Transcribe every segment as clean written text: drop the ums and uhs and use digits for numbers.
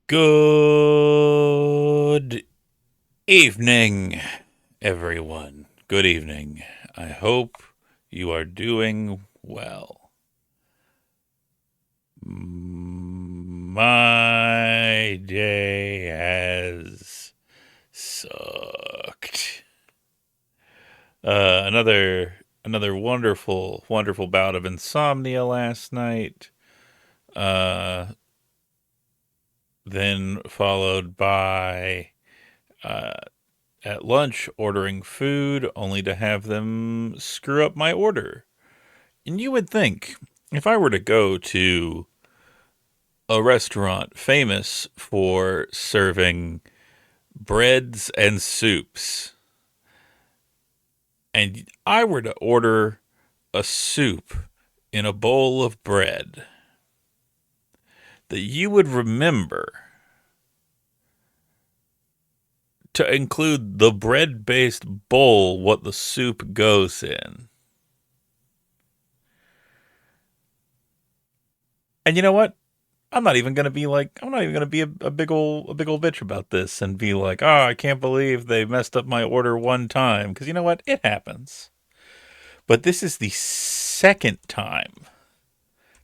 Good evening, everyone. Good evening. I hope you are doing well. My day has sucked. Another wonderful bout of insomnia last night. Uh, then followed by uh, at lunch ordering food only to have them screw up my order. And you would think if I were to go to a restaurant famous for serving breads and soups, and I were to order a soup in a bowl of bread, that you would remember to include the bread based bowl what the soup goes in. And you know what? I'm not even gonna be a big old bitch about this and be like, oh, I can't believe they messed up my order one time. Because you know what? It happens. But this is the second time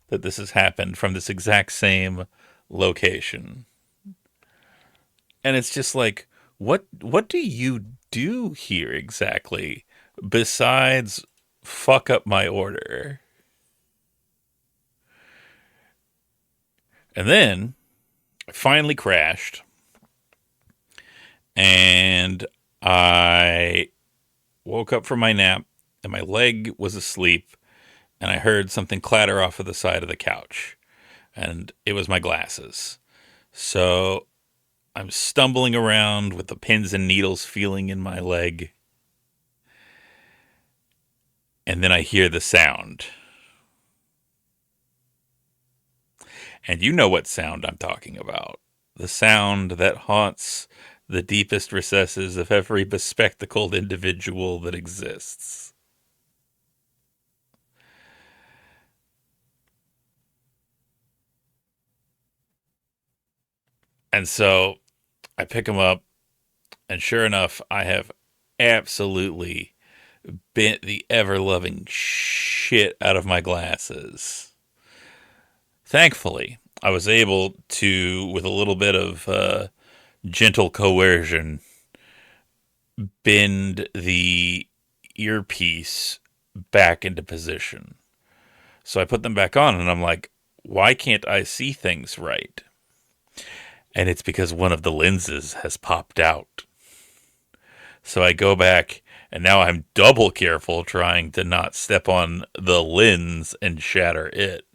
that this has happened from this exact same location. And it's just like, what do you do here exactly besides fuck up my order? And then I finally crashed and I woke up from my nap and my leg was asleep and I heard something clatter off of the side of the couch and it was my glasses. So I'm stumbling around with the pins and needles feeling in my leg and then I hear the sound. And you know what sound I'm talking about. The sound that haunts the deepest recesses of every bespectacled individual that exists. And so I pick them up, and sure enough, I have absolutely bent the ever loving shit out of my glasses. Thankfully, I was able to, with a little bit of gentle coercion, bend the earpiece back into position. So I put them back on, and I'm like, why can't I see things right? And it's because one of the lenses has popped out. So I go back, and now I'm double careful trying to not step on the lens and shatter it.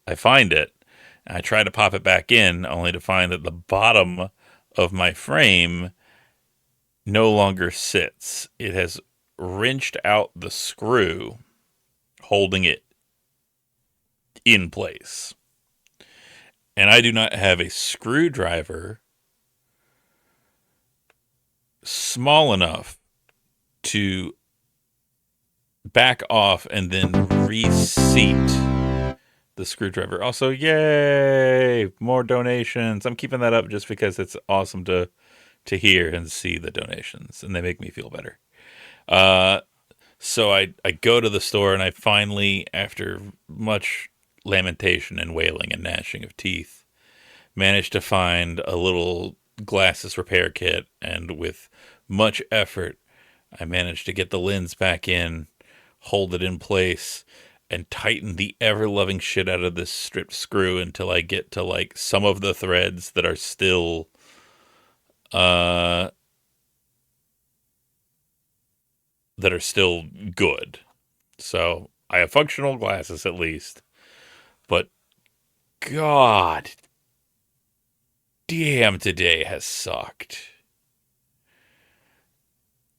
I find it, and I try to pop it back in, only to find that the bottom of my frame no longer sits. It has wrenched out the screw holding it in place. And I do not have a screwdriver small enough to back off and then reseat the screwdriver. Also, yay, more donations. I'm keeping that up just because it's awesome to hear and see the donations, and they make me feel better. Uh, so I go to the store and I finally, after much lamentation and wailing and gnashing of teeth, managed to find a little glasses repair kit, and with much effort, I managed to get the lens back in, hold it in place, and tighten the ever loving shit out of this stripped screw until I get to like some of the threads uh that are still good. So I have functional glasses at least. But God damn, today has sucked.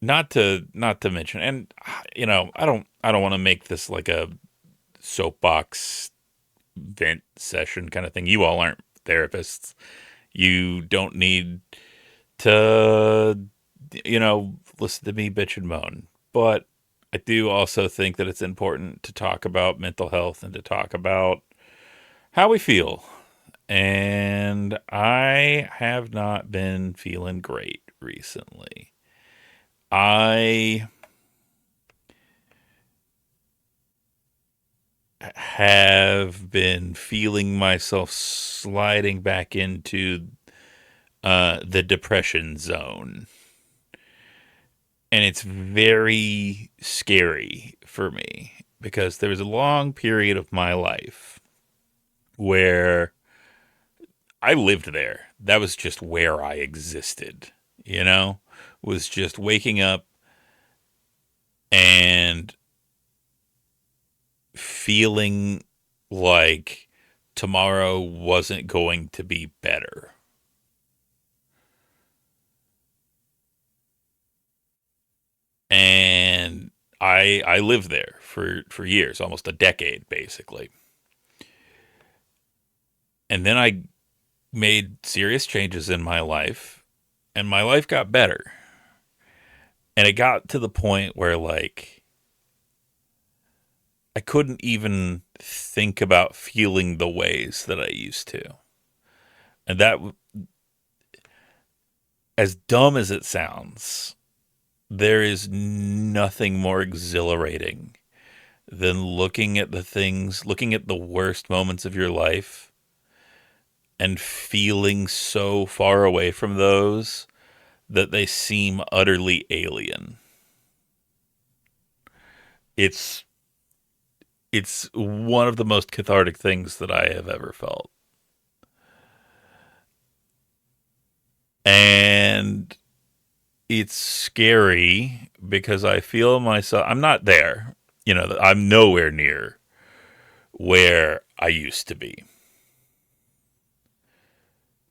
Not to mention, and I don't want to make this like a soapbox vent session kind of thing. You all aren't therapists. You don't need to listen to me bitch and moan. But I do also think that it's important to talk about mental health and to talk about how we feel. and I have not been feeling great recently. I have been feeling myself sliding back into the depression zone. And it's very scary for me because there was a long period of my life where I lived there. That was just where I existed, you know, was just waking up and feeling like tomorrow wasn't going to be better. And I lived there for years, almost a decade basically. And then I made serious changes in my life and my life got better. And it got to the point where like I couldn't even think about feeling the ways that I used to. And that, as dumb as it sounds, there is nothing more exhilarating than looking at the things, looking at the worst moments of your life and feeling so far away from those that they seem utterly alien. It's it's one of the most cathartic things that I have ever felt. And it's scary because I feel myself, I'm not there. You know, I'm nowhere near where I used to be.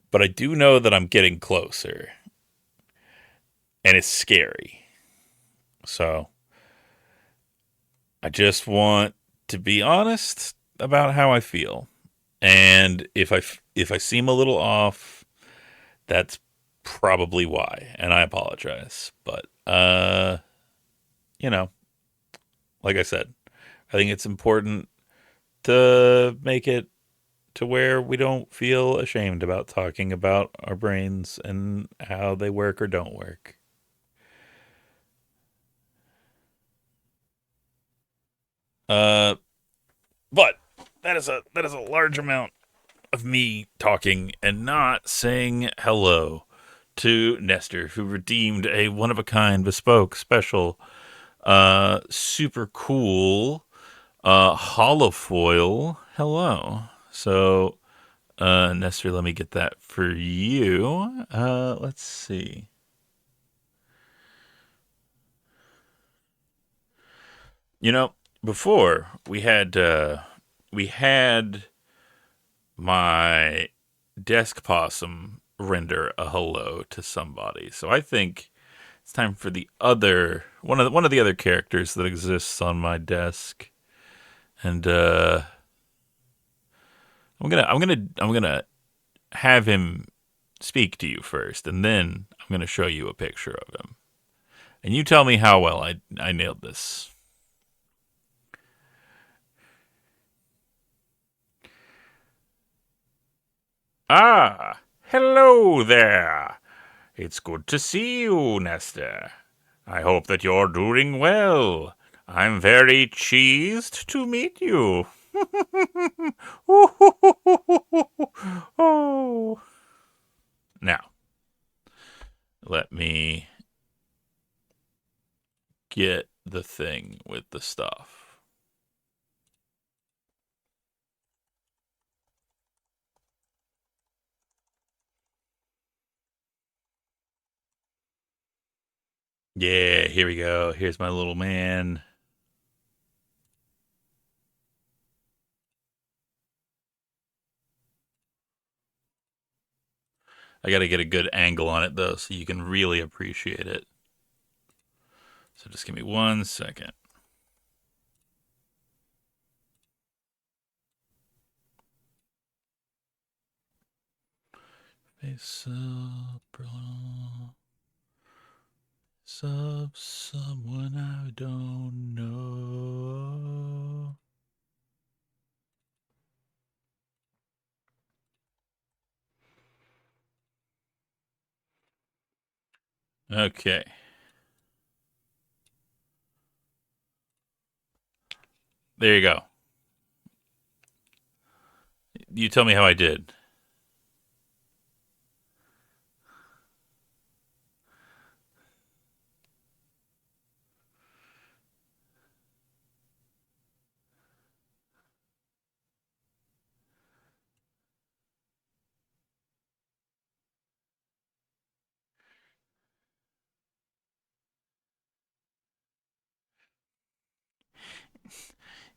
But I do know that I'm getting closer. And it's scary. So I just want to be honest about how I feel. And if I seem a little off, that's probably why, and I apologize. But you know, like I said, I think it's important to make it to where we don't feel ashamed about talking about our brains and how they work or don't work. Uh, but that is a large amount of me talking and not saying hello to Nestor, who redeemed a one of a kind bespoke special super cool holofoil hello. So Nestor, let me get that for you. Let's see. You know, before we had my desk possum render a hello to somebody. So I think it's time for the other one of the other characters that exists on my desk. And I'm gonna have him speak to you first, and then I'm gonna show you a picture of him. And you tell me how well I nailed this. Ah, hello there. It's good to see you, Nestor. I hope that you're doing well. I'm very cheesed to meet you. Oh. Now, let me get the thing with the stuff. Yeah, here we go. Here's my little man. I got to get a good angle on it, though, so you can really appreciate it. So just give me 1 second. Face up, of someone I don't know. Okay. There you go. You tell me how I did.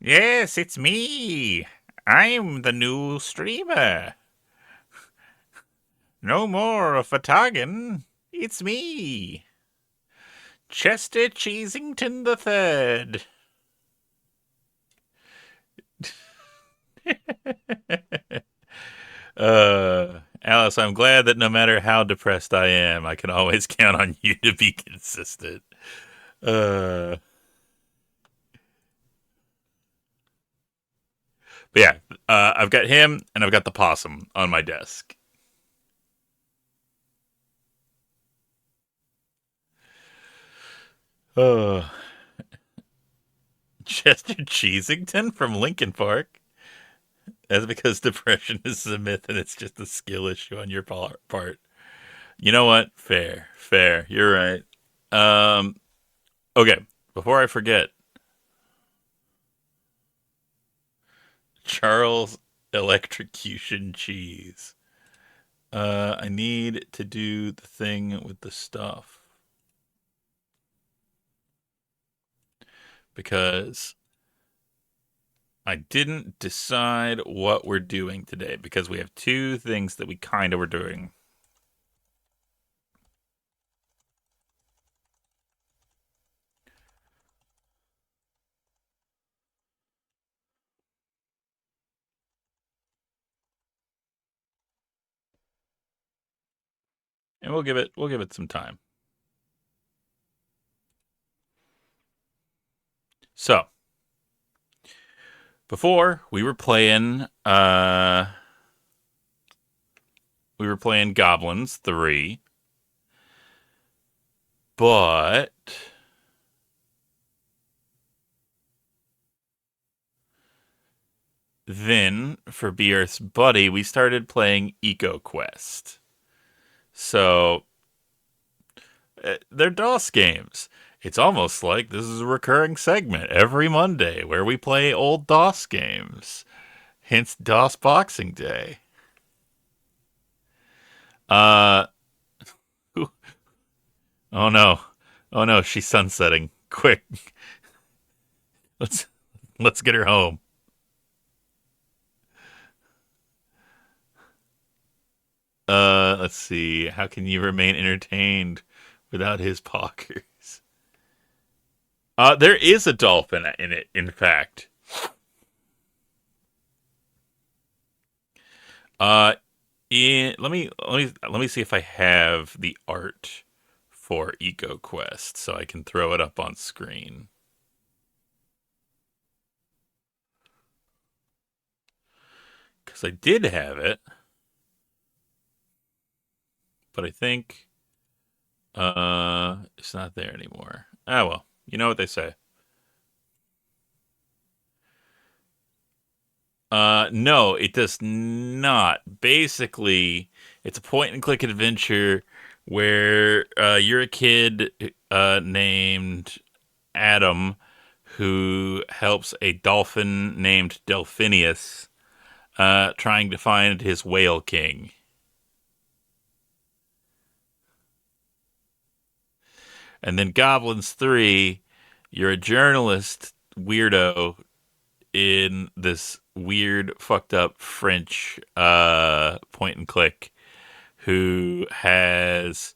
Yes, it's me. I'm the new streamer. No more of Fatagan. It's me, Chester Cheesington the Third. Alice, I'm glad that no matter how depressed I am, I can always count on you to be consistent. Uh, but yeah, I've got him and I've got the possum on my desk. Uh, Chester Cheesington from Lincoln Park. That's because depression is a myth and it's just a skill issue on your part. You know what? Fair, fair. You're right. Um, okay. Before I forget, Charles Electrocution Cheese. I need to do the thing with the stuff because I didn't decide what we're doing today because we have two things that we kind of were doing. And we'll give it some time. So, before we were playing Goblins 3, but then for Be Earth's Buddy, we started playing EcoQuest. So, they're DOS games. It's almost like this is a recurring segment every Monday where we play old DOS games. Hence DOS Boxing Day. Uh oh no. Oh no, she's sunsetting. Quick. Let's let's get her home. Let's see. How can you remain entertained without his pockers? There is a dolphin in it, in fact. Uh let me see if I have the art for EcoQuest so I can throw it up on screen. Cuz I did have it, but I think it's not there anymore. Ah well, you know what they say. No, it does not. Basically, it's a point and click adventure where you're a kid named Adam who helps a dolphin named Delphinius trying to find his whale king. And then Goblins 3, you're a journalist weirdo in this weird, fucked up French point and click who has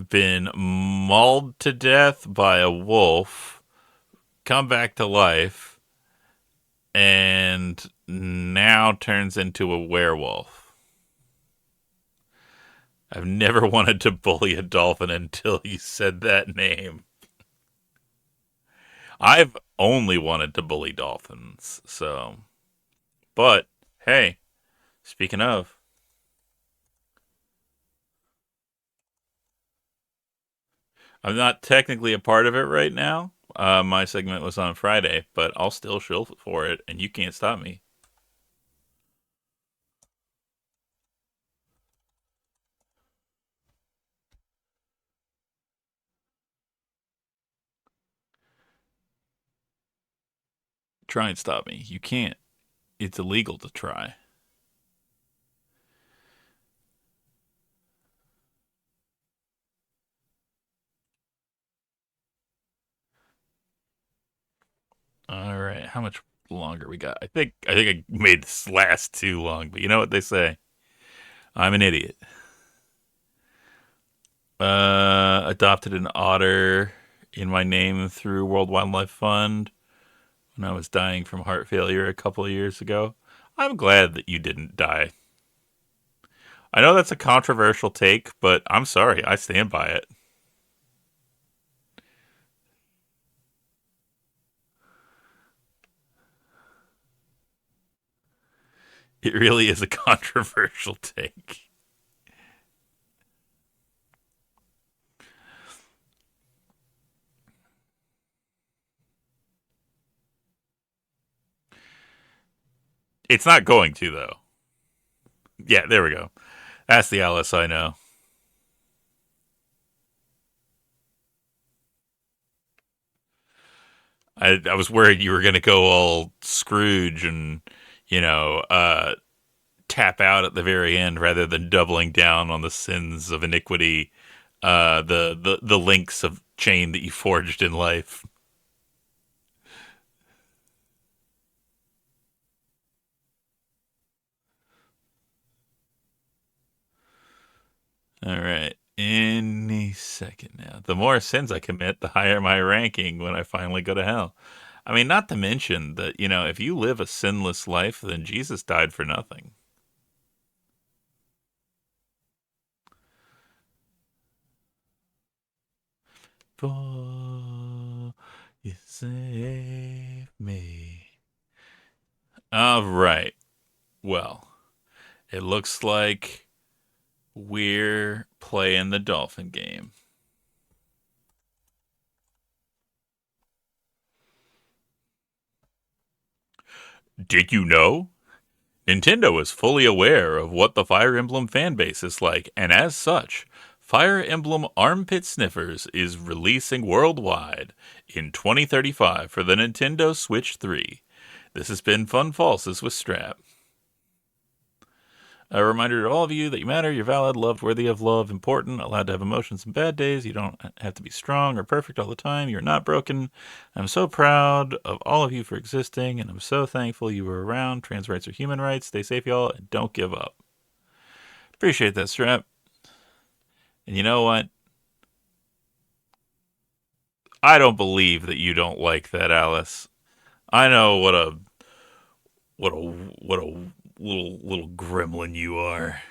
been mauled to death by a wolf, come back to life, and now turns into a werewolf. I've never wanted to bully a dolphin until you said that name. I've only wanted to bully dolphins, so. But, hey, speaking of, I'm not technically a part of it right now. My segment was on Friday, but I'll still shill for it, and you can't stop me. Try and stop me. You can't. It's illegal to try. All right, how much longer we got? I think I made this last too long, but you know what they say. I'm an idiot. Adopted an otter in my name through World Wildlife Fund when I was dying from heart failure a couple of years ago. I'm glad that you didn't die. I know that's a controversial take, but I'm sorry, I stand by it. It really is a controversial take. It's not going to, though. Yeah, there we go. That's the Alice I know. I was worried you were going to go all Scrooge and, you know, tap out at the very end rather than doubling down on the sins of iniquity, the links of chain that you forged in life. All right. Any second now. The more sins I commit, the higher my ranking when I finally go to hell. I mean, not to mention that, if you live a sinless life, then Jesus died for nothing. For you save me. All right. Well, it looks like we're playing the dolphin game. Did you know? Nintendo is fully aware of what the Fire Emblem fanbase is like, and as such, Fire Emblem Armpit Sniffers is releasing worldwide in 2035 for the Nintendo Switch 3. This has been Fun Falses with Strap. A reminder to all of you that you matter, you're valid, loved, worthy of love, important, allowed to have emotions and bad days. You don't have to be strong or perfect all the time. You're not broken. I'm so proud of all of you for existing, and I'm so thankful you were around. Trans rights are human rights. Stay safe, y'all, and don't give up. Appreciate that, Strap. And you know what? I don't believe that you don't like that, Alice. I know what a little gremlin you are.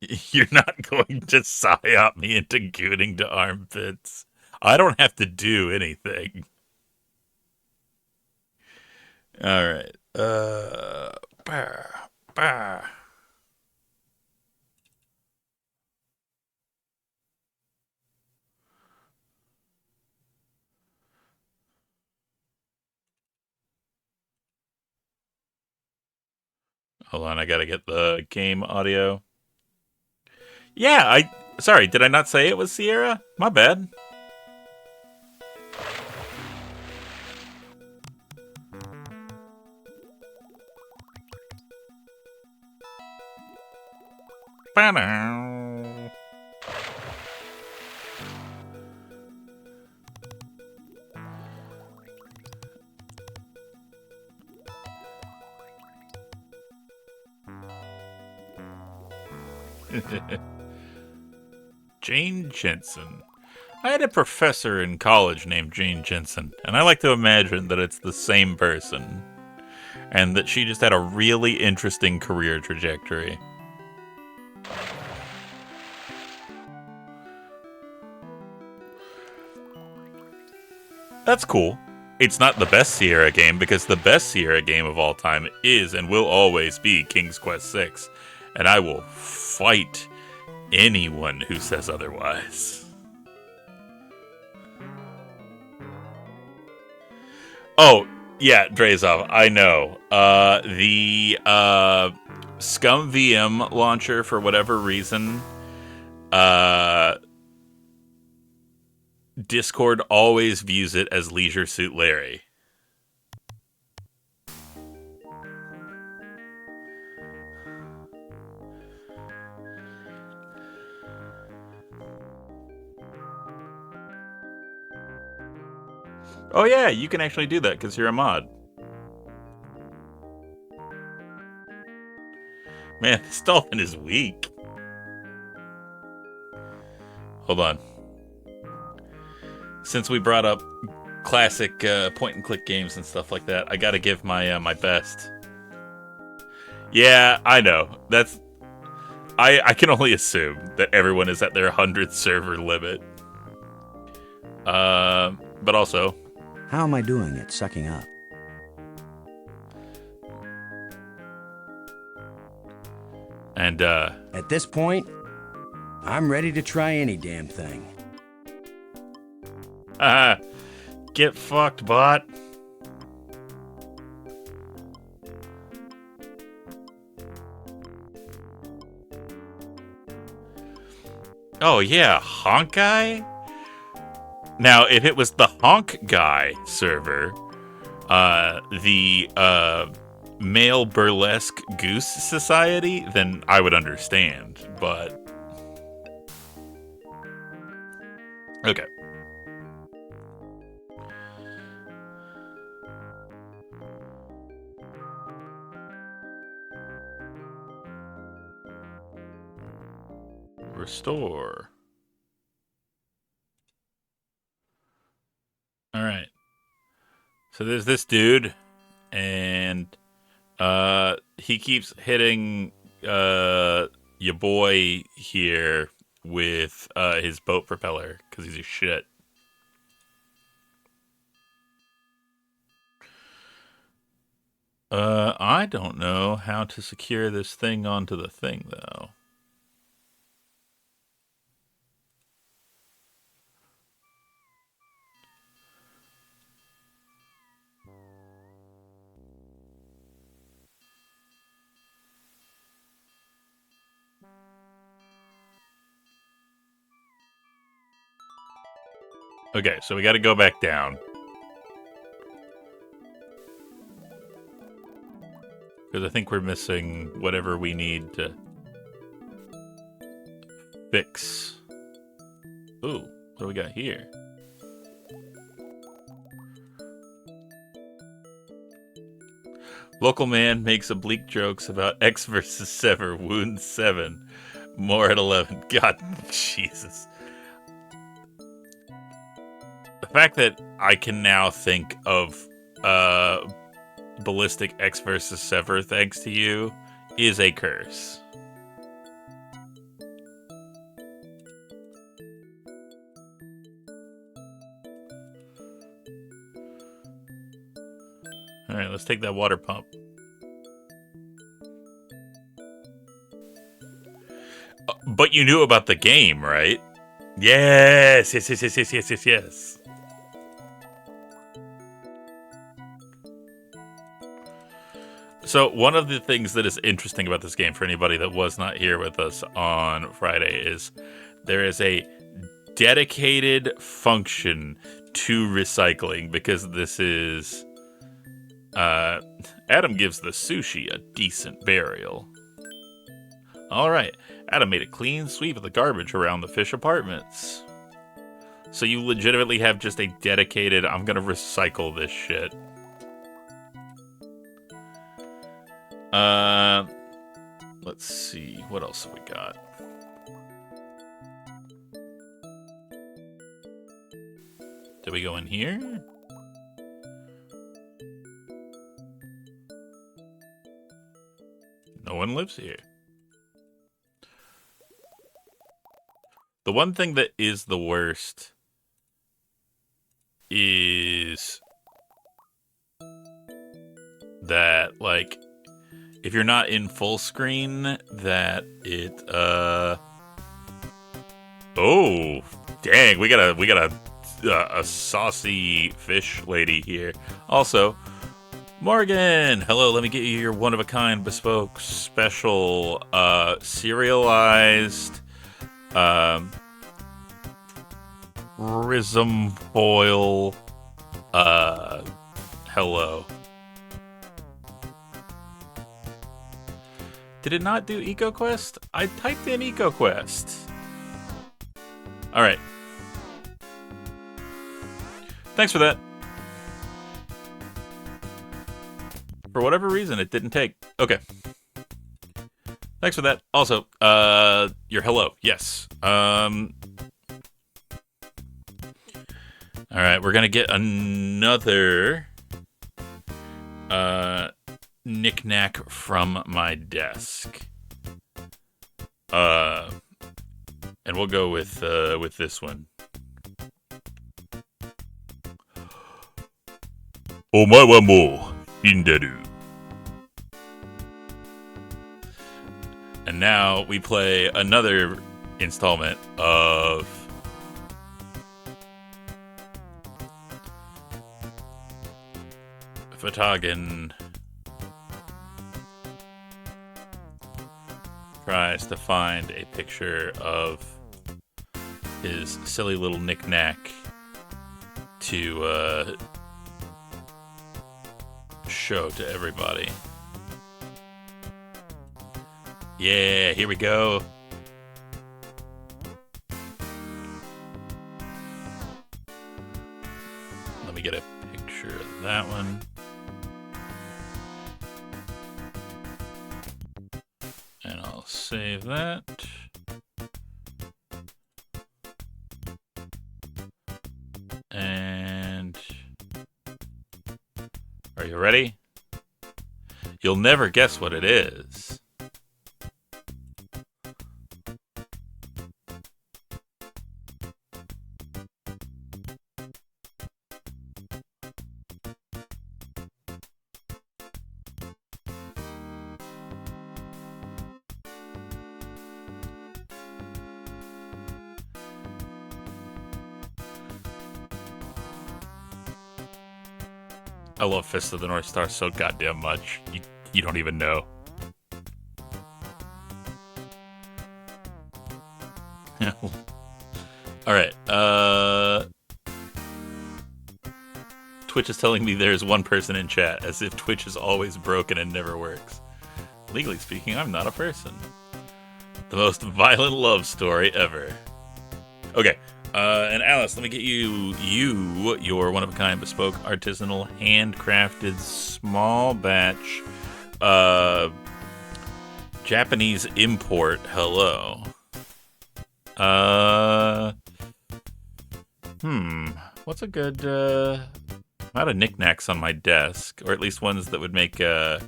You're not going to psyop me into gooning to armpits. I don't have to do anything. All right. Bah, bah. Hold on, I gotta get the game audio. Yeah, sorry, did I not say it was Sierra? My bad. Ba-dow. Jane Jensen. I had a professor in college named Jane Jensen, and I like to imagine that it's the same person, and that she just had a really interesting career trajectory. That's cool. it's not the best Sierra game, because the best Sierra game of all time is and will always be King's Quest VI. And I will fight anyone who says otherwise. Oh, yeah, Drazov, I know. The Scum VM launcher, for whatever reason, Discord always views it as Leisure Suit Larry. Oh yeah, you can actually do that because you're a mod. Man, this dolphin is weak. Hold on. Since we brought up classic point and click games and stuff like that, I gotta give my my best. Yeah, I know. That's I can only assume that everyone is at their 100 server limit. But also, how am I doing at sucking up? And at this point, I'm ready to try any damn thing. Get fucked, bot. Oh yeah, Honk Guy? Now, if it was the Honk Guy server, the Male Burlesque Goose Society, then I would understand, but... Okay. Restore. Alright. So there's this dude, and he keeps hitting your boy here with his boat propeller because he's a shit. I don't know how to secure this thing onto the thing, though. Okay, so we got to go back down. Because I think we're missing whatever we need to fix. Ooh, what do we got here? Local man makes oblique jokes about X versus Sever, wound 7. More at 11. God, Jesus. The fact that I can now think of Ballistic X versus Sever thanks to you is a curse. Alright, let's take that water pump. But you knew about the game, right? Yes, yes, yes, yes, yes, yes, yes, yes. So one of the things that is interesting about this game for anybody that was not here with us on Friday is there is a dedicated function to recycling, because this is Adam gives the sushi a decent burial. Alright, Adam made a clean sweep of the garbage around the fish apartments. So you legitimately have just a dedicated, I'm gonna recycle this shit. Let's see, what else have we got? Did we go in here? No one lives here. The one thing that is the worst is that, like, if you're not in full screen, that it, oh, dang, we got a saucy fish lady here. Also, Morgan, hello, let me get you your one-of-a-kind, bespoke, special, serialized, prism foil, hello. Did it not do EcoQuest? I typed in EcoQuest. Alright. Thanks for that. For whatever reason, it didn't take. Okay. Thanks for that. Also, your hello. Yes. Alright, we're gonna get another knick-knack from my desk. And we'll go with this one. Omae wa mo inderu. And now we play another installment of Fatagan tries to find a picture of his silly little knick-knack to show to everybody. Yeah, here we go. Let me get a picture of that one. And I'll save that. And are you ready? You'll never guess what it is. I love Fist of the North Star so goddamn much. You don't even know. Alright, Twitch is telling me there's one person in chat, as if Twitch is always broken and never works. Legally speaking, I'm not a person. The most violent love story ever. Okay, and Alice, let me get you your one-of-a-kind, bespoke, artisanal, handcrafted, small batch, Japanese import. Hello. What's a good, amount of knickknacks on my desk, or at least ones that would make a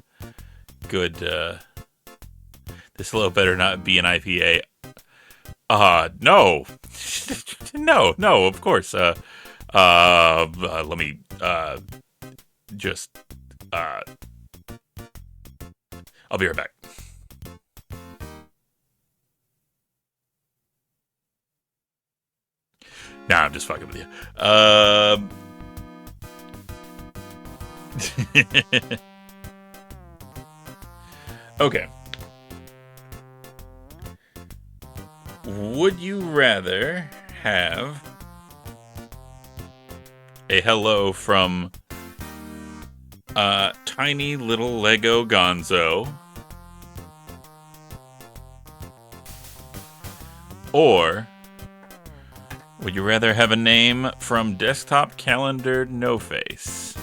good, this hello better not be an IPA. No. no, of course. Let me, just, I'll be right back. Nah, I'm just fucking with you. Okay. Would you rather have a hello from tiny little Lego Gonzo, or would you rather have a name from Desktop Calendar No Face?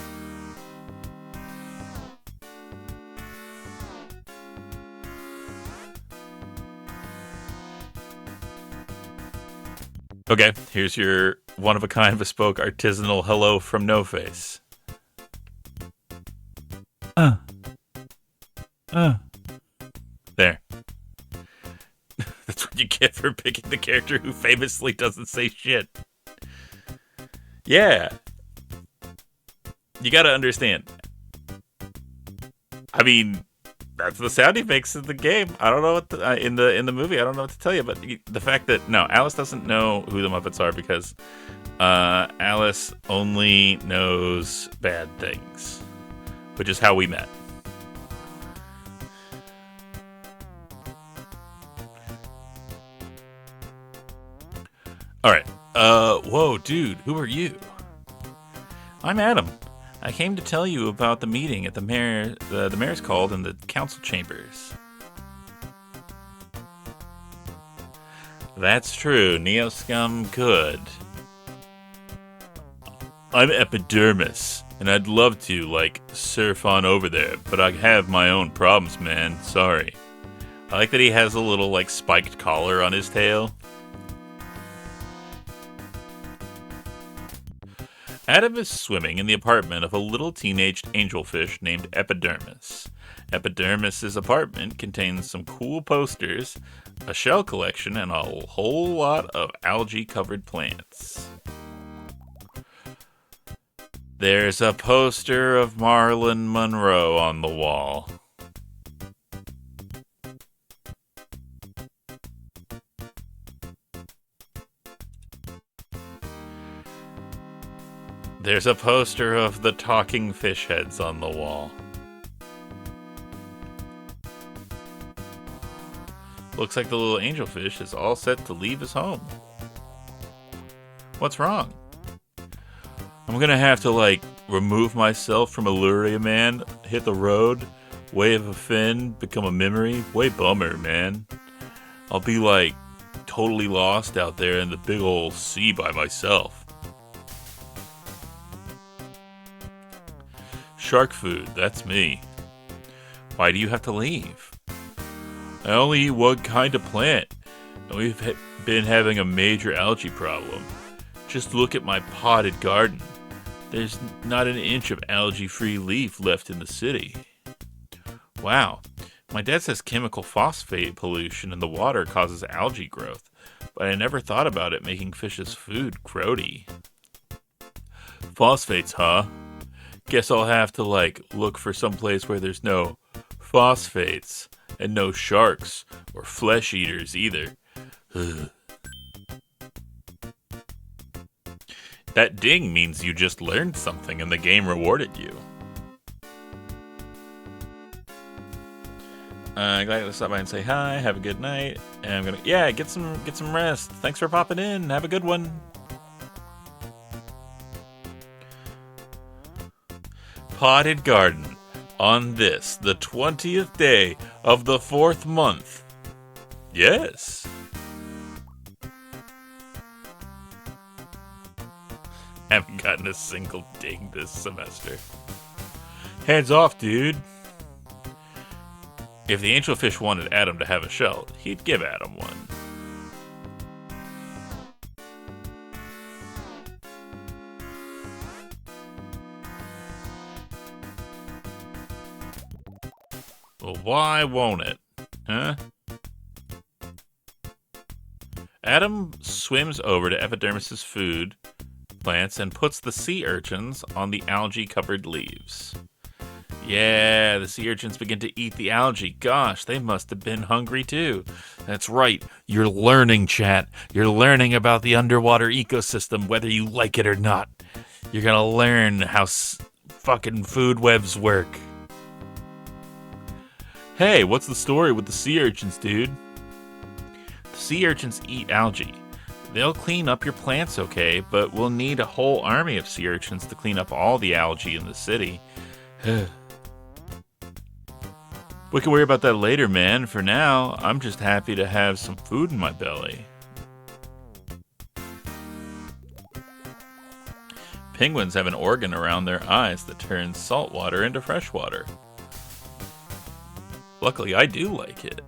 Okay, here's your one-of-a-kind, bespoke, artisanal hello from No Face. There. That's what you get for picking the character who famously doesn't say shit. Yeah. You gotta understand. mean, that's the sound he makes in the game. I don't know what in the movie. I don't know what to tell you, but the fact that no, Alice doesn't know who the Muppets are because Alice only knows bad things, which is how we met. All right. Whoa, dude, who are you? I'm Adam. I came to tell you about the meeting at the mayor's called in the council chambers. That's true. Neoscum could. I'm Epidermis, and I'd love to, like, surf on over there, but I have my own problems, man. Sorry. I like that he has a little, like, spiked collar on his tail. Adam is swimming in the apartment of a little teenaged angelfish named Epidermis. Epidermis's apartment contains some cool posters, a shell collection, and a whole lot of algae-covered plants. There's a poster of Marilyn Monroe on the wall. There's a poster of the talking fish heads on the wall. Looks like the little angelfish is all set to leave his home. What's wrong? I'm gonna have to, like, remove myself from Illyria, man, hit the road, wave a fin, become a memory. Way bummer, man. I'll be, like, totally lost out there in the big ol' sea by myself. Shark food, that's me. Why do you have to leave? I only eat one kind of plant, and we've been having a major algae problem. Just look at my potted garden. There's not an inch of algae-free leaf left in the city. Wow, my dad says chemical phosphate pollution in the water causes algae growth, but I never thought about it making fish's food grody. Phosphates, huh? Guess I'll have to, like, look for some place where there's no phosphates and no sharks or flesh eaters either. Ugh. That ding means you just learned something and the game rewarded you. Glad to stop by and say hi. Have a good night. And I'm gonna get some rest. Thanks for popping in. Have a good one. Potted garden on this, the 20th day of the 4th month. Yes. Haven't gotten a single ding this semester. Hands off, dude. If the angelfish wanted Adam to have a shell, he'd give Adam one. Well, why won't it? Huh? Adam swims over to Epidermis's food plants and puts the sea urchins on the algae-covered leaves. Yeah, the sea urchins begin to eat the algae. Gosh, they must have been hungry too. That's right. You're learning, chat. You're learning about the underwater ecosystem, whether you like it or not. You're gonna learn how fucking food webs work. Hey, what's the story with the sea urchins, dude? The sea urchins eat algae. They'll clean up your plants, okay, but we'll need a whole army of sea urchins to clean up all the algae in the city. We can worry about that later, man. For now, I'm just happy to have some food in my belly. Penguins have an organ around their eyes that turns salt water into fresh water. Luckily, I do like it.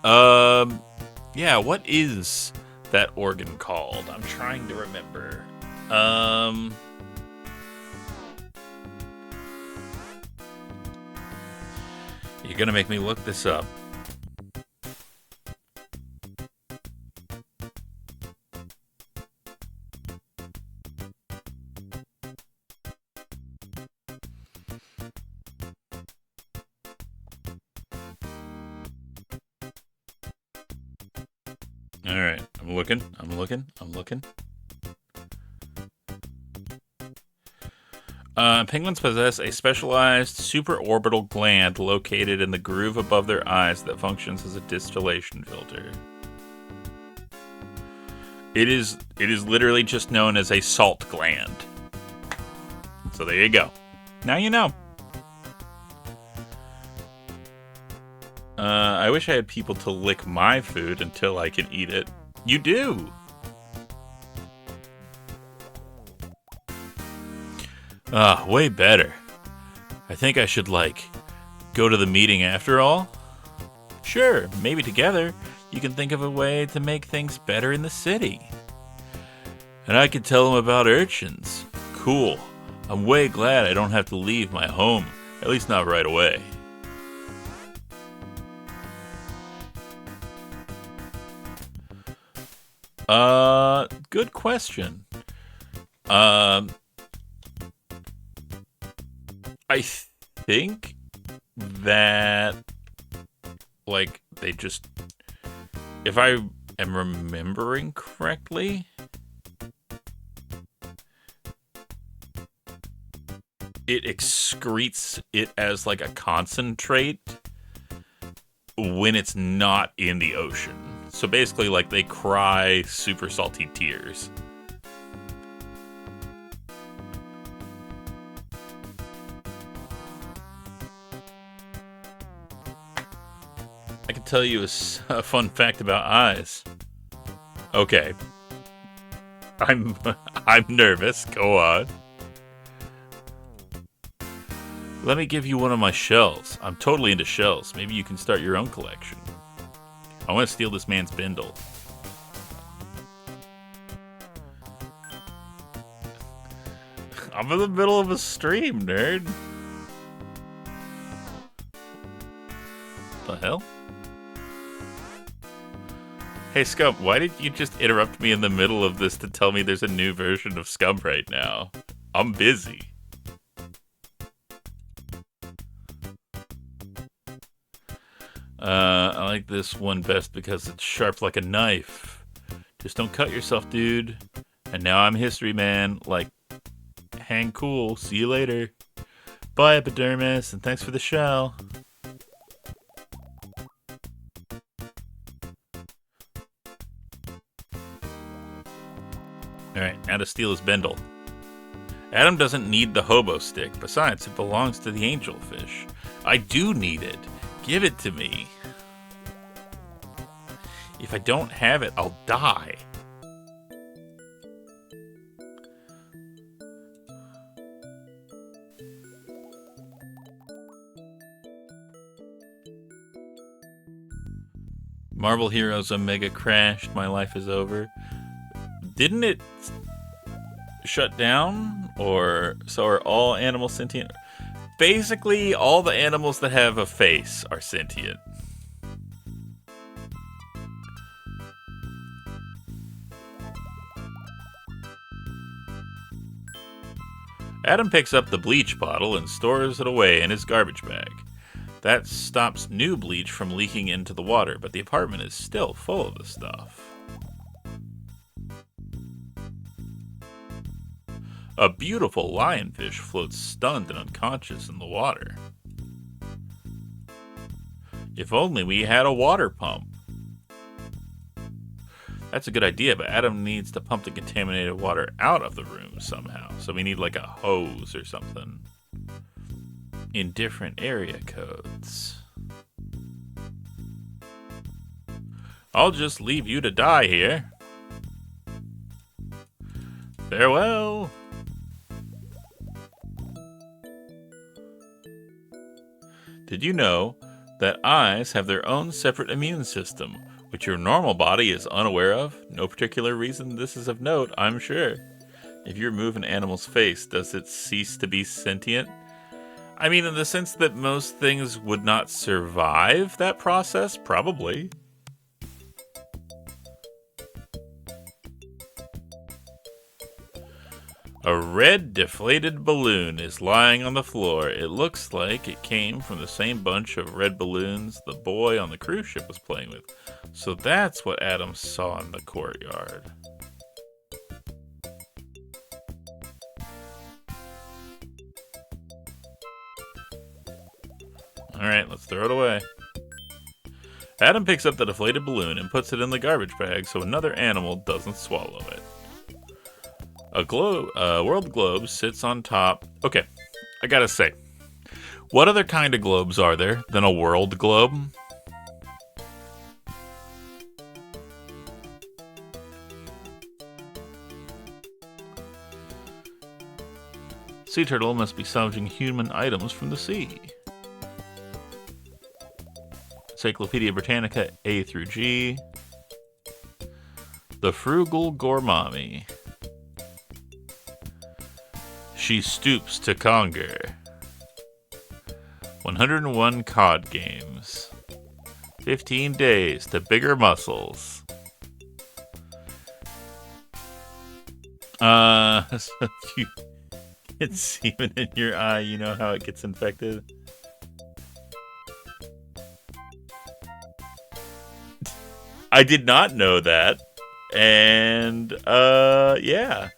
Yeah, what is that organ called? I'm trying to remember. You're gonna make me look this up. All right, I'm looking. I'm looking. I'm looking. Penguins possess a specialized supraorbital gland located in the groove above their eyes that functions as a distillation filter. It is literally just known as a salt gland. So there you go. Now you know. I wish I had people to lick my food until I can eat it. You do. Way better. I think I should, go to the meeting after all. Sure, maybe together you can think of a way to make things better in the city. And I could tell them about urchins. Cool. I'm way glad I don't have to leave my home, at least not right away. Good question. I think that, they just, if I am remembering correctly, it excretes it as, a concentrate when it's not in the ocean. So basically, they cry super salty tears. I can tell you a fun fact about eyes. Okay. I'm nervous. Go on. Let me give you one of my shells. I'm totally into shells. Maybe you can start your own collection. I want to steal this man's bindle. I'm in the middle of a stream, nerd. The hell? Hey, Scum, why did you just interrupt me in the middle of this to tell me there's a new version of Scum right now? I'm busy. I like this one best because it's sharp like a knife. Just don't cut yourself, dude. And now I'm history man. Hang cool. See you later. Bye, Epidermis, and thanks for the shell. Alright, now to steal his bindle. Adam doesn't need the hobo stick. Besides, it belongs to the angelfish. I do need it. Give it to me. If I don't have it, I'll die. Marvel Heroes Omega crashed. My life is over. Didn't it shut down? Or so are all animals sentient? Basically, all the animals that have a face are sentient. Adam picks up the bleach bottle and stores it away in his garbage bag. That stops new bleach from leaking into the water, but the apartment is still full of the stuff. A beautiful lionfish floats stunned and unconscious in the water. If only we had a water pump. That's a good idea, but Adam needs to pump the contaminated water out of the room somehow. So we need a hose or something. In different area codes. I'll just leave you to die here. Farewell. Did you know that eyes have their own separate immune system, which your normal body is unaware of? No particular reason this is of note, I'm sure. If you remove an animal's face, does it cease to be sentient? I mean, in the sense that most things would not survive that process, probably. A red deflated balloon is lying on the floor. It looks like it came from the same bunch of red balloons the boy on the cruise ship was playing with. So that's what Adam saw in the courtyard. Alright, let's throw it away. Adam picks up the deflated balloon and puts it in the garbage bag so another animal doesn't swallow it. A world globe sits on top. Okay, I gotta say, what other kind of globes are there than a world globe? Sea turtle must be salvaging human items from the sea. Encyclopedia Britannica A through G. The frugal gourmami. She stoops to conquer. 101 COD games. 15 days to bigger muscles. So if you get semen in your eye, you know how it gets infected? I did not know that. And, yeah.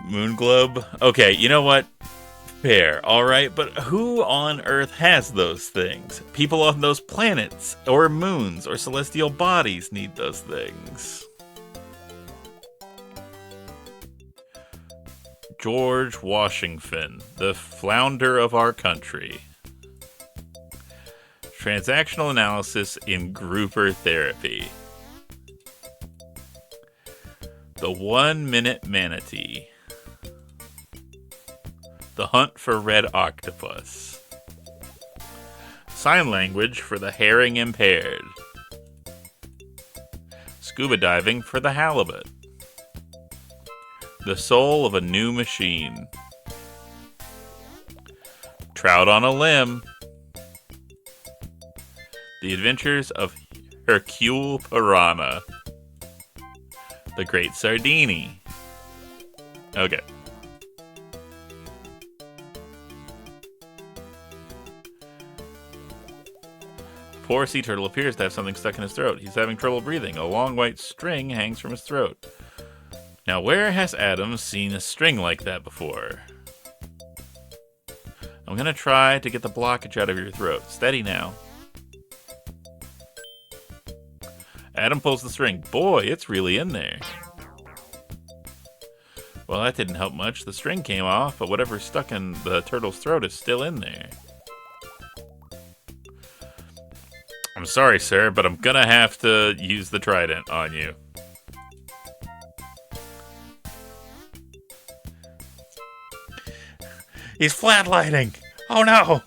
Moon globe? Okay, you know what? Fair, alright, but who on Earth has those things? People on those planets, or moons, or celestial bodies need those things. George Washington, the flounder of our country. Transactional analysis in grouper therapy. The 1 minute manatee. The hunt for red octopus. Sign language for the herring impaired. Scuba diving for the halibut. The soul of a new machine. Trout on a limb. The Adventures of Hercule Piranha. The Great Sardini. Okay. Poor sea turtle appears to have something stuck in his throat. He's having trouble breathing. A long white string hangs from his throat. Now, where has Adam seen a string like that before? I'm gonna try to get the blockage out of your throat. Steady now. Adam pulls the string. Boy, it's really in there. Well, that didn't help much. The string came off, but whatever's stuck in the turtle's throat is still in there. I'm sorry, sir, but I'm gonna have to use the trident on you. He's flatlining! Oh no!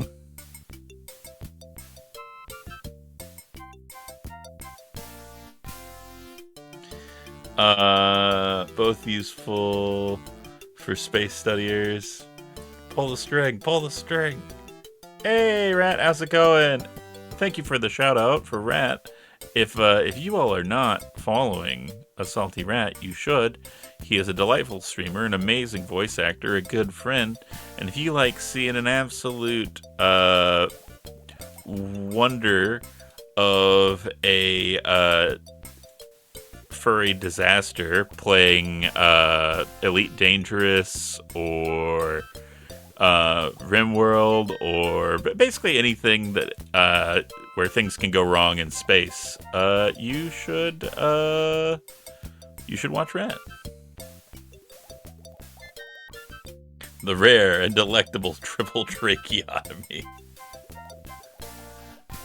Both useful for space studiers. Pull the string, pull the string. Hey, Rat, how's it going? Thank you for the shout out for Rat. If you all are not following A Salty Rat, you should. He is a delightful streamer, an amazing voice actor, a good friend, and if you like seeing an absolute wonder of a furry disaster playing Elite Dangerous or RimWorld or basically anything that where things can go wrong in space, you should watch Rat. The rare and delectable triple tracheotomy.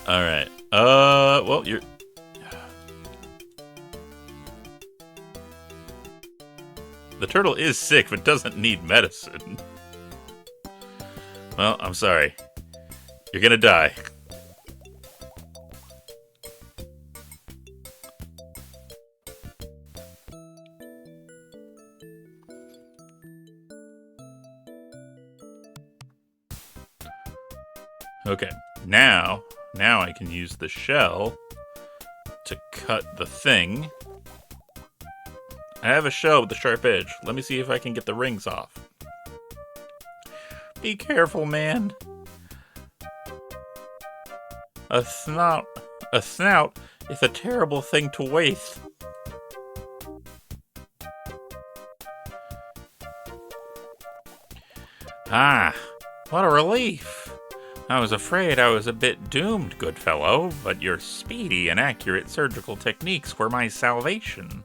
All right. Well, you're. The turtle is sick, but doesn't need medicine. Well, I'm sorry. You're gonna die. Okay, now I can use the shell to cut the thing. I have a shell with a sharp edge. Let me see if I can get the rings off. Be careful, man. A snout is a terrible thing to waste. Ah, what a relief. I was afraid I was a bit doomed, good fellow, but your speedy and accurate surgical techniques were my salvation.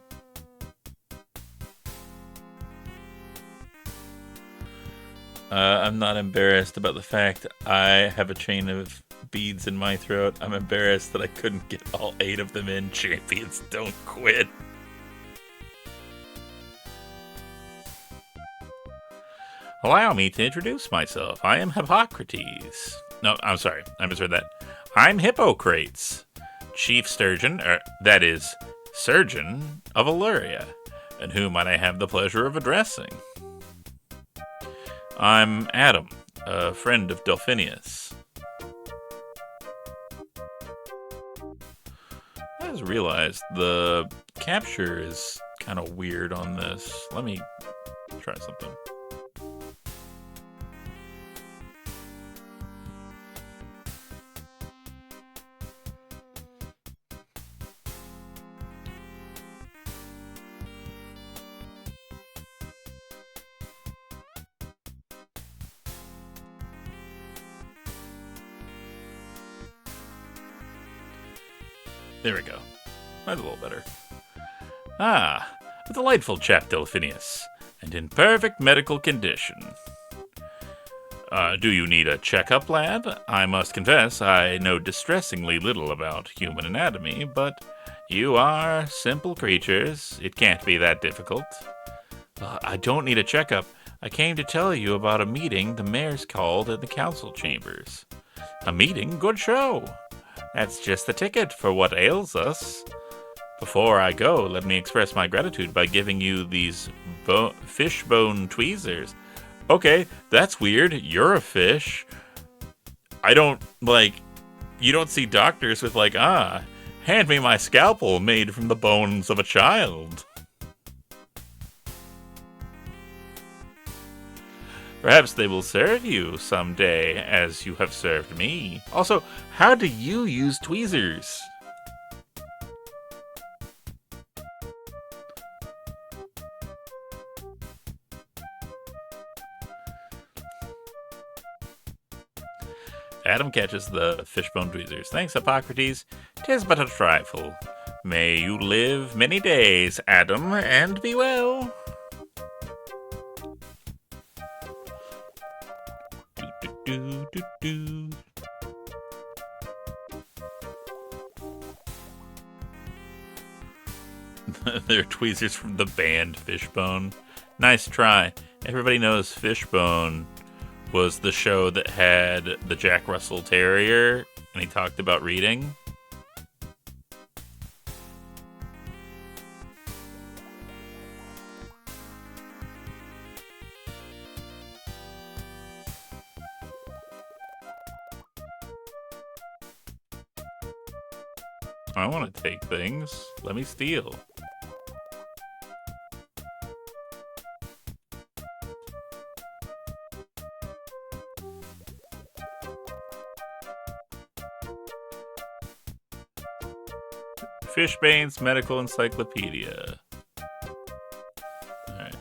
I'm not embarrassed about the fact I have a chain of beads in my throat. I'm embarrassed that I couldn't get all 8 of them in. Champions, don't quit. Allow me to introduce myself. I am Hippocrates. No, I'm sorry. I misheard that. I'm Hippocrates, chief surgeon, that is, surgeon of Illyria, and whom I have the pleasure of addressing. I'm Adam, a friend of Delphinius. I just realized the capture is kind of weird on this. Let me try something. There we go. That's a little better. Ah, a delightful chap, Delphinius, and in perfect medical condition. Do you need a checkup, lad? I must confess I know distressingly little about human anatomy, but you are simple creatures. It can't be that difficult. I don't need a checkup. I came to tell you about a meeting the mayor's called in the council chambers. A meeting? Good show. That's just the ticket for what ails us. Before I go, let me express my gratitude by giving you these fishbone tweezers. Okay, that's weird. You're a fish. You don't see doctors with hand me my scalpel made from the bones of a child. Perhaps they will serve you someday, as you have served me. Also, how do you use tweezers? Adam catches the fishbone tweezers. Thanks, Hippocrates. 'Tis but a trifle. May you live many days, Adam, and be well. They're tweezers from the band Fishbone. Nice try. Everybody knows Fishbone was the show that had the Jack Russell Terrier, and he talked about reading. I want to take things. Let me steal. Fishbane's Medical Encyclopedia. Alright.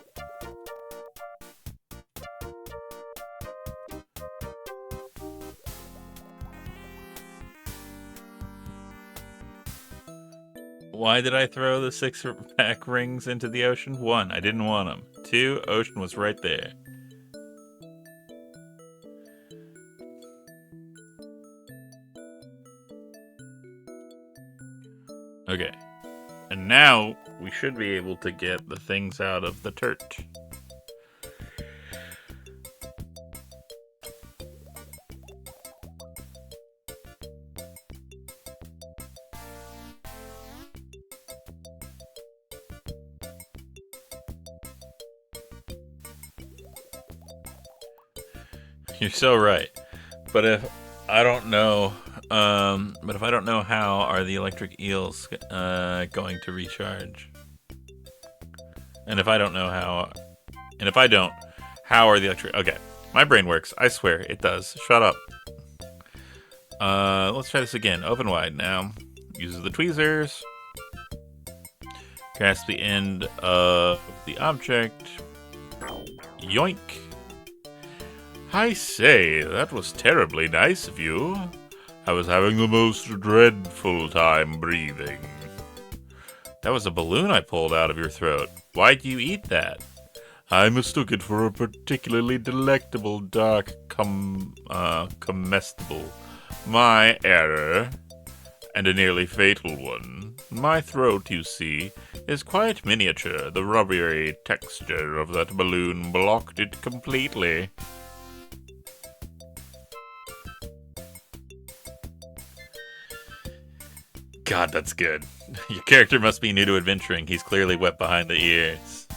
Why did I throw the 6-pack rings into the ocean? 1, I didn't want them. 2, ocean was right there. Okay. And now we should be able to get the things out of the turt. You're so right. But if I don't know, how are the electric eels going to recharge? And if I don't know how, and if I don't, how are the electric? Okay, my brain works. I swear it does. Shut up. Let's try this again. Open wide now. Uses the tweezers. Grasp the end of the object. Yoink. I say, that was terribly nice of you. I was having the most dreadful time breathing. That was a balloon I pulled out of your throat. Why'd you eat that? I mistook it for a particularly delectable dark comestible. My error, and a nearly fatal one. My throat, you see, is quite miniature. The rubbery texture of that balloon blocked it completely. God, that's good. Your character must be new to adventuring. He's clearly wet behind the ears.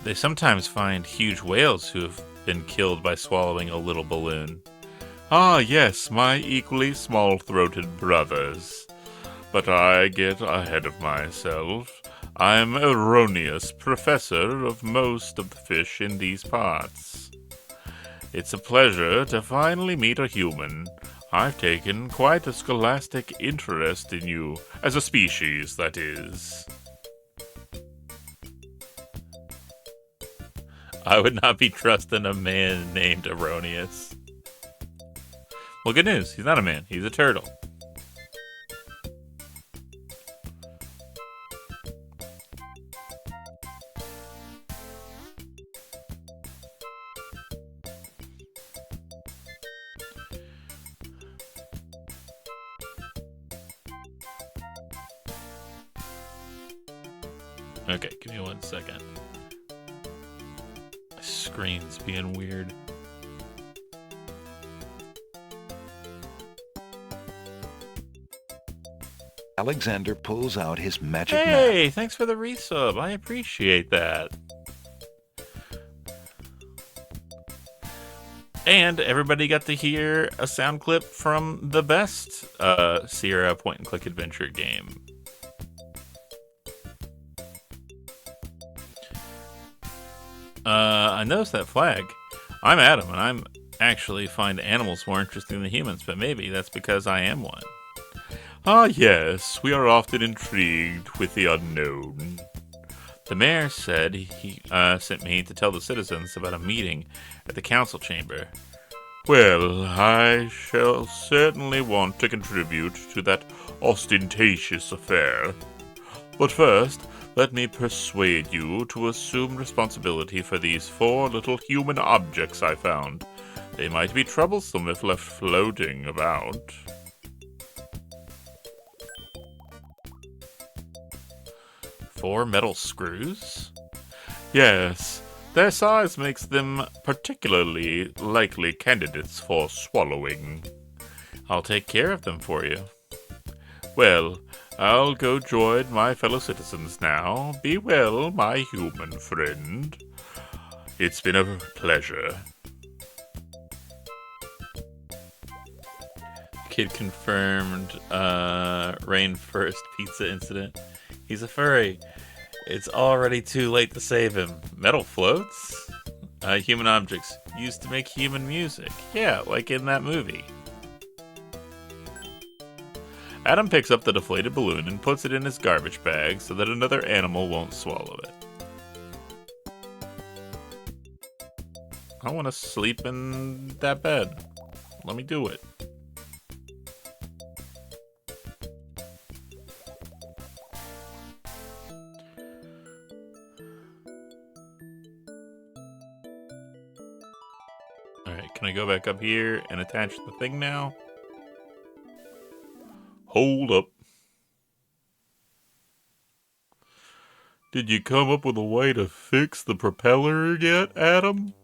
They sometimes find huge whales who have been killed by swallowing a little balloon. Ah, yes, my equally small-throated brothers. But I get ahead of myself. I'm erroneous, professor of most of the fish in these parts. It's a pleasure to finally meet a human. I've taken quite a scholastic interest in you, as a species, that is. I would not be trusting a man named Erroneous. Well, good news. He's not a man. He's a turtle. Okay, give me 1 second. My screen's being weird. Alexander pulls out his magic map. Hey, thanks for the resub. I appreciate that. And everybody got to hear a sound clip from the best Sierra point-and-click adventure game. I noticed that flag. I'm Adam, and I'm actually find animals more interesting than humans, but maybe that's because I am one. Ah, yes, we are often intrigued with the unknown. The mayor said he sent me to tell the citizens about a meeting at the council chamber. Well, I shall certainly want to contribute to that ostentatious affair. But first, let me persuade you to assume responsibility for these 4 little human objects I found. They might be troublesome if left floating about. Four metal screws? Yes, their size makes them particularly likely candidates for swallowing. I'll take care of them for you. Well, I'll go join my fellow citizens now. Be well, my human friend. It's been a pleasure. Kid confirmed Rain First pizza incident. He's a furry. It's already too late to save him. Metal floats? Human objects used to make human music. Yeah, like in that movie. Adam picks up the deflated balloon and puts it in his garbage bag so that another animal won't swallow it. I want to sleep in that bed. Let me do it. Alright, can I go back up here and attach the thing now? Hold up. Did you come up with a way to fix the propeller yet, Adam?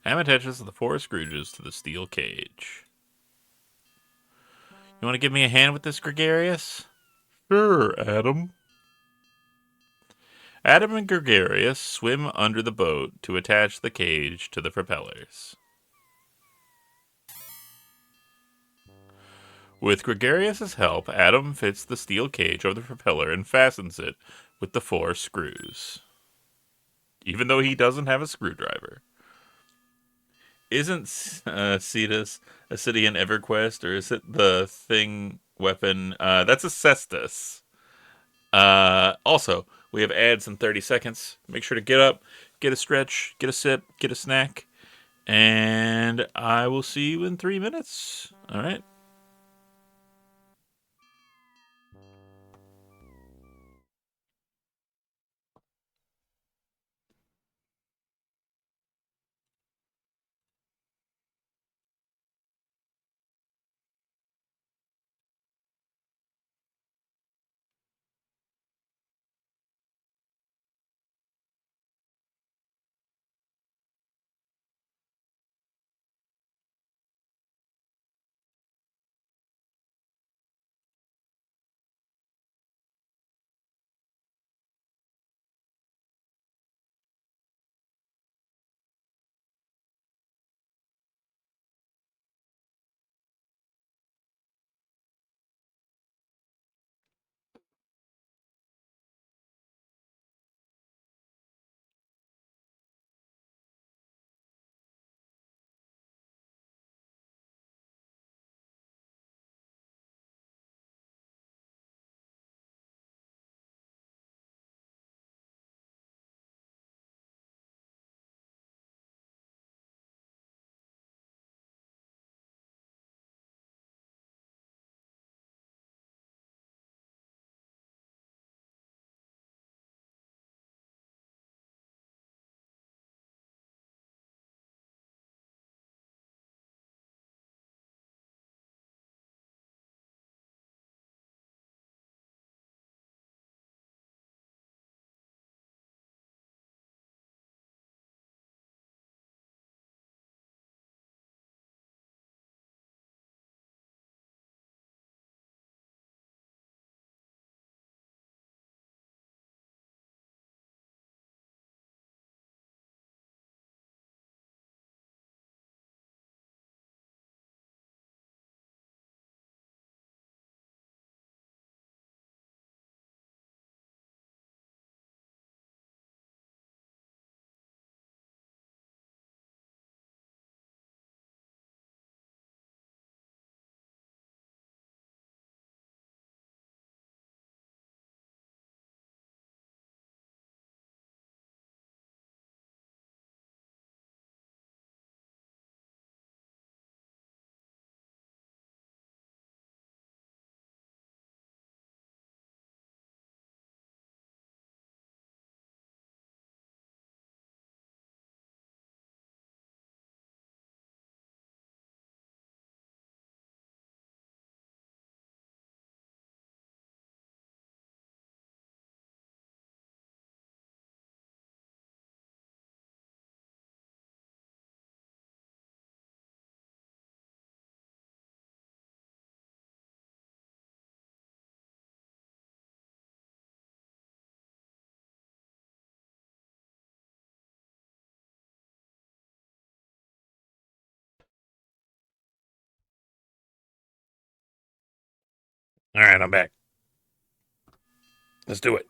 Adam attaches the 4 screws to the steel cage. You want to give me a hand with this, Gregarious? Sure, Adam. Adam and Gregarious swim under the boat to attach the cage to the propellers. With Gregarious' help, Adam fits the steel cage over the propeller and fastens it with the 4 screws. Even though he doesn't have a screwdriver. Isn't Cetus a city in EverQuest, or is it the thing weapon? That's a cestus. Also, we have ads in 30 seconds. Make sure to get up, get a stretch, get a sip, get a snack, and I will see you in 3 minutes. All right. All right, I'm back. Let's do it.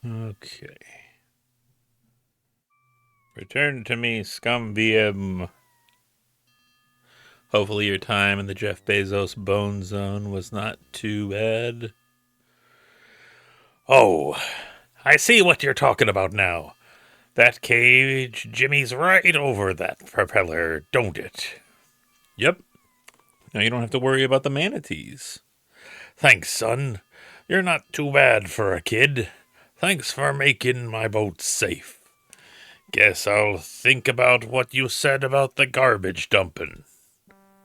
Okay. Return to me, scum VM. Hopefully your time in the Jeff Bezos bone zone was not too bad. Oh, I see what you're talking about now. That cage Jimmy's right over that propeller, don't it? Yep. Now you don't have to worry about the manatees. Thanks, son. You're not too bad for a kid. Thanks for making my boat safe. Guess I'll think about what you said about the garbage dumping.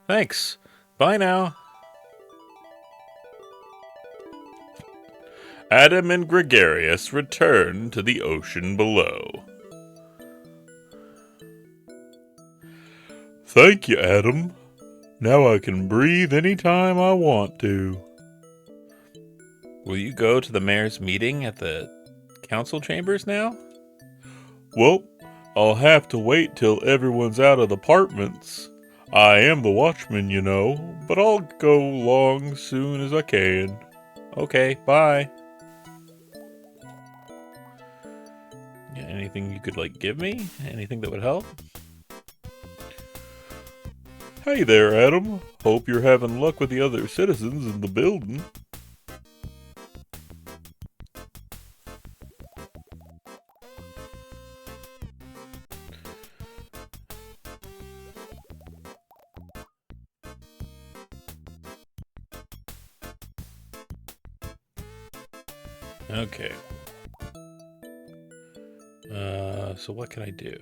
Thanks. Bye now. Adam and Gregarious return to the ocean below. Thank you, Adam. Now I can breathe any time I want to. Will you go to the mayor's meeting at the council chambers now? Well, I'll have to wait till everyone's out of the apartments. I am the watchman, you know, but I'll go along soon as I can. Okay, bye. Yeah, anything you could, give me? Anything that would help? Hey there, Adam. Hope you're having luck with the other citizens in the building. Okay. So what can I do?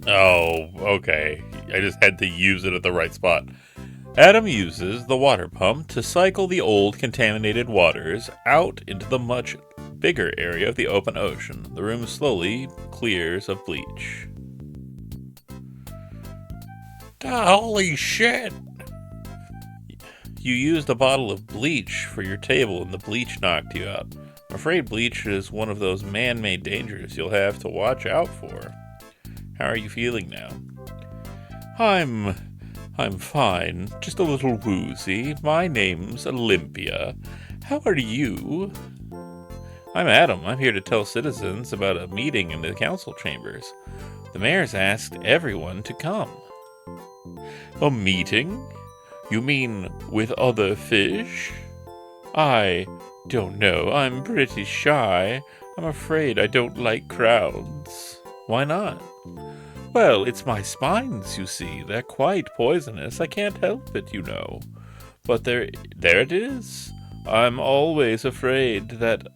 Oh, okay. I just had to use it at the right spot. Adam uses the water pump to cycle the old contaminated waters out into the much bigger area of the open ocean. The room slowly clears of bleach. Holy shit! You used a bottle of bleach for your table and the bleach knocked you out. I'm afraid bleach is one of those man-made dangers you'll have to watch out for. How are you feeling now? I'm fine, just a little woozy. My name's Olympia. How are you? I'm Adam. I'm here to tell citizens about a meeting in the council chambers. The mayor's asked everyone to come. A meeting? You mean with other fish? I don't know. I'm pretty shy. I'm afraid I don't like crowds. Why not? Well, it's my spines, you see. They're quite poisonous. I can't help it, you know. But there it is. I'm always afraid that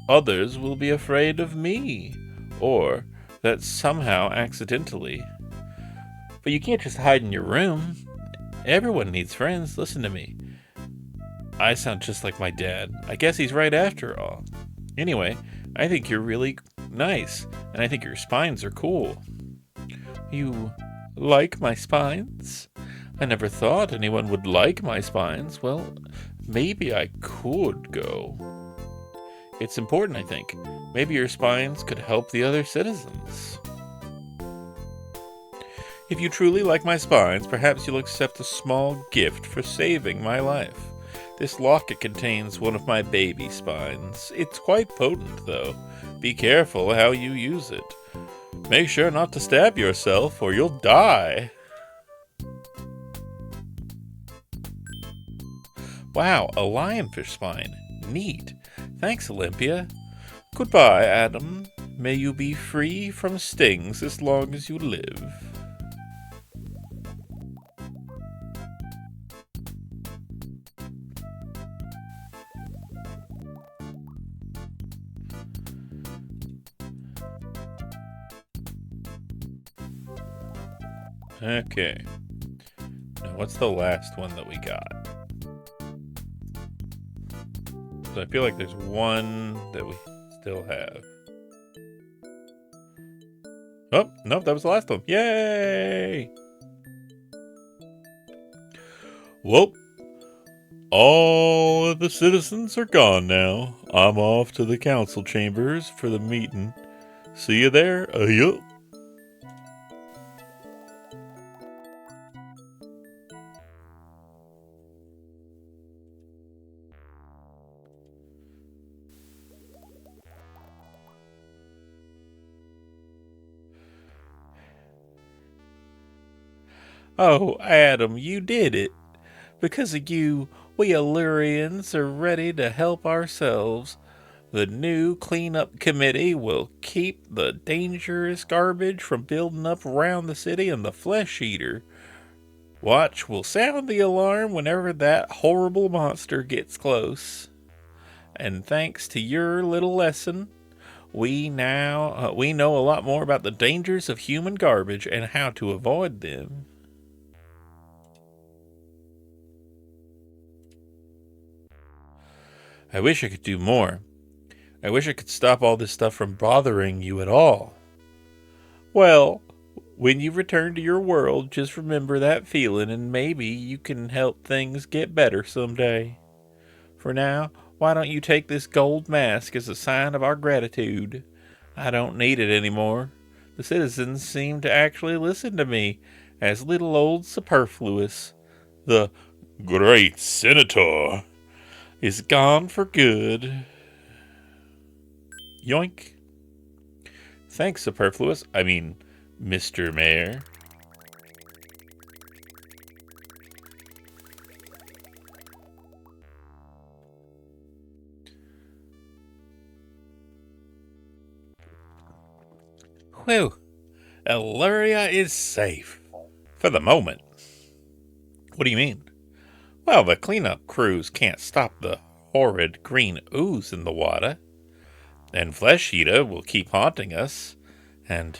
others will be afraid of me. Or that somehow accidentally. But you can't just hide in your room. Everyone needs friends. Listen to me. I sound just like my dad. I guess he's right after all. Anyway, I think you're really nice, and I think your spines are cool. You like my spines? I never thought anyone would like my spines. Well, maybe I could go. It's important, I think. Maybe your spines could help the other citizens. If you truly like my spines, perhaps you'll accept a small gift for saving my life. This locket contains one of my baby spines. It's quite potent, though. Be careful how you use it. Make sure not to stab yourself, or you'll die. Wow, a lionfish spine. Neat. Thanks, Olympia. Goodbye, Adam. May you be free from stings as long as you live. Okay. Now, what's the last one that we got? So I feel like there's one that we still have. Oh, nope, that was the last one. Yay! Well, all of the citizens are gone now. I'm off to the council chambers for the meeting. See you there. Yup. Oh, Adam, you did it. Because of you, We Illyrians are ready to help ourselves. The new cleanup committee will keep the dangerous garbage from building up around the city, and the flesh eater watch will sound the alarm whenever that horrible monster gets close. And thanks to your little lesson, we know a lot more about the dangers of human garbage and how to avoid them. I wish I could do more. I wish I could stop all this stuff from bothering you at all. Well, when you return to your world, just remember that feeling and maybe you can help things get better someday. For now, why don't you take this gold mask as a sign of our gratitude? I don't need it anymore. The citizens seem to actually listen to me as little old Superfluous, the great senator, is gone for good. Yoink. Thanks, Superfluous. I mean, Mr. Mayor. Whew. Illyria is safe. For the moment. What do you mean? Well, the cleanup crews can't stop the horrid green ooze in the water. And Flesh Eater will keep haunting us. And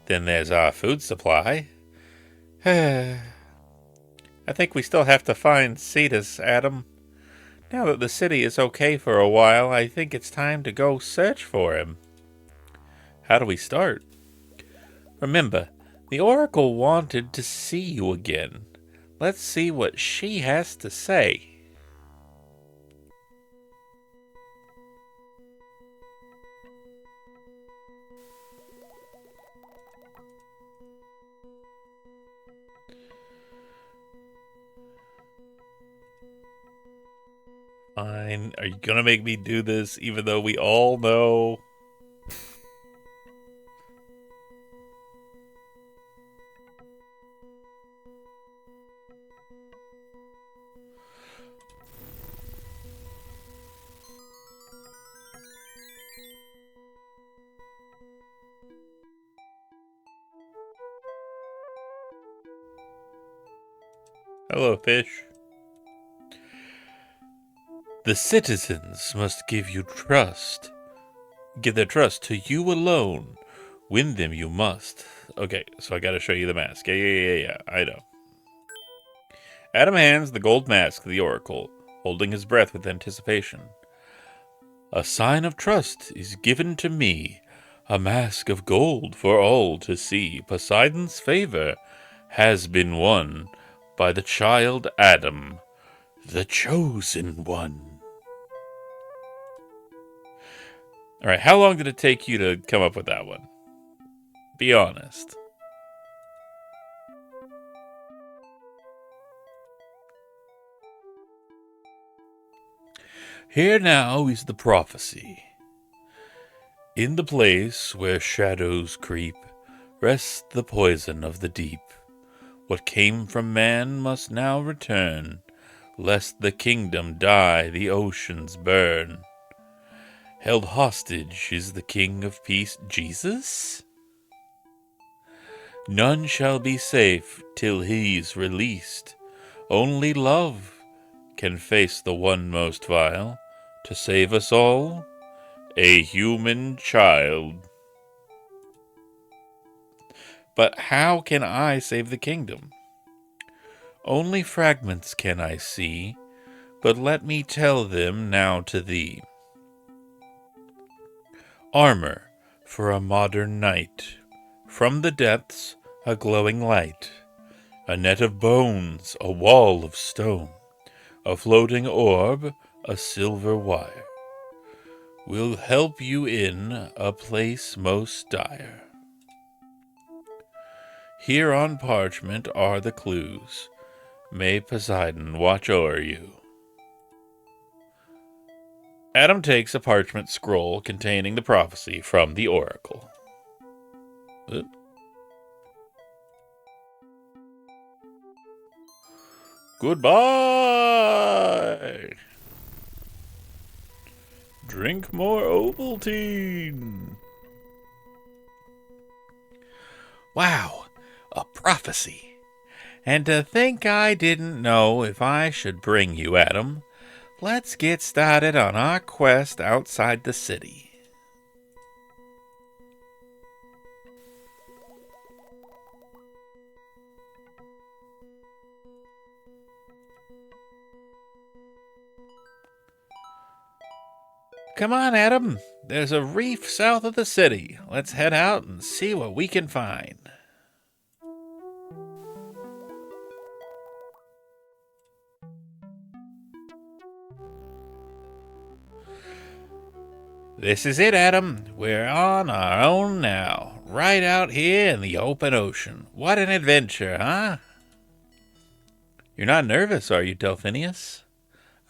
then there's our food supply. I think we still have to find Cetus, Adam. Now that the city is okay for a while, I think it's time to go search for him. How do we start? Remember, the Oracle wanted to see you again. Let's see what she has to say. Fine. Are you gonna make me do this even though we all know? Hello, fish. The citizens must give you trust. Give their trust to you alone. Win them you must. Okay, so I gotta show you the mask. Yeah, I know. Adam hands the gold mask to the Oracle, holding his breath with anticipation. A sign of trust is given to me, a mask of gold for all to see. Poseidon's favor has been won by the child Adam, the chosen one. All right, how long did it take you to come up with that one? Be honest. Here now is the prophecy. In the place where shadows creep, rests the poison of the deep. What came from man must now return, lest the kingdom die, the oceans burn. Held hostage is the King of Peace, Jesus? None shall be safe till he's released. Only love can face the one most vile. To save us all, a human child. But how can I save the kingdom? Only fragments can I see, but let me tell them now to thee. Armor for a modern knight, from the depths a glowing light, a net of bones, a wall of stone, a floating orb, a silver wire, will help you in a place most dire. Here on parchment are the clues. May Poseidon watch o'er you. Adam takes a parchment scroll containing the prophecy from the Oracle. Goodbye. Drink more Ovaltine. Wow, a prophecy. And to think I didn't know if I should bring you, Adam. Let's get started on our quest outside the city. Come on, Adam. There's a reef south of the city. Let's head out and see what we can find. This is it, Adam. We're on our own now, right out here in the open ocean. What an adventure, huh? You're not nervous, are you, Delphinius?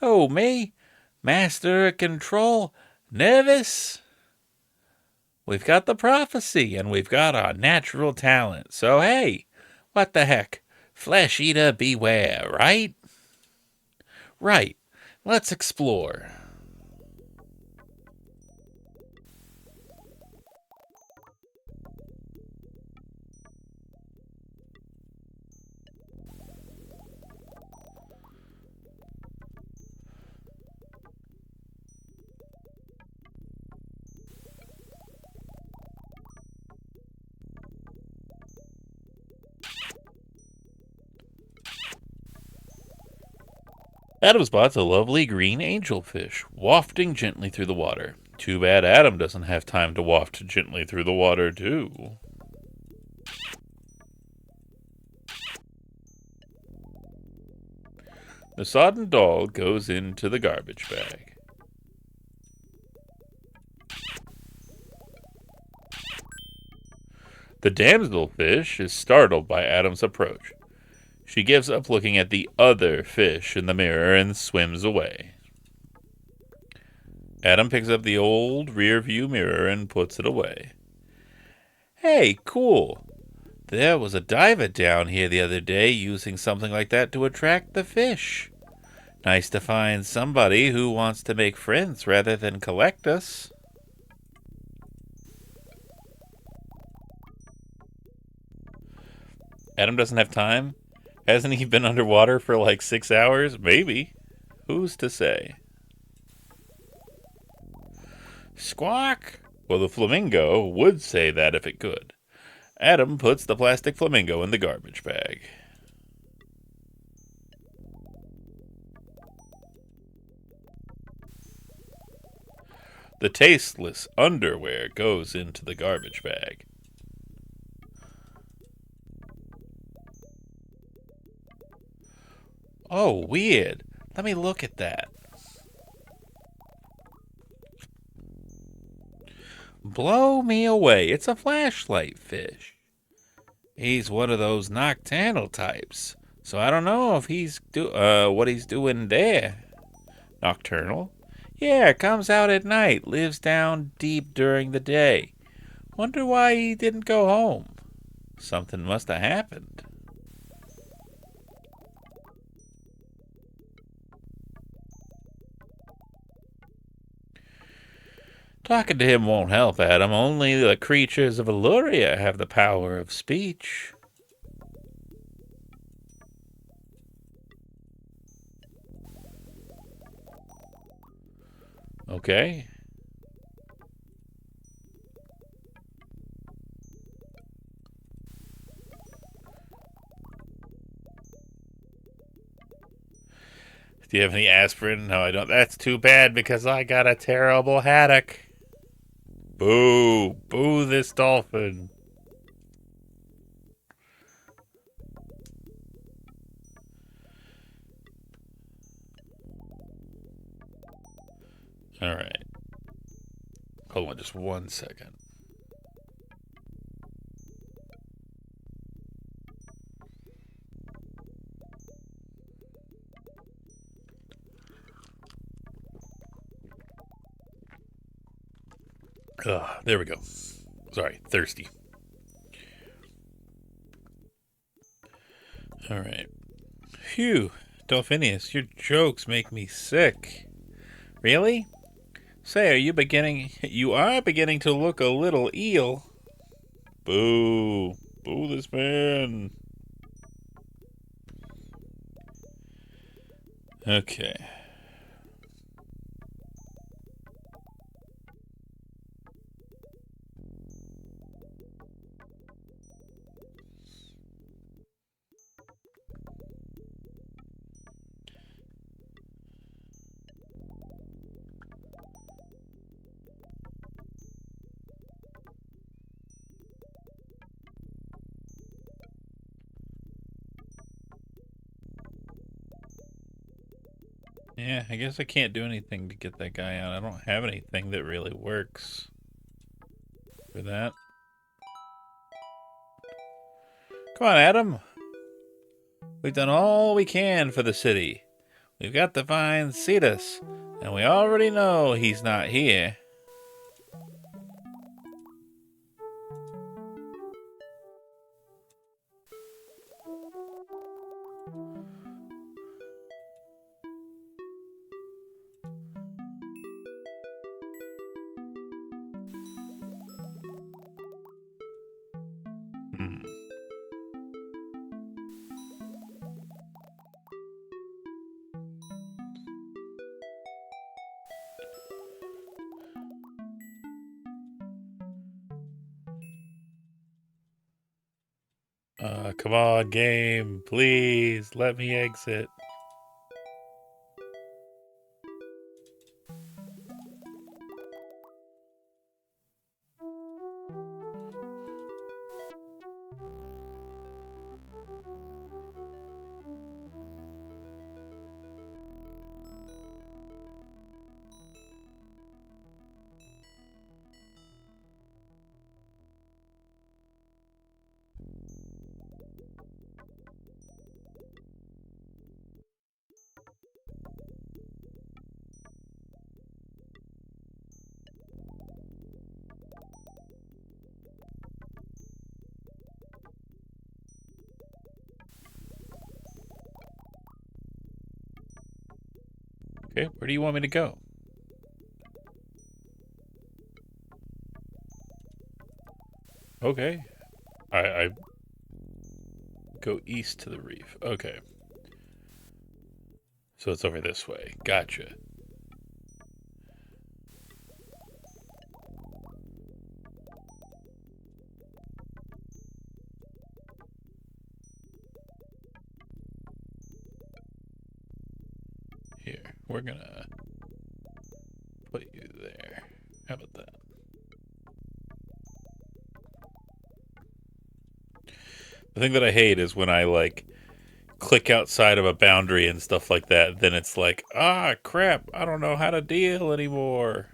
Oh, me? Master of control? Nervous? We've got the prophecy, and we've got our natural talent. So, hey, what the heck? Flesh eater beware, right? Right. Let's explore. Adam spots a lovely green angelfish wafting gently through the water. Too bad Adam doesn't have time to waft gently through the water, too. The sodden doll goes into the garbage bag. The damselfish is startled by Adam's approach. She gives up looking at the other fish in the mirror and swims away. Adam picks up the old rear view mirror and puts it away. Hey, cool. There was a diver down here the other day using something like that to attract the fish. Nice to find somebody who wants to make friends rather than collect us. Adam doesn't have time? Hasn't he been underwater for like 6 hours? Maybe. Who's to say? Squawk! Well, the flamingo would say that if it could. Adam puts the plastic flamingo in the garbage bag. The tasteless underwear goes into the garbage bag. Oh, weird. Let me look at that. Blow me away. It's a flashlight fish. He's one of those nocturnal types. So I don't know if what he's doing there. Nocturnal? Yeah, comes out at night, lives down deep during the day. Wonder why he didn't go home. Something must have happened. Talking to him won't help, Adam. Only the creatures of Illyria have the power of speech. Okay. Do you have any aspirin? No, I don't. That's too bad because I got a terrible haddock. Boo! Boo this dolphin. Alright. Hold on just 1 second. There we go. Sorry, thirsty. Alright. Phew. Delphinius, your jokes make me sick. Really? Say, you are beginning to look a little eel. Boo. Boo this man. Okay. Yeah, I guess I can't do anything to get that guy out. I don't have anything that really works for that. Come on, Adam. We've done all we can for the city. We've got to find Cetus, and we already know he's not here. Hmm. Come on, game. Please, let me exit. Okay, where do you want me to go? Okay. I go east to the reef. Okay. So it's over this way. Gotcha. Here, we're gonna put you there. How about that? The thing that I hate is when I like click outside of a boundary and stuff like that, then it's like, ah, crap, I don't know how to deal anymore.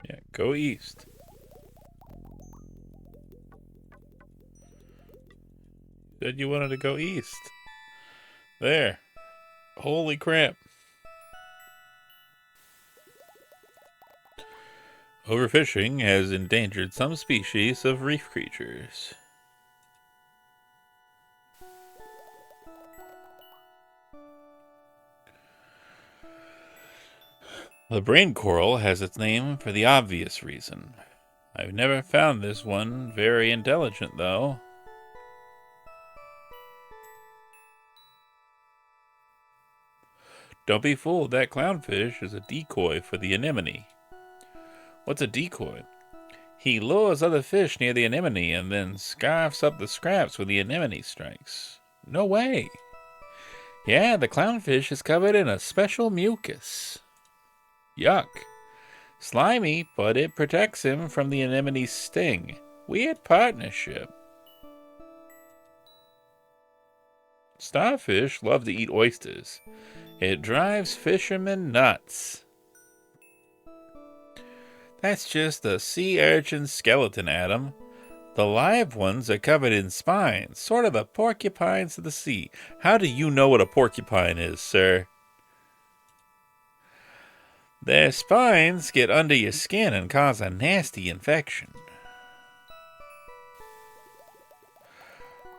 Yeah, go east. Said you wanted to go east. There. Holy crap. Overfishing has endangered some species of reef creatures. The brain coral has its name for the obvious reason. I've never found this one very intelligent, though. Don't be fooled, that clownfish is a decoy for the anemone. What's a decoy? He lures other fish near the anemone and then scarfs up the scraps when the anemone strikes. No way. Yeah, the clownfish is covered in a special mucus. Yuck. Slimy, but it protects him from the anemone's sting. Weird partnership. Starfish love to eat oysters. It drives fishermen nuts. That's just a sea urchin skeleton, Adam. The live ones are covered in spines, sort of the porcupines of the sea. How do you know what a porcupine is, sir? Their spines get under your skin and cause a nasty infection.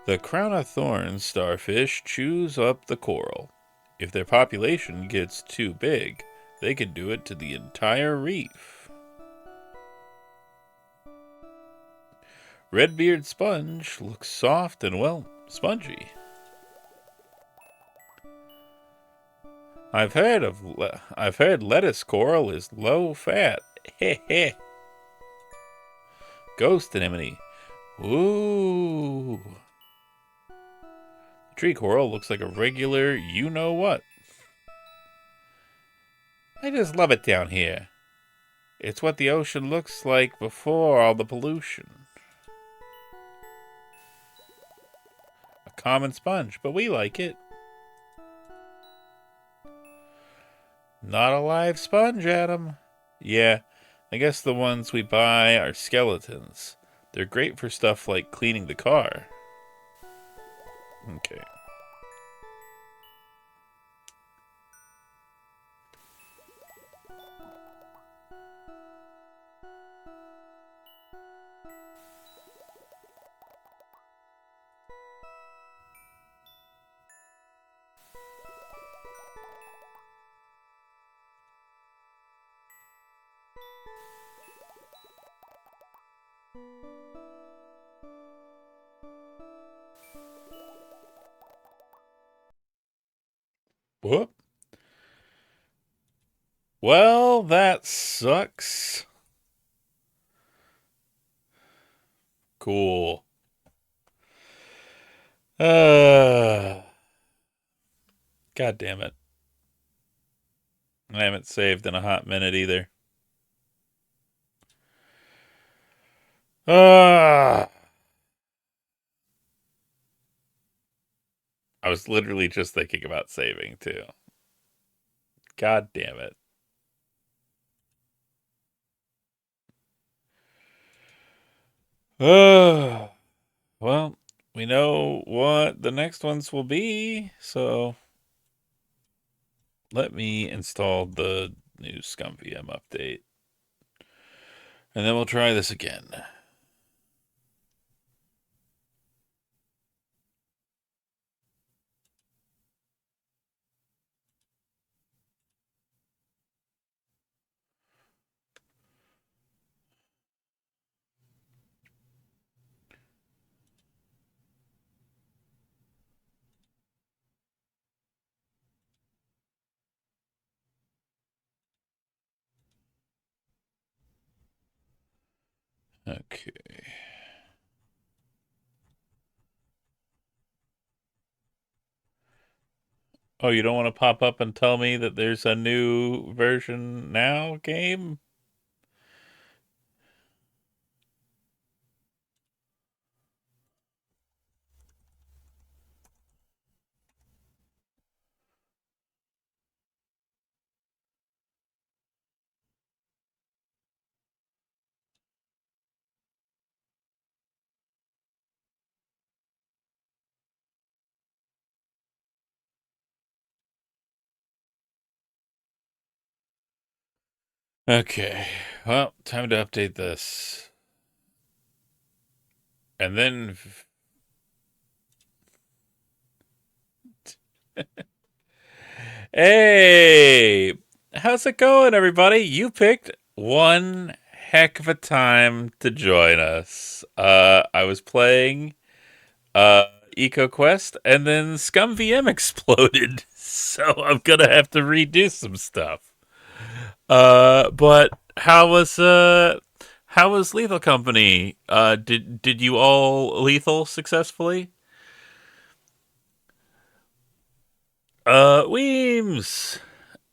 The crown of thorns starfish chews up the coral. If their population gets too big, they can do it to the entire reef. Redbeard sponge looks soft and, well, spongy. I've heard lettuce coral is low fat. Heh heh. Ghost anemone. Ooh. Tree coral looks like a regular you-know-what. I just love it down here. It's what the ocean looks like before all the pollution. A common sponge, but we like it. Not a live sponge, Adam. Yeah, I guess the ones we buy are skeletons. They're great for stuff like cleaning the car. Okay. Whoop. Well, that sucks. Cool. God damn it. I haven't saved in a hot minute either. I was literally just thinking about saving too. God damn it. Well, we know what the next ones will be, so let me install the new ScumVM update. And then we'll try this again. Okay. Oh, you don't want to pop up and tell me that there's a new version now game? Okay. Well, time to update this. And then hey, how's it going, everybody? You picked one heck of a time to join us. I was playing uh EcoQuest, and then ScumVM exploded, so I'm gonna have to redo some stuff. But how was Lethal Company? Did you all lethal successfully? Weems.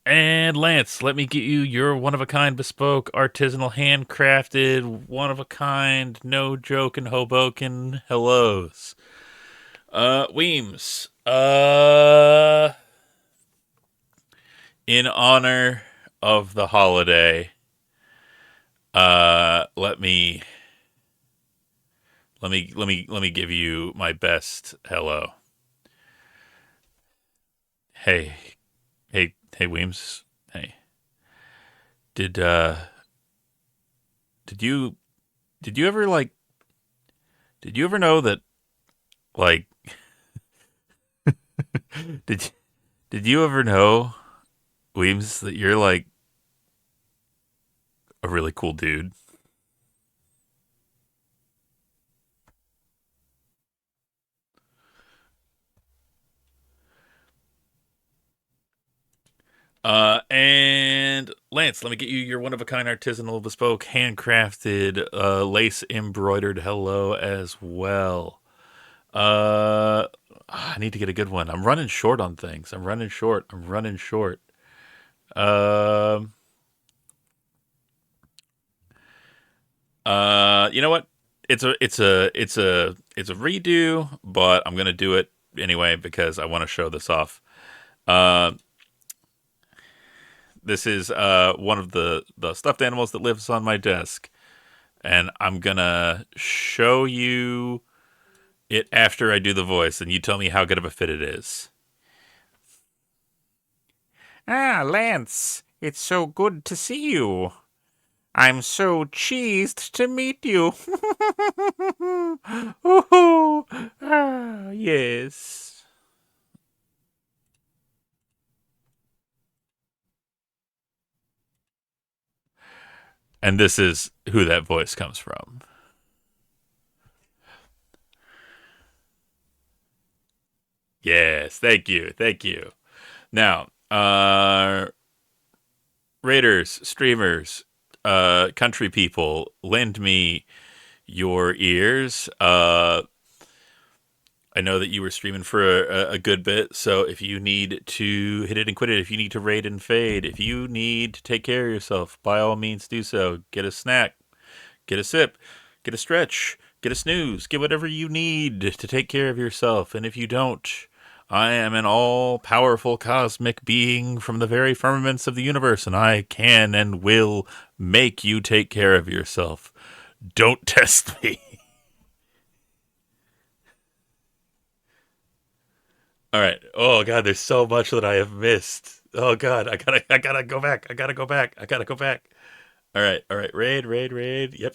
And Lance, let me get you your one of a kind, bespoke, artisanal, handcrafted, one of a kind, no joke in Hoboken hellos. Weems. In honor of the holiday, let me Let me give you my best hello. Hey, hey, Weems. Hey, did uh did you did you ever like did you ever know that like did did you ever know, Weems, that you're like a really cool dude? And Lance, let me get you your one of a kind artisanal bespoke handcrafted lace embroidered hello as well. I need to get a good one. I'm running short on things. I'm running short. I'm running short. Um you know what? It's a redo, but I'm gonna do it anyway because I want to show this off. Uh, this is one of the stuffed animals that lives on my desk, and I'm gonna show you it after I do the voice, and you tell me how good of a fit it is. Ah, Lance, it's so good to see you. I'm so cheesed to meet you. Oh, yes. And this is who that voice comes from. Yes, thank you, thank you. Now, raiders, streamers, country people, lend me your ears. I know that you were streaming for a good bit, so if you need to hit it and quit it, if you need to raid and fade, if you need to take care of yourself, by all means do so. Get a snack, get a sip, get a stretch, get a snooze, get whatever you need to take care of yourself. And if you don't, I am an all powerful cosmic being from the very firmaments of the universe, and I can and will make you take care of yourself. Don't test me. All right. Oh God, there's so much that I have missed. Oh God, I gotta go back. I gotta go back. I gotta go back. All right. Raid, raid, raid. Yep.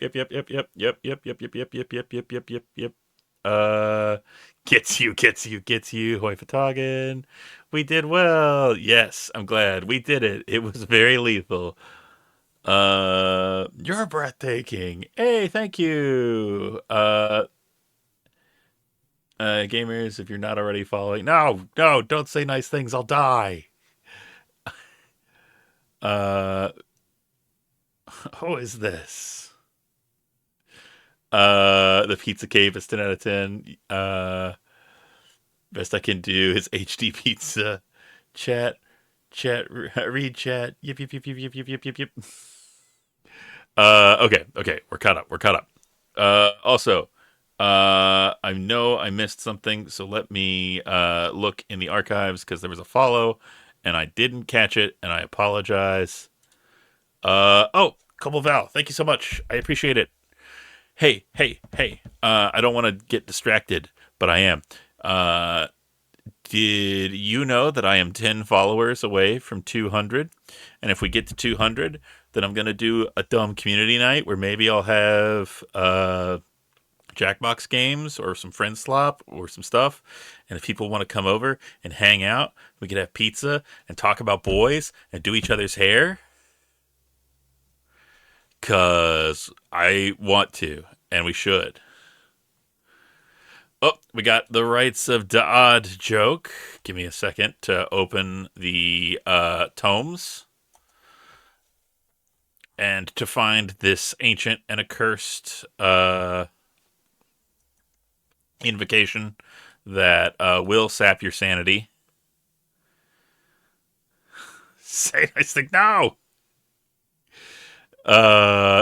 Uh, gets you. Hoi Fatagan. We did well. Yes, I'm glad we did it. It was very lethal. You're breathtaking. Hey, thank you. Gamers, if you're not already following, no, don't say nice things. I'll die. Uh, who is this? The Pizza Cave is 10 out of 10. Best I can do is HD Pizza. Chat, read chat. Yip. Okay, we're caught up. We're caught up. Also, I know I missed something, so let me look in the archives because there was a follow, and I didn't catch it, and I apologize. Oh, Couple Val, thank you so much. I appreciate it. Hey. I don't want to get distracted, but I am. Uh, did you know that I am 10 followers away from 200? And if we get to 200, then I'm going to do a dumb community night where maybe I'll have Jackbox games or some friend slop or some stuff. And if people want to come over and hang out, we could have pizza and talk about boys and do each other's hair. Because I want to, and we should. Oh, we got the rights of the odd joke. Give me a second to open the tomes and to find this ancient and accursed invocation that will sap your sanity. Say nice thing. No.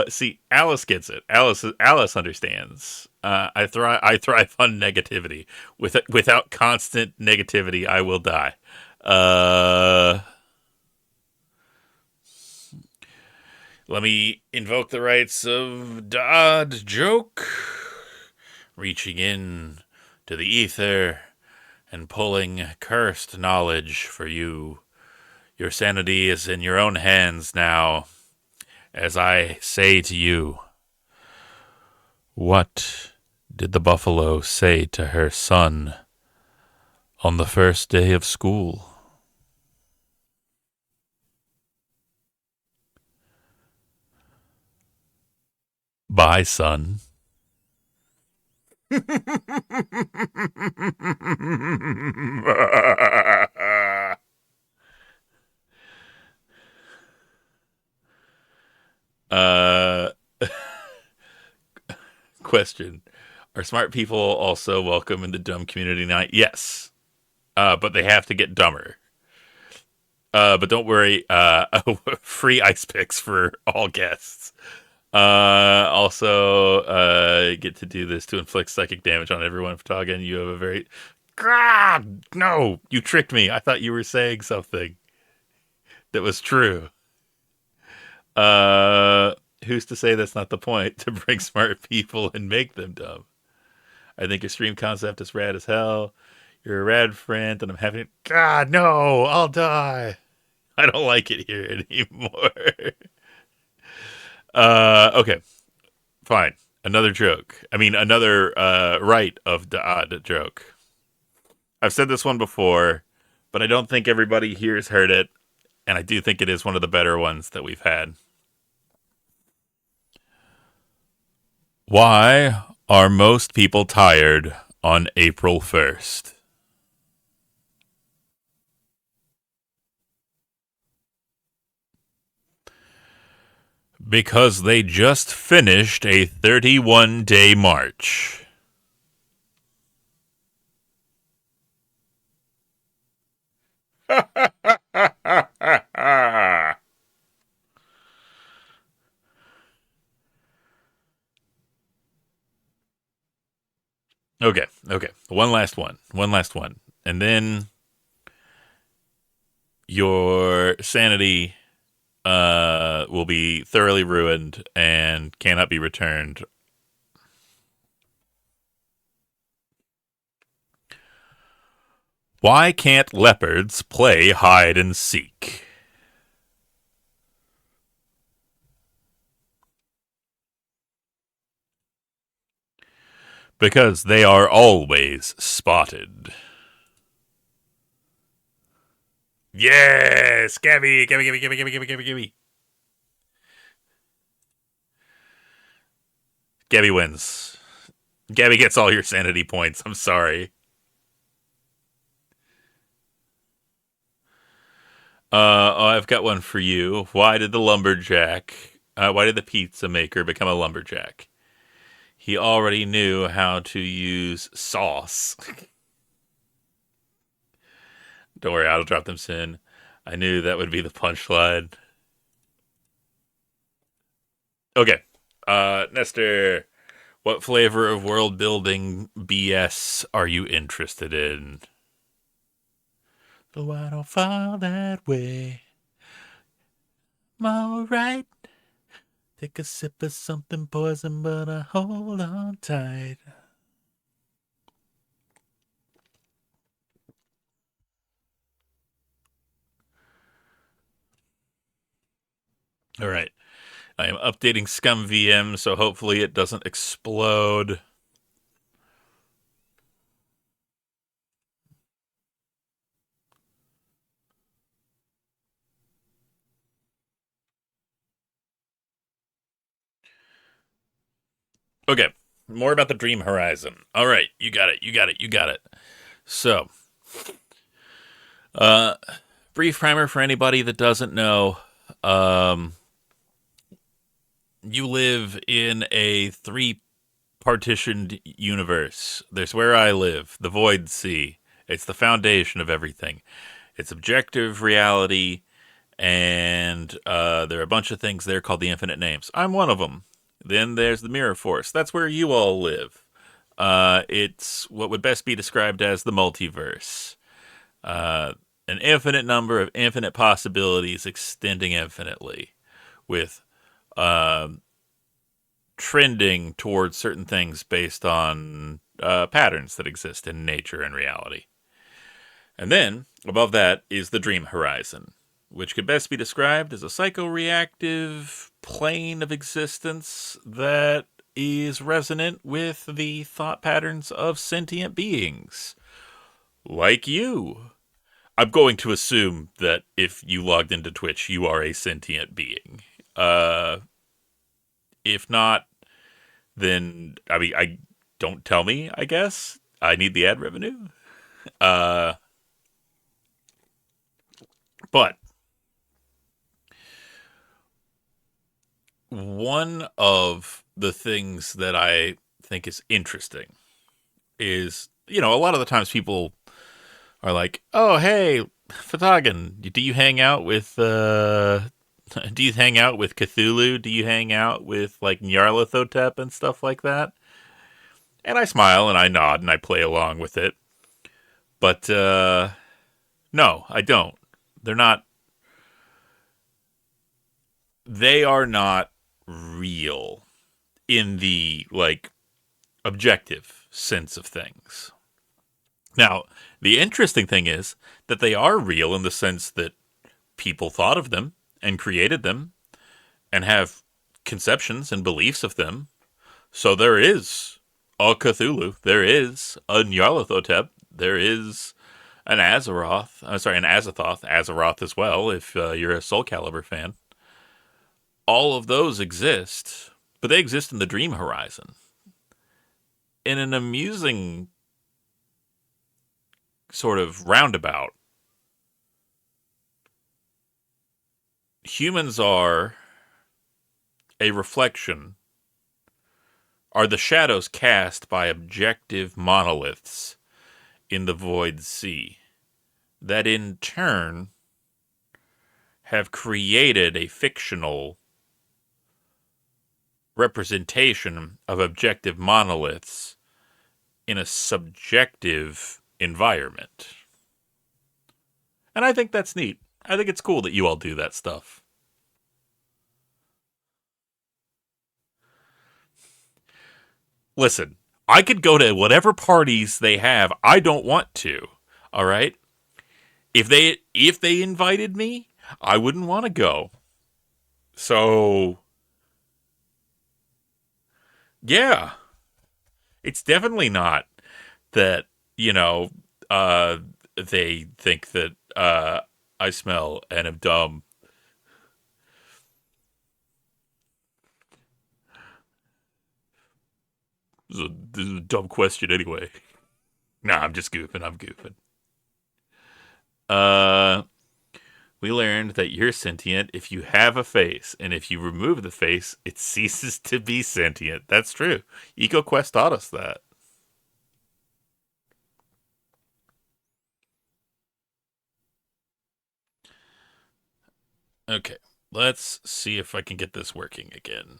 See, Alice gets it. Alice understands. I thrive on negativity. Without constant negativity, I will die. Uh, Let me invoke the rights of Dodd Joke. reaching in to the ether and pulling cursed knowledge for you. Your sanity is in your own hands now, as I say to you. What did the buffalo say to her son on the first day of school? Bye, son. uh, Question. Are smart people also welcome in the dumb community night? Yes. But they have to get dumber. But don't worry, free ice picks for all guests. Also, get to do this to inflict psychic damage on everyone. Ftagan, you have a very... God, no, you tricked me. I thought you were saying something that was true. Uh, who's to say that's not the point? To bring smart people and make them dumb. I think your stream concept is rad as hell. You're a rad friend, and I'm having... God, no, I'll die. I don't like it here anymore. Okay, fine. Another joke. I mean, another right of the odd joke. I've said this one before, but I don't think everybody here has heard it, and I do think it is one of the better ones that we've had. Why are most people tired on April 1st? Because they just finished a 31-day march. Okay. One last one. And then your sanity will be thoroughly ruined and cannot be returned. Why can't leopards play hide and seek? Because they are always spotted. Yes! Gabby! Gabby wins. Gabby gets all your sanity points. I'm sorry. I've got one for you. Why did the pizza maker become a lumberjack? He already knew how to use sauce. Don't worry, I'll drop them soon. I knew that would be the punchline. Okay. Nestor, what flavor of world building BS are you interested in? So I don't fall that way. I'm alright. Take a sip of something poison, but I hold on tight. All right. I am updating Scum VM, so hopefully it doesn't explode. Okay. More about the Dream Horizon. All right. You got it. So, uh, brief primer for anybody that doesn't know. You live in a three partitioned universe. There's where I live, the Void Sea. It's the foundation of everything. It's objective reality, and there are a bunch of things there called the Infinite Names. I'm one of them. Then there's the Mirror Force. That's where you all live. It's what would best be described as the multiverse. An infinite number of infinite possibilities extending infinitely with trending towards certain things based on patterns that exist in nature and reality. And then, above that, is the dream horizon, which could best be described as a psychoreactive plane of existence that is resonant with the thought patterns of sentient beings. Like you. I'm going to assume that if you logged into Twitch, you are a sentient being. If not, then, I mean, don't tell me, I guess. I need the ad revenue. But one of the things that I think is interesting is, a lot of the times people are like, "Oh, hey, Fatagan, do you hang out with do you hang out with Cthulhu? Do you hang out with like Nyarlathotep and stuff like that?" And I smile and I nod and I play along with it. But no, I don't. They're not. They are not real in the like objective sense of things. Now, the interesting thing is that they are real in the sense that people thought of them and created them and have conceptions and beliefs of them. So there is a Cthulhu, there is a Nyarlathotep, there is an Azeroth, an Azathoth, Azeroth as well, if you're a Soul Calibur fan. All of those exist, but they exist in the dream horizon. In an amusing sort of roundabout, humans are a reflection, are the shadows cast by objective monoliths in the void sea that in turn have created a fictional representation of objective monoliths in a subjective environment. And I think that's neat. I think it's cool that you all do that stuff. Listen, I could go to whatever parties they have. I don't want to. All right? If they invited me, I wouldn't want to go. So yeah. It's definitely not that, they think that I smell and am dumb. This is a dumb question anyway. Nah, I'm just goofing. I'm goofing. We learned that you're sentient if you have a face, and if you remove the face, it ceases to be sentient. That's true. EcoQuest taught us that. Okay, let's see if I can get this working again.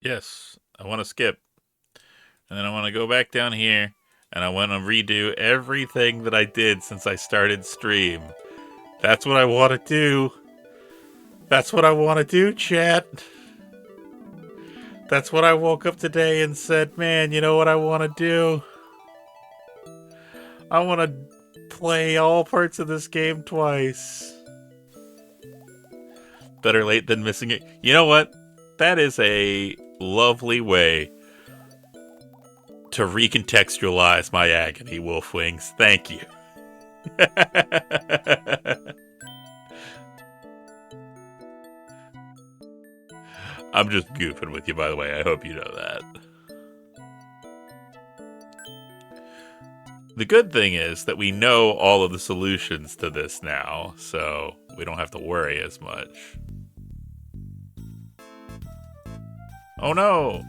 Yes, I want to skip. And then I want to go back down here, and I want to redo everything that I did since I started stream. That's what I want to do. That's what I want to do, chat. That's what I woke up today and said, man, you know what I want to do? I want to play all parts of this game twice. Better late than missing it. You know what? That is a lovely way to recontextualize my agony, Wolfwings. Thank you. I'm just goofing with you, by the way. I hope you know that. The good thing is that we know all of the solutions to this now, so we don't have to worry as much. Oh no!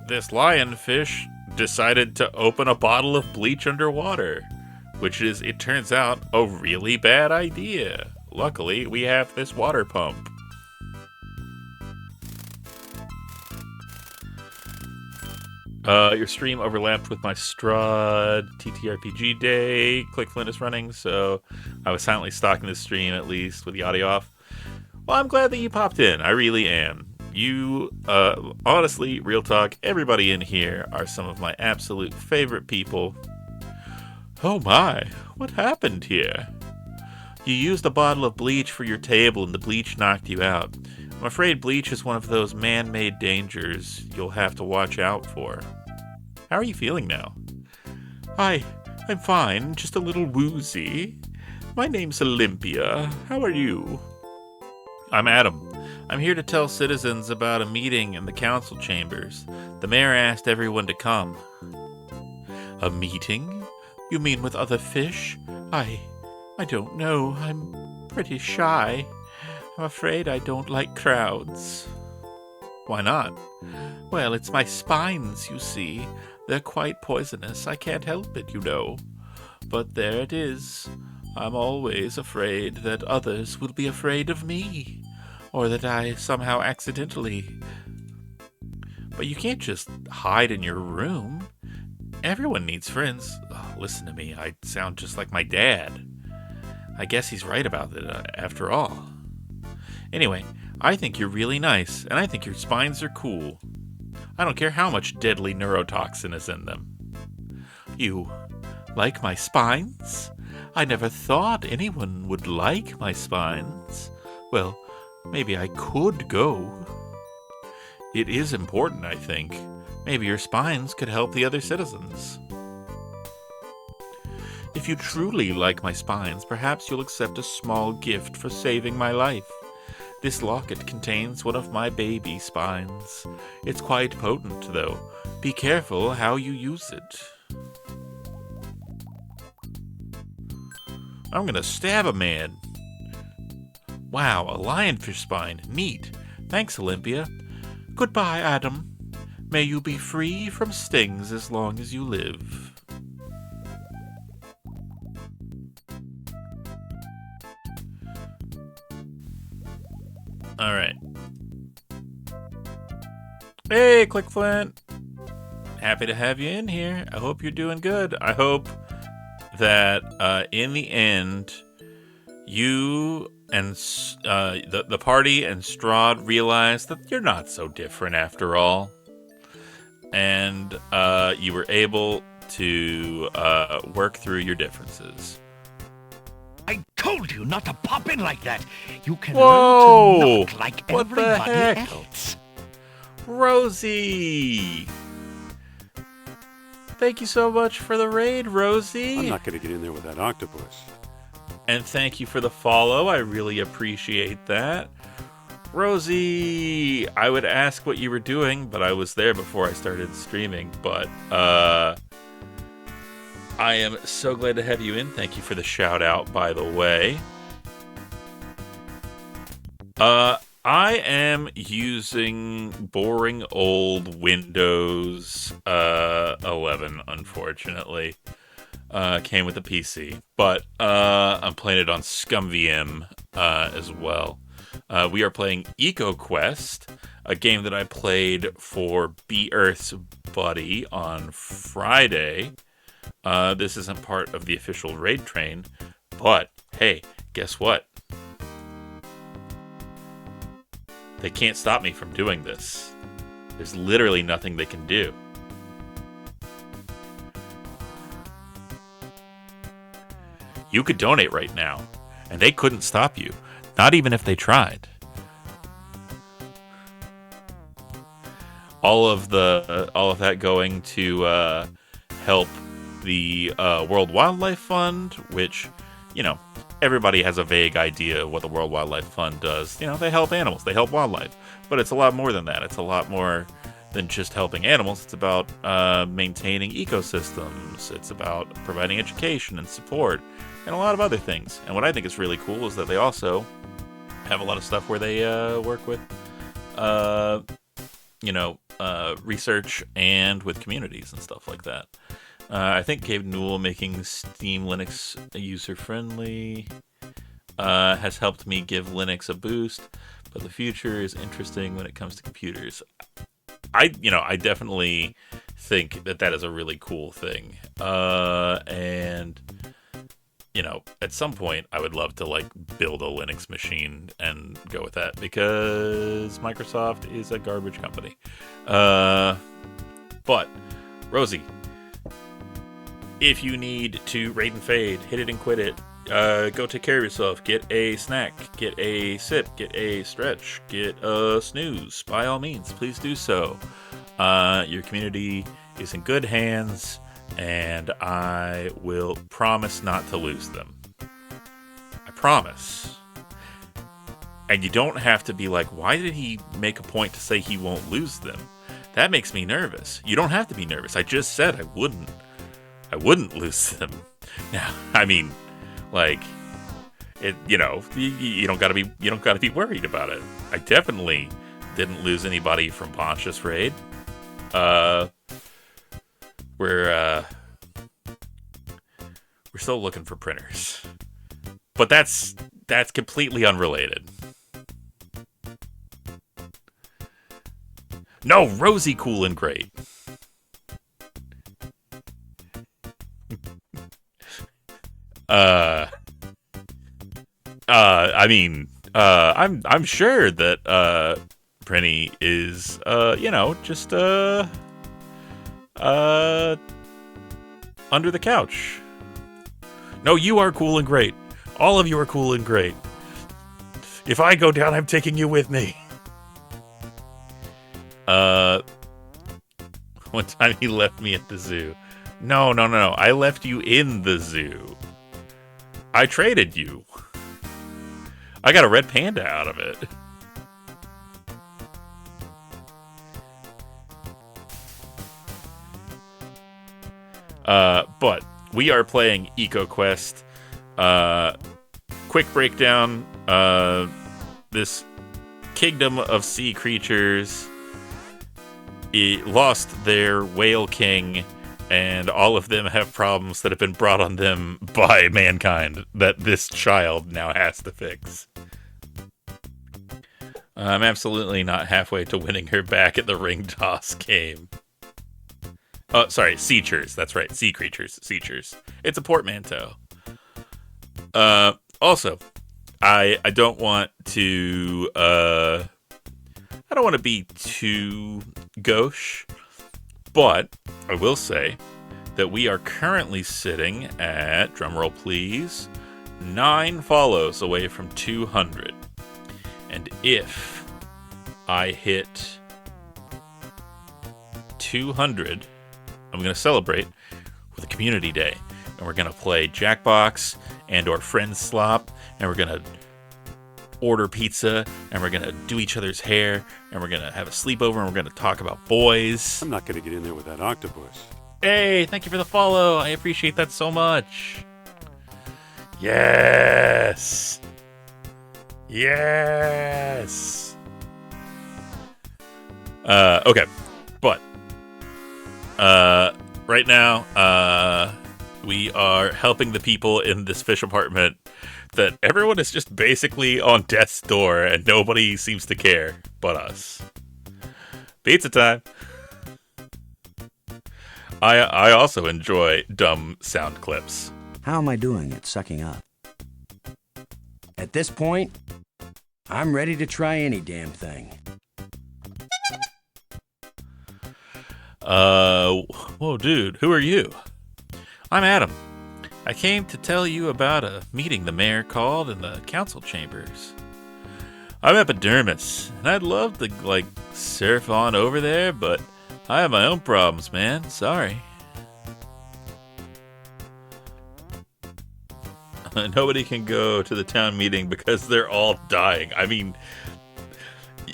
This lionfish decided to open a bottle of bleach underwater, which is, it turns out, a really bad idea. Luckily, we have this water pump. Your stream overlapped with my Strahd TTRPG day. ClickFlint is running, so I was silently stalking the stream at least with the audio off. Well, I'm glad that you popped in. I really am. You, honestly, real talk, everybody in here are some of my absolute favorite people. Oh my, what happened here? You used a bottle of bleach for your table and the bleach knocked you out. I'm afraid bleach is one of those man-made dangers you'll have to watch out for. How are you feeling now? I'm fine, just a little woozy. My name's Olympia. How are you? I'm Adam. I'm here to tell citizens about a meeting in the council chambers. The mayor asked everyone to come. A meeting? You mean with other fish? I don't know. I'm pretty shy. I'm afraid I don't like crowds. Why not? Well, it's my spines, you see. They're quite poisonous. I can't help it, you know. But there it is. I'm always afraid that others will be afraid of me. Or that I somehow accidentally... But you can't just hide in your room. Everyone needs friends. Oh, listen to me. I sound just like my dad. I guess he's right about it, after all. Anyway, I think you're really nice, and I think your spines are cool. I don't care how much deadly neurotoxin is in them. You like my spines? I never thought anyone would like my spines. Well, maybe I could go. It is important, I think. Maybe your spines could help the other citizens. If you truly like my spines, perhaps you'll accept a small gift for saving my life. This locket contains one of my baby spines. It's quite potent, though. Be careful how you use it. I'm gonna stab a man. Wow, a lionfish spine. Neat. Thanks, Olympia. Goodbye, Adam. May you be free from stings as long as you live. Alright. Hey, ClickFlint. Happy to have you in here. I hope you're doing good. I hope that in the end, you and the party and Strahd realize that you're not so different after all. And you were able to work through your differences. I told you not to pop in like that. You can Whoa! learn to knock like What the everybody heck? else. Rosie! Thank you so much for the raid, Rosie. I'm not going to get in there with that octopus. And thank you for the follow. I really appreciate that. Rosie, I would ask what you were doing, but I was there before I started streaming. But I am so glad to have you in. Thank you for the shout out, by the way. I am using boring old Windows 11, unfortunately. Came with the PC, but I'm playing it on ScumVM as well. We are playing EcoQuest, a game that I played for Be Earth's Buddy on Friday. This isn't part of the official raid train, but hey, guess what? They can't stop me from doing this. There's literally nothing they can do. You could donate right now, and they couldn't stop you, not even if they tried. All of that going to help the World Wildlife Fund, which, you know, everybody has a vague idea of what the World Wildlife Fund does. You know, they help animals, they help wildlife, but it's a lot more than that. It's a lot more than just helping animals. It's about maintaining ecosystems. It's about providing education and support and a lot of other things. And what I think is really cool is that they also have a lot of stuff where they work with, research and with communities and stuff like that. I think Gabe Newell making Steam Linux user-friendly has helped me give Linux a boost, but the future is interesting when it comes to computers. I definitely think that is a really cool thing. And at some point I would love to like build a Linux machine and go with that, because Microsoft is a garbage company. But Rosie, if you need to raid and fade, hit it and quit it, go take care of yourself, get a snack, get a sip, get a stretch, get a snooze, by all means, please do so. Your community is in good hands, and I will promise not to lose them. I promise. And you don't have to be like, why did he make a point to say he won't lose them? That makes me nervous. You don't have to be nervous. I just said I wouldn't lose them. Now, I mean, like, you don't gotta be worried about it. I definitely didn't lose anybody from Pontius Raid. We're still looking for printers, but that's completely unrelated. No, Rosie, cool and great. I'm sure that Prinny is just under the couch. No, you are cool and great. All of you are cool and great. If I go down, I'm taking you with me. One time he left me at the zoo. No. I left you in the zoo. I traded you. I got a red panda out of it. But we are playing EcoQuest. Quick breakdown. This kingdom of sea creatures lost their whale king, and all of them have problems that have been brought on them by mankind that this child now has to fix. I'm absolutely not halfway to winning her back at the ring toss game. Oh, sorry, Seachers. That's right, sea creatures, Seachers. It's a portmanteau. Also, I don't want to be too gauche, but I will say that we are currently sitting at, drumroll please, 9 follows away from 200. And if I hit 200, I'm going to celebrate with a community day. And we're going to play Jackbox and or Friends Slop, and we're going to order pizza, and we're going to do each other's hair, and we're going to have a sleepover, and we're going to talk about boys. I'm not going to get in there with that octopus. Hey, thank you for the follow. I appreciate that so much. Yes. Okay. But right now, we are helping the people in this fish apartment that everyone is just basically on death's door and nobody seems to care but us. Pizza time. I also enjoy dumb sound clips. How am I doing at sucking up? At this point, I'm ready to try any damn thing. Whoa, dude, who are you? I'm Adam. I came to tell you about a meeting the mayor called in the council chambers. I'm Epidermis, and I'd love to, surf on over there, but I have my own problems, man. Sorry. Nobody can go to the town meeting because they're all dying. I mean,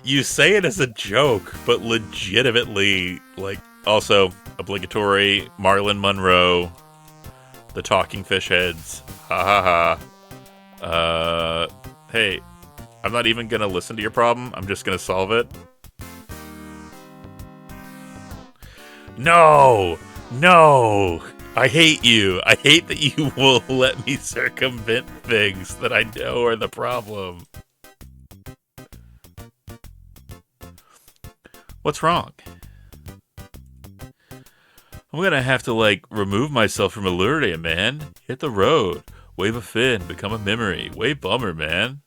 you say it as a joke, but legitimately, also obligatory Marilyn Monroe, the talking fish heads. Ha ha ha. Hey, I'm not even gonna listen to your problem. I'm just gonna solve it. No! I hate you. I hate that you will let me circumvent things that I know are the problem. What's wrong? I'm gonna have to, like, remove myself from Illuria, man. Hit the road. Wave a fin. Become a memory. Way bummer, man.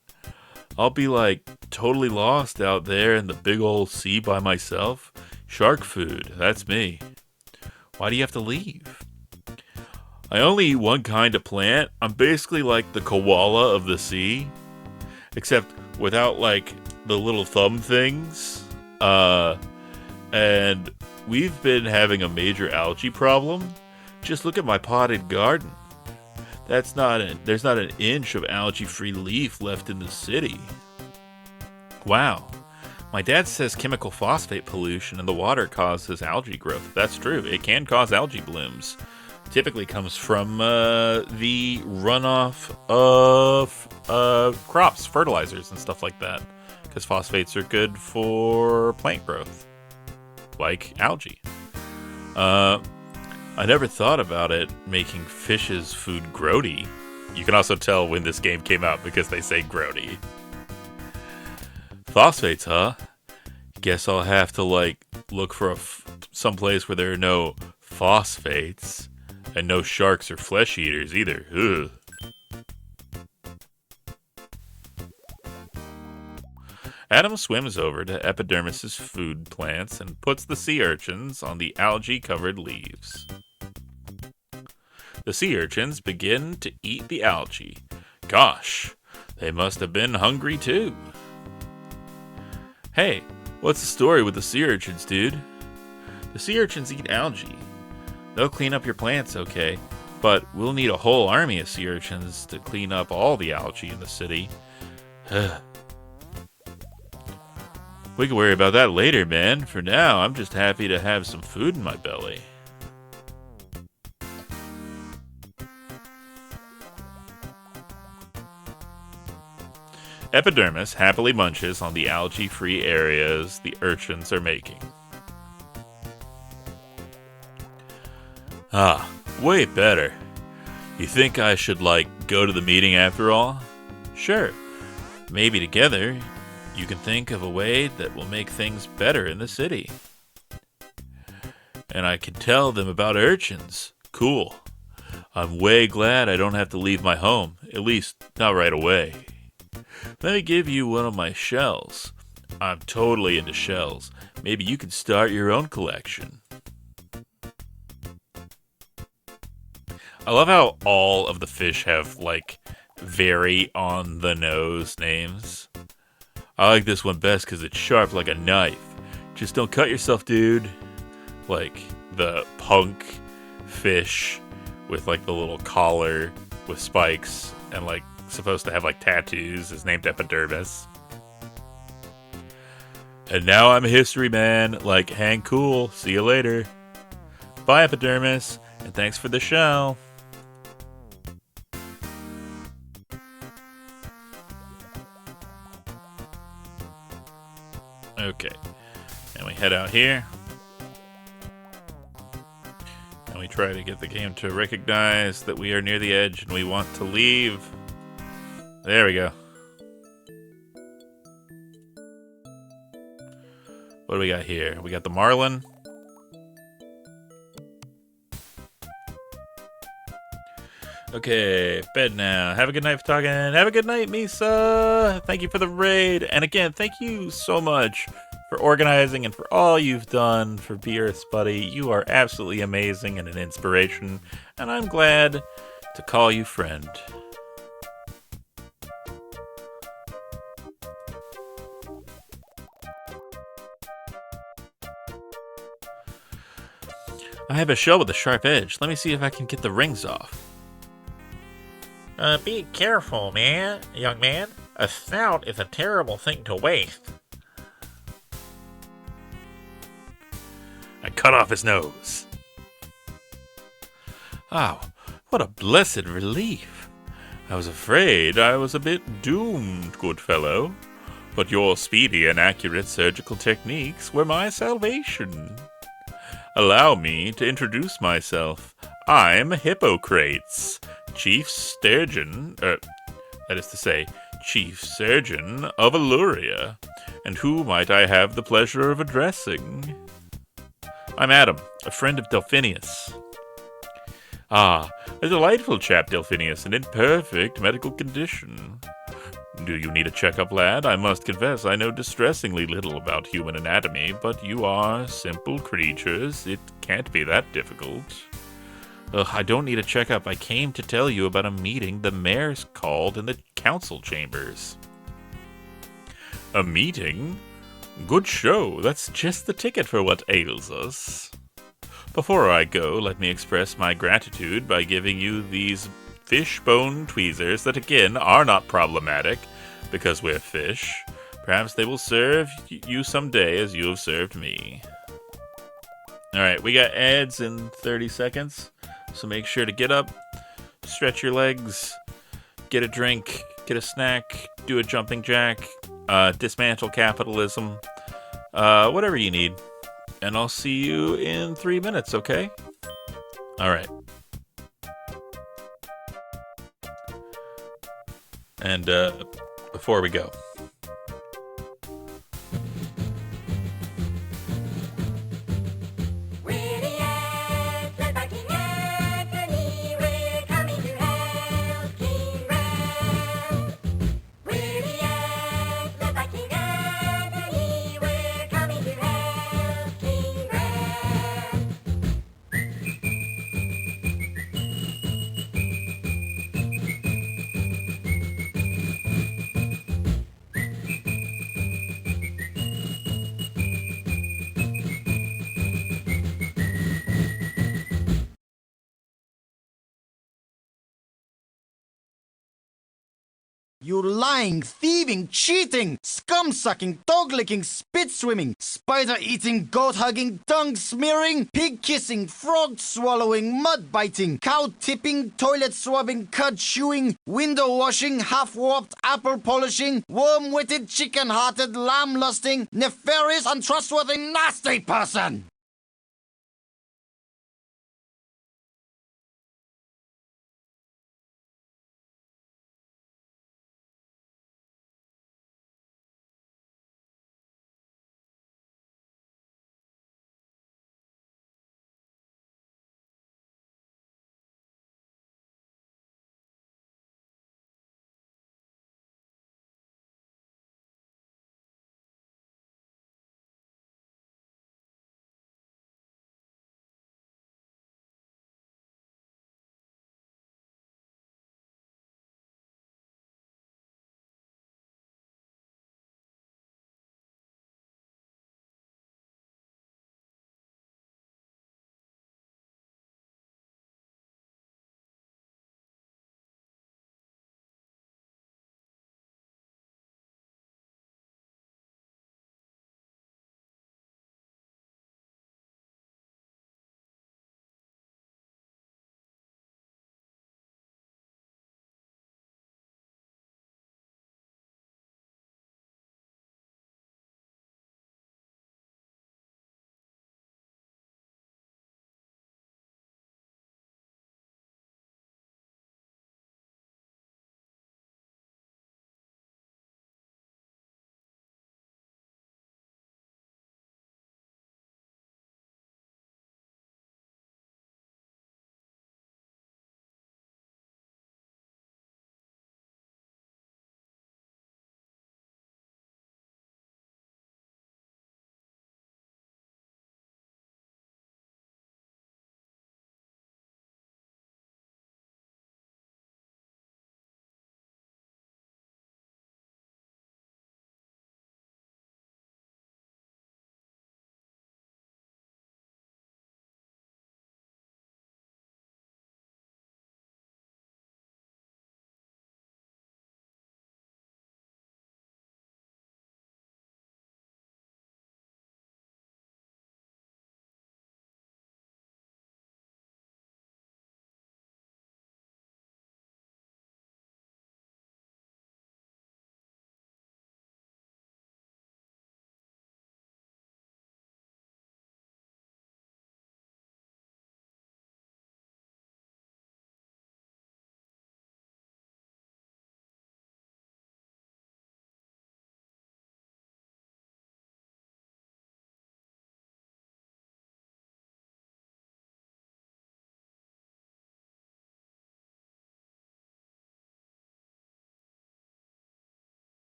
I'll be, like, totally lost out there in the big old sea by myself. Shark food. That's me. Why do you have to leave? I only eat one kind of plant. I'm basically like the koala of the sea. Except without, like, the little thumb things. And we've been having a major algae problem. Just look at my potted garden. There's not an inch of algae-free leaf left in the city. Wow. My dad says chemical phosphate pollution in the water causes algae growth. That's true. It can cause algae blooms. Typically comes from the runoff of crops, fertilizers, and stuff like that. Because phosphates are good for plant growth, like algae. I never thought about it making fish's food grody. You can also tell when this game came out because they say grody. Phosphates, huh? Guess I'll have to, like, look for someplace where there are no phosphates. And no sharks or flesh eaters either. Ugh. Adam swims over to Epidermis's food plants and puts the sea urchins on the algae-covered leaves. The sea urchins begin to eat the algae. Gosh, they must have been hungry too. Hey, what's the story with the sea urchins, dude? The sea urchins eat algae. They'll clean up your plants, okay, but we'll need a whole army of sea urchins to clean up all the algae in the city. We can worry about that later, man. For now, I'm just happy to have some food in my belly. Epidermis happily munches on the algae-free areas the urchins are making. Ah, way better. You think I should, like, go to the meeting after all? Sure. Maybe together, you can think of a way that will make things better in the city. And I can tell them about urchins. Cool. I'm way glad I don't have to leave my home, at least not right away. Let me give you one of my shells. I'm totally into shells. Maybe you could start your own collection. I love how all of the fish have, like, very on-the-nose names. I like this one best because it's sharp like a knife. Just don't cut yourself, dude. Like, the punk fish with, like, the little collar with spikes and, like, supposed to have, like, tattoos is named Epidermis. And now I'm a history man. Like, hang cool. See you later. Bye, Epidermis. And thanks for the show. Okay, and we head out here, and we try to get the game to recognize that we are near the edge and we want to leave. There we go. What do we got here? We got the marlin. Okay, bed now. Have a good night for talking. Have a good night, Misa. Thank you for the raid. And again, thank you so much for organizing and for all you've done for Be Earth's Buddy. You are absolutely amazing and an inspiration. And I'm glad to call you friend. I have a shell with a sharp edge. Let me see if I can get the rings off. Be careful, young man. A snout is a terrible thing to waste. I cut off his nose. Oh, what a blessed relief. I was afraid I was a bit doomed, good fellow. But your speedy and accurate surgical techniques were my salvation. Allow me to introduce myself. I'm Hippocrates, Chief Surgeon of Illuria. And who might I have the pleasure of addressing? I'm Adam, a friend of Delphinius. Ah, a delightful chap, Delphinius, and in perfect medical condition. Do you need a checkup, lad? I must confess I know distressingly little about human anatomy, but you are simple creatures. It can't be that difficult. Ugh, I don't need a checkup. I came to tell you about a meeting the mayor's called in the council chambers. A meeting? Good show. That's just the ticket for what ails us. Before I go, let me express my gratitude by giving you these fish-bone tweezers that, again, are not problematic, because we're fish. Perhaps they will serve you someday as you have served me. Alright, we got ads in 30 seconds, so make sure to get up, stretch your legs, get a drink, get a snack, do a jumping jack, dismantle capitalism, whatever you need. And I'll see you in 3 minutes, okay? Alright. And before we go, You lying, thieving, cheating, scum-sucking, dog-licking, spit-swimming, spider-eating, goat-hugging, tongue-smearing, pig-kissing, frog-swallowing, mud-biting, cow-tipping, toilet-swabbing, cud-chewing, window-washing, half-warped, apple-polishing, worm-witted, chicken-hearted, lamb-lusting, nefarious, untrustworthy, nasty person!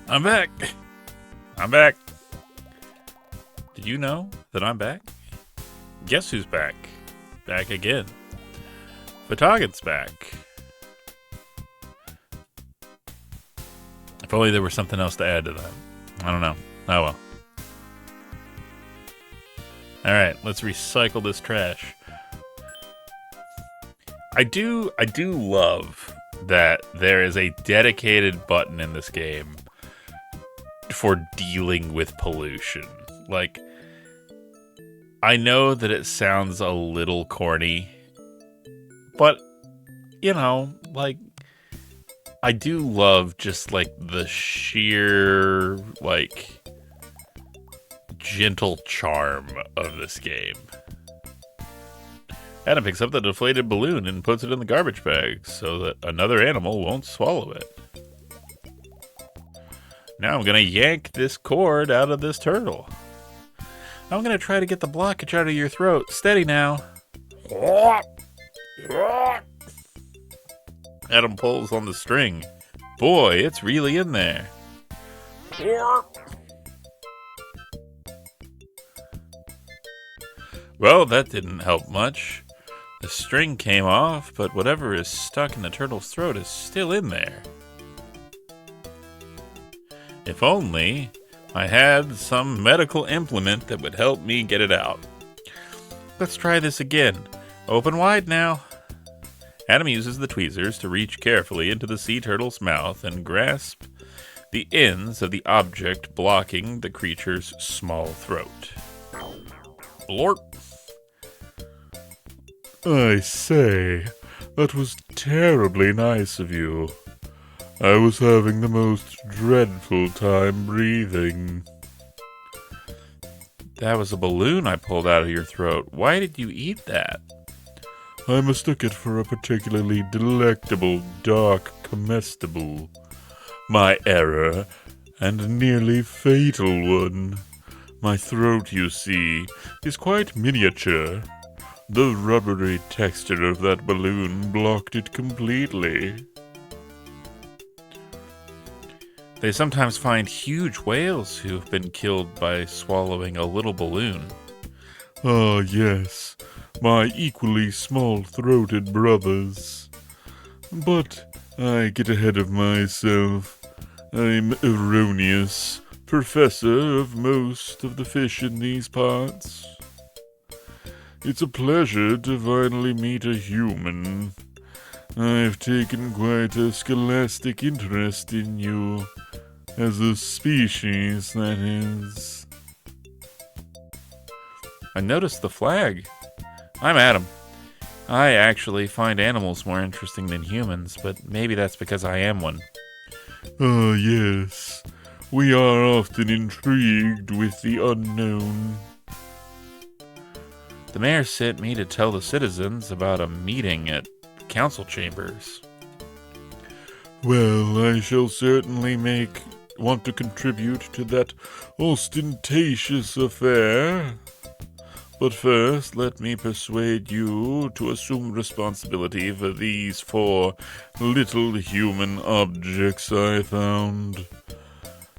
I'm back. I'm back. Did you know that I'm back? Guess who's back? Back again. Photoggen's back. If only there was something else to add to that. I don't know. Oh well. Alright, let's recycle this trash. I do love that there is a dedicated button in this game for dealing with pollution. Like, I know that it sounds a little corny, but, you know, like, I do love just, like, the sheer, like, gentle charm of this game. Adam picks up the deflated balloon and puts it in the garbage bag so that another animal won't swallow it. Now I'm going to yank this cord out of this turtle. I'm going to try to get the blockage out of your throat. Steady now. Adam pulls on the string. Boy, it's really in there. Well, that didn't help much. The string came off, but whatever is stuck in the turtle's throat is still in there. If only I had some medical implement that would help me get it out. Let's try this again. Open wide now. Adam uses the tweezers to reach carefully into the sea turtle's mouth and grasp the ends of the object blocking the creature's small throat. Blorp. I say, that was terribly nice of you. I was having the most dreadful time breathing. That was a balloon I pulled out of your throat. Why did you eat that? I mistook it for a particularly delectable dark comestible. My error, and nearly fatal one. My throat, you see, is quite miniature. The rubbery texture of that balloon blocked it completely. They sometimes find huge whales who have been killed by swallowing a little balloon. Ah, yes, my equally small-throated brothers. But I get ahead of myself. I'm erroneous, professor of most of the fish in these parts. It's a pleasure to finally meet a human. I've taken quite a scholastic interest in you. As a species, that is. I noticed the flag. I'm Adam. I actually find animals more interesting than humans, but maybe that's because I am one. Ah, yes. We are often intrigued with the unknown. The mayor sent me to tell the citizens about a meeting at council chambers. Well, I shall certainly want to contribute to that ostentatious affair. But first, let me persuade you to assume responsibility for these 4 little human objects I found.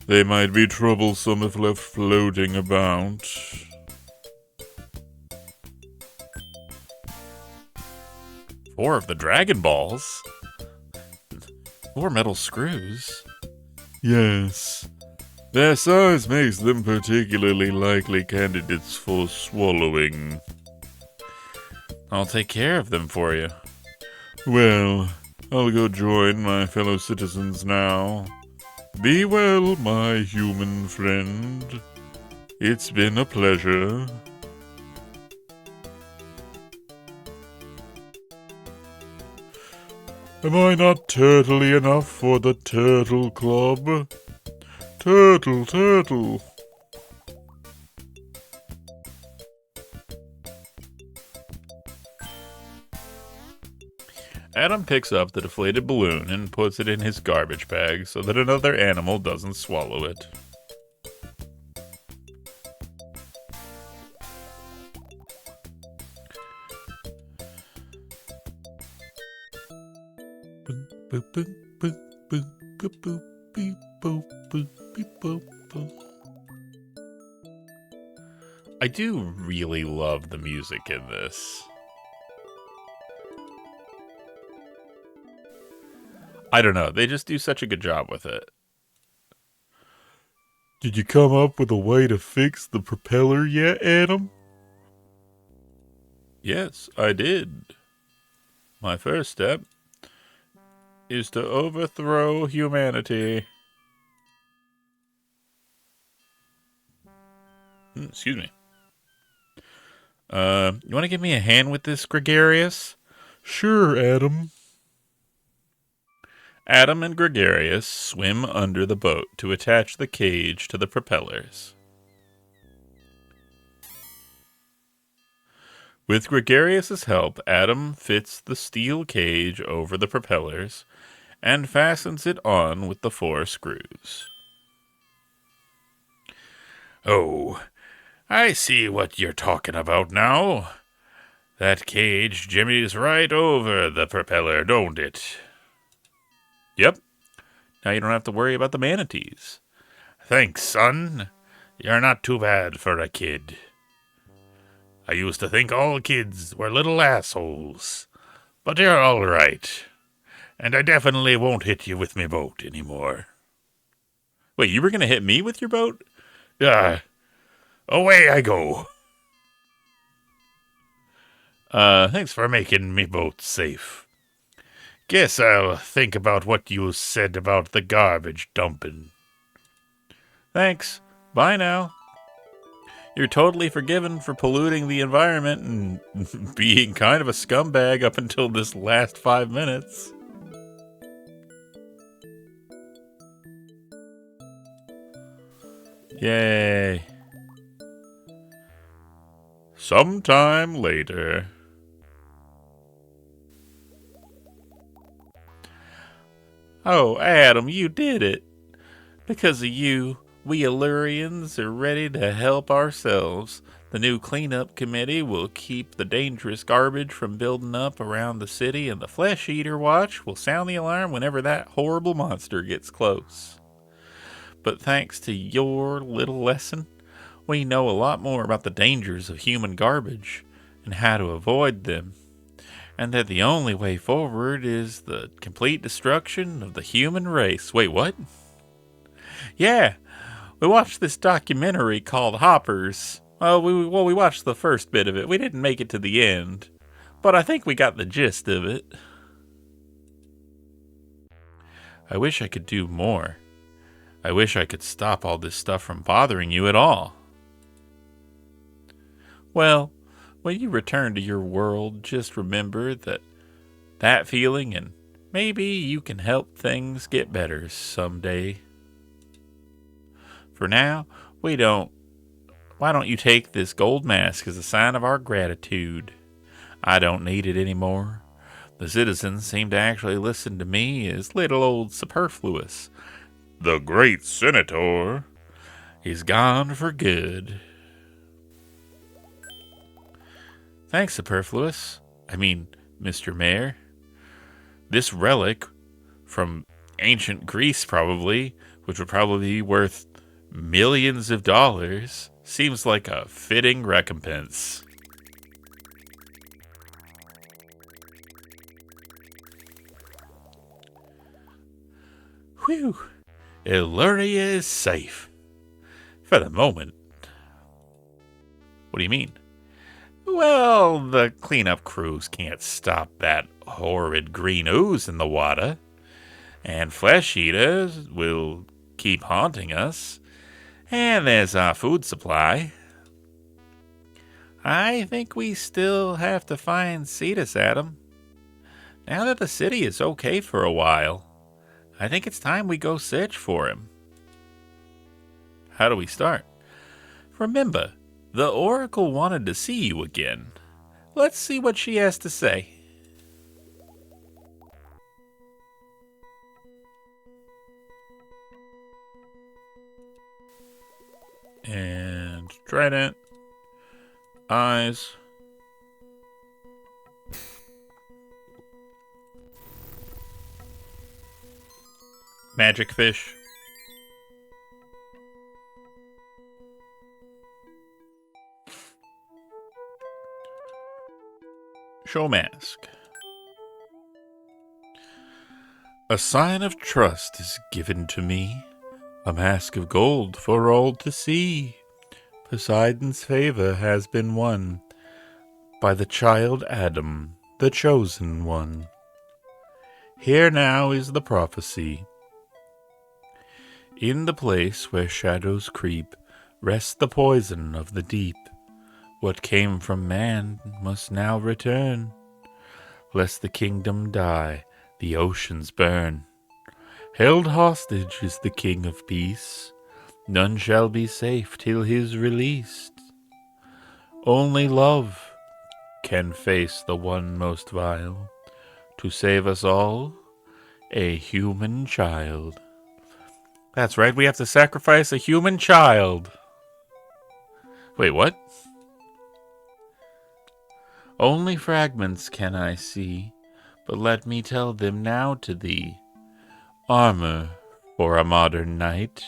They might be troublesome if left floating about. 4 of the Dragon Balls? 4 metal screws? Yes. Their size makes them particularly likely candidates for swallowing. I'll take care of them for you. Well, I'll go join my fellow citizens now. Be well, my human friend. It's been a pleasure. Am I not turtly enough for the Turtle Club? Turtle, turtle. Adam picks up the deflated balloon and puts it in his garbage bag so that another animal doesn't swallow it. boop, boop, beep, boop, boop. I do really love the music in this. I don't know. They just do such a good job with it. Did you come up with a way to fix the propeller yet, Adam? Yes, I did. My first step is to overthrow humanity. Excuse me. You want to give me a hand with this, Gregarious? Sure, Adam. Adam and Gregarious swim under the boat to attach the cage to the propellers. With Gregarious' help, Adam fits the steel cage over the propellers and fastens it on with the 4 screws. Oh, I see what you're talking about now. That cage jimmies right over the propeller, don't it? Yep. Now you don't have to worry about the manatees. Thanks, son. You're not too bad for a kid. I used to think all kids were little assholes. But you're all right. And I definitely won't hit you with my boat anymore. Wait, you were going to hit me with your boat? Away I go. Thanks for making me boat safe. Guess I'll think about what you said about the garbage dumping. Thanks. Bye now. You're totally forgiven for polluting the environment and being kind of a scumbag up until this last 5 minutes. Yay. Sometime later. Oh, Adam, you did it. Because of you, we Illurians are ready to help ourselves. The new cleanup committee will keep the dangerous garbage from building up around the city, and the Flesh Eater Watch will sound the alarm whenever that horrible monster gets close. But thanks to your little lesson, we know a lot more about the dangers of human garbage and how to avoid them, and that the only way forward is the complete destruction of the human race. Wait, what? Yeah, we watched this documentary called Hoppers. We watched the first bit of it. We didn't make it to the end, but I think we got the gist of it. I wish I could do more. I wish I could stop all this stuff from bothering you at all. Well, when you return to your world, just remember that feeling, and maybe you can help things get better someday. For now, why don't you take this gold mask as a sign of our gratitude? I don't need it anymore. The citizens seem to actually listen to me as little old Superfluous, the great senator, is gone for good. Thanks, Superfluous. I mean, Mr. Mayor. This relic, from ancient Greece probably, which would probably be worth millions of dollars, seems like a fitting recompense. Whew. Illuria is safe. For the moment. What do you mean? Well, the cleanup crews can't stop that horrid green ooze in the water, and flesh eaters will keep haunting us, and there's our food supply. I think we still have to find Cetus, Adam. Now that the city is okay for a while, I think it's time we go search for him. How do we start? Remember, the Oracle wanted to see you again. Let's see what she has to say. And trident. Eyes. Magic fish. Show mask. A sign of trust is given to me, a mask of gold for all to see. Poseidon's favor has been won by the child Adam, the chosen one. Here now is the prophecy. In the place where shadows creep rests the poison of the deep. What came from man must now return, lest the kingdom die, the oceans burn. Held hostage is the king of peace, none shall be safe till he's released. Only love can face the one most vile, to save us all, a human child. That's right, we have to sacrifice a human child. Wait, what? Only fragments can I see, but let me tell them now to thee. Armor for a modern knight,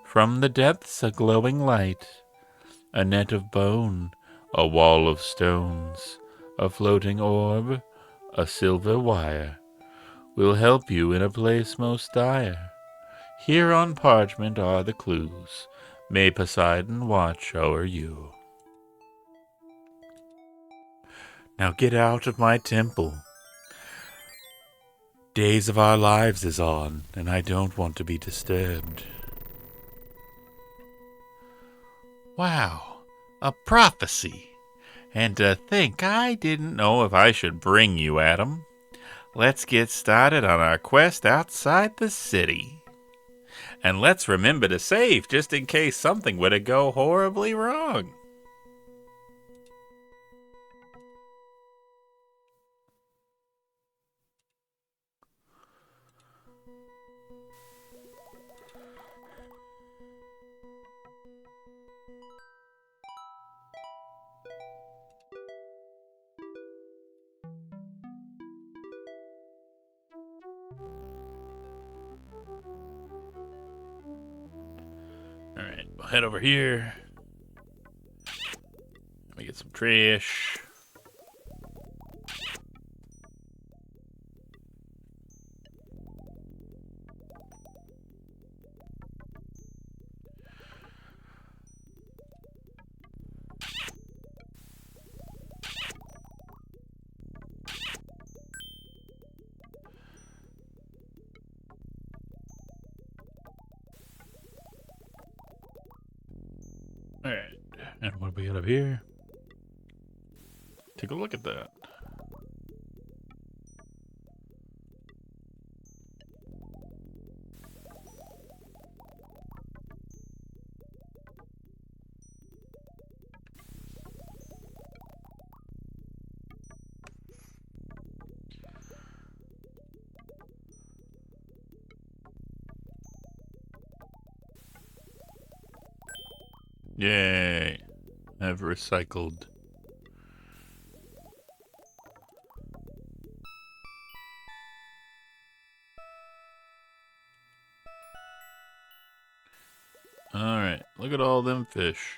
from the depths a glowing light, a net of bone, a wall of stones, a floating orb, a silver wire, will help you in a place most dire. Here on parchment are the clues, may Poseidon watch o'er you. Now get out of my temple. Days of our lives is on, and I don't want to be disturbed. Wow, a prophecy. And to think I didn't know if I should bring you, Adam. Let's get started on our quest outside the city. And let's remember to save just in case something were to go horribly wrong. Alright, we'll head over here. Let me get some trash. Alright, and what do we got up here? Take a look at that. Yay! I've recycled. Alright, look at all them fish.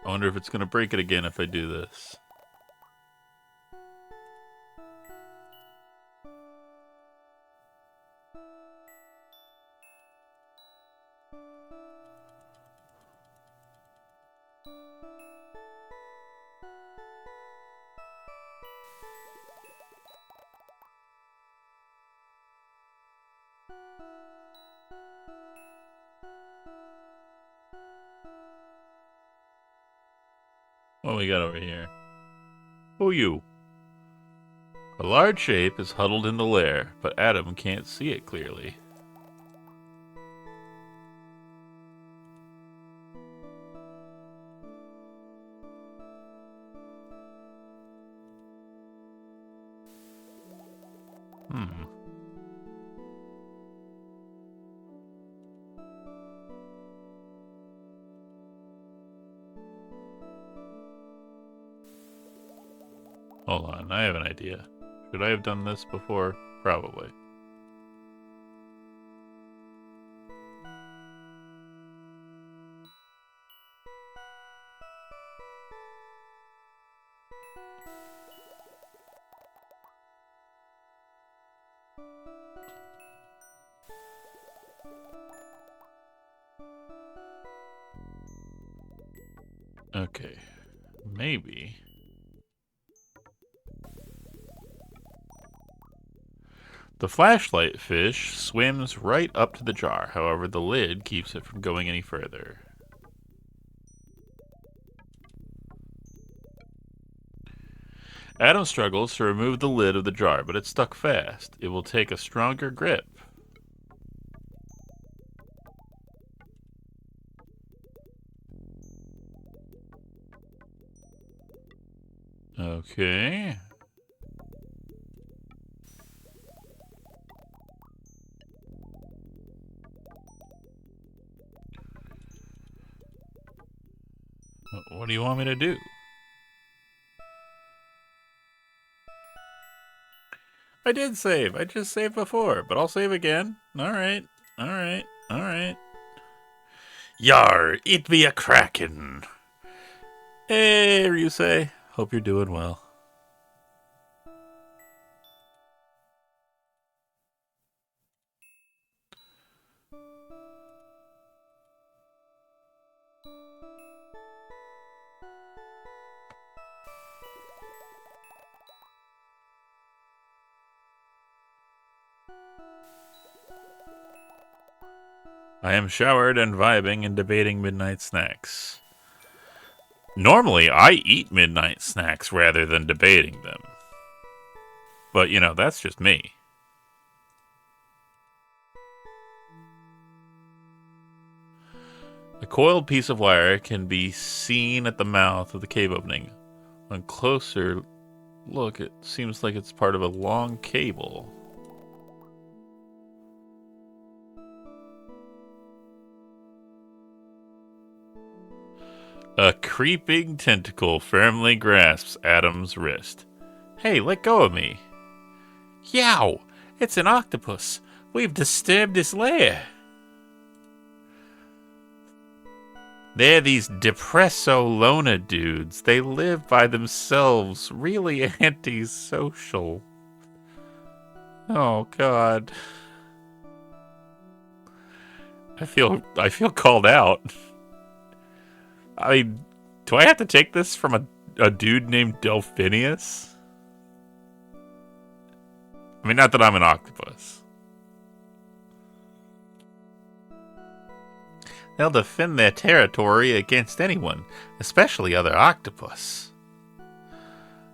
I wonder if it's gonna break it again if I do this. What we got over here? Who you? A large shape is huddled in the lair, but Adam can't see it clearly. Hold on, I have an idea. Should I have done this before? Probably. Okay, maybe. The flashlight fish swims right up to the jar. However, the lid keeps it from going any further. Adam struggles to remove the lid of the jar, but it's stuck fast. It will take a stronger grip. Okay. What do you want me to do? I did save. I just saved before, but I'll save again. Alright. Alright. Alright. Yar, it be a kraken. Hey, Ryusei. Hope you're doing well. I am showered and vibing and debating midnight snacks. Normally, I eat midnight snacks rather than debating them. But, you know, that's just me. A coiled piece of wire can be seen at the mouth of the cave opening. On closer look, it seems like it's part of a long cable. A creeping tentacle firmly grasps Adam's wrist. Hey, let go of me. Yow! It's an octopus. We've disturbed his lair. They're these depresso loner dudes. They live by themselves. Really antisocial. Oh, God. I feel called out. I mean, do I have to take this from a dude named Delphinius? I mean, not that I'm an octopus. They'll defend their territory against anyone, especially other octopus.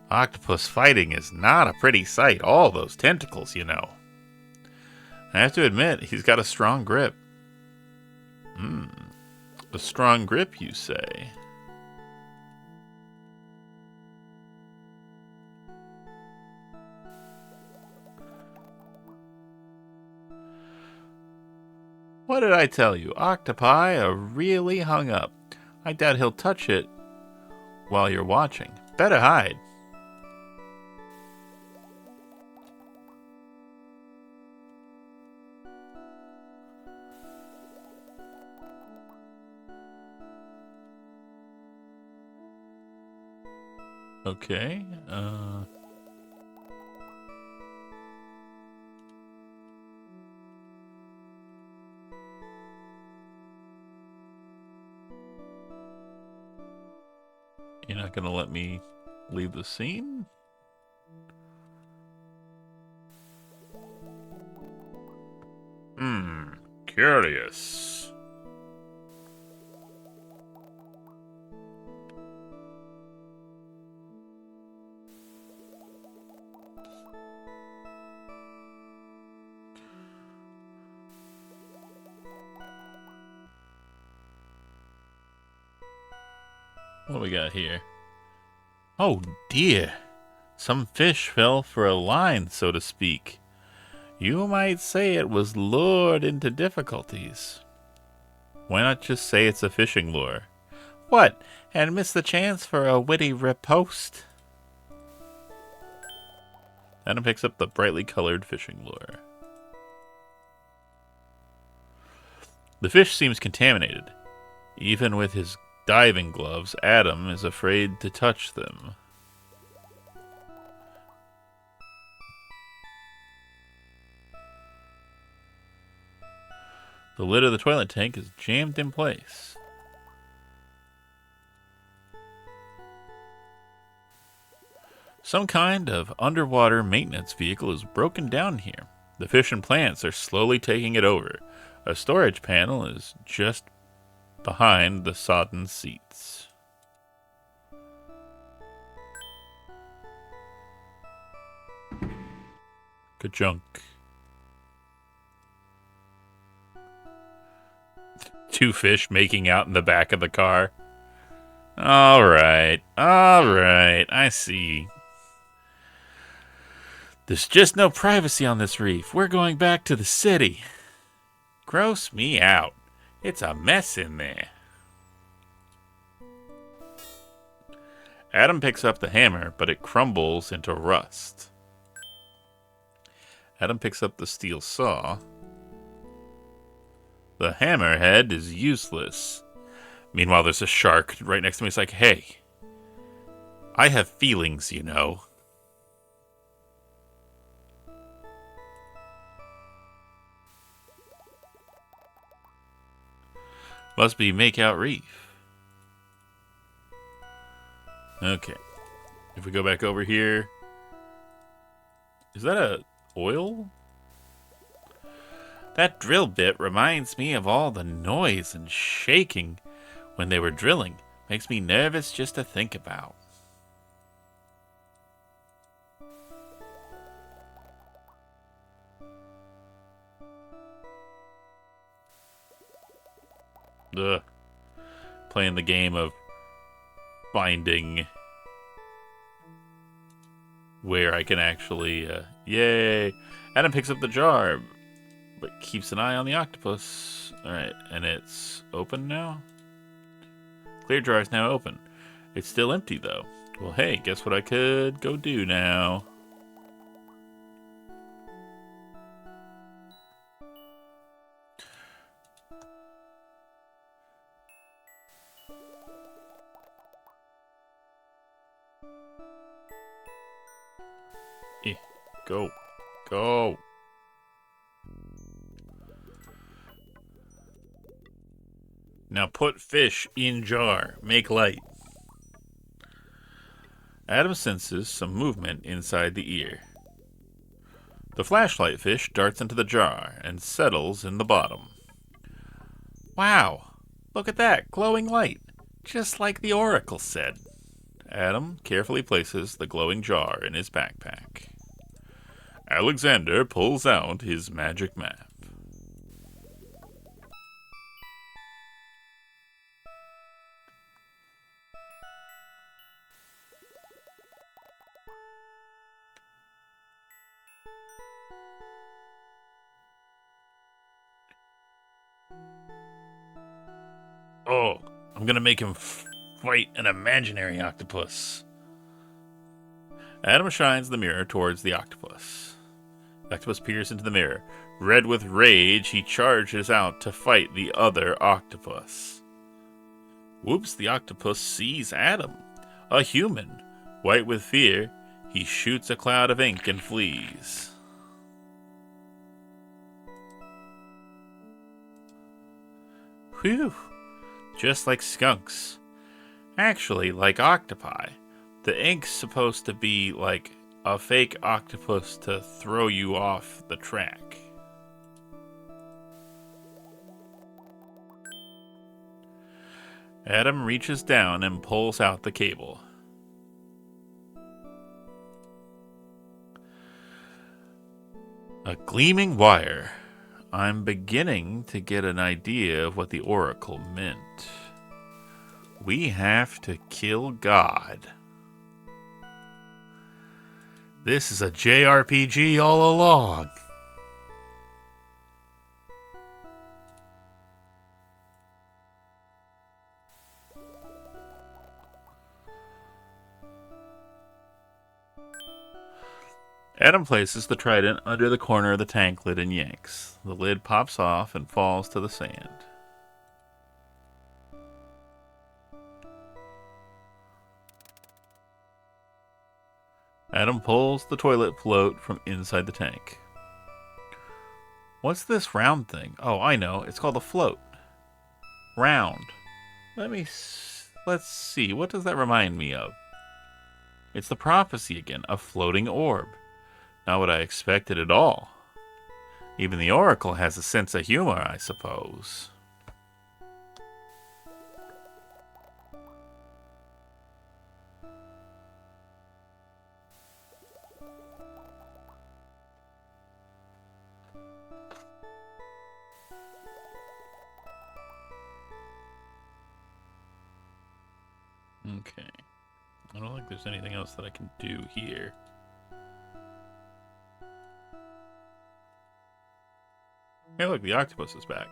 Octopus fighting is not a pretty sight. All those tentacles, you know. I have to admit, he's got a strong grip. A strong grip, you say? What did I tell you? Octopi are really hung up. I doubt he'll touch it while you're watching. Better hide. Okay, you're not gonna let me leave the scene? Curious. What we got here? Oh dear. Some fish fell for a line, so to speak. You might say it was lured into difficulties. Why not just say it's a fishing lure? What, and miss the chance for a witty riposte? Adam picks up the brightly colored fishing lure. The fish seems contaminated. Even with his diving gloves, Adam is afraid to touch them. The lid of the toilet tank is jammed in place. Some kind of underwater maintenance vehicle is broken down here. The fish and plants are slowly taking it over. A storage panel is just behind the sodden seats. Ka-junk. Two fish making out in the back of the car. Alright, I see. There's just no privacy on this reef. We're going back to the city. Gross me out. It's a mess in there. Adam picks up the hammer, but it crumbles into rust. Adam picks up the steel saw. The hammerhead is useless. Meanwhile, there's a shark right next to me. It's like, hey, I have feelings, you know. Must be Makeout Reef. Okay. If we go back over here. Is that a oil? That drill bit reminds me of all the noise and shaking when they were drilling. Makes me nervous just to think about. Ugh. Playing the game of finding where I can actually, yay! Adam picks up the jar, but keeps an eye on the octopus. Alright, and it's open now? Clear jar is now open. It's still empty, though. Well, hey, guess what I could go do now? Go. Go. Now put fish in jar. Make light. Adam senses some movement inside the ear. The flashlight fish darts into the jar and settles in the bottom. Wow! Look at that, glowing light. Just like the Oracle said. Adam carefully places the glowing jar in his backpack. Alexander pulls out his magic map. Oh, I'm gonna make him fight an imaginary octopus. Adam shines the mirror towards the octopus. The octopus peers into the mirror. Red with rage, he charges out to fight the other octopus. Whoops, the octopus sees Adam, a human. White with fear, he shoots a cloud of ink and flees. Whew, just like skunks. Actually, like octopi. The ink's supposed to be like a fake octopus to throw you off the track. Adam reaches down and pulls out the cable. A gleaming wire. I'm beginning to get an idea of what the Oracle meant. We have to kill God. This is a JRPG all along. Adam places the trident under the corner of the tank lid and yanks. The lid pops off and falls to the sand. Adam pulls the toilet float from inside the tank. What's this round thing? Oh, I know. It's called a float. Round. Let's see. What does that remind me of? It's the prophecy again. A floating orb. Not what I expected at all. Even the Oracle has a sense of humor, I suppose. Okay. I don't think there's anything else that I can do here. Hey, look, the octopus is back.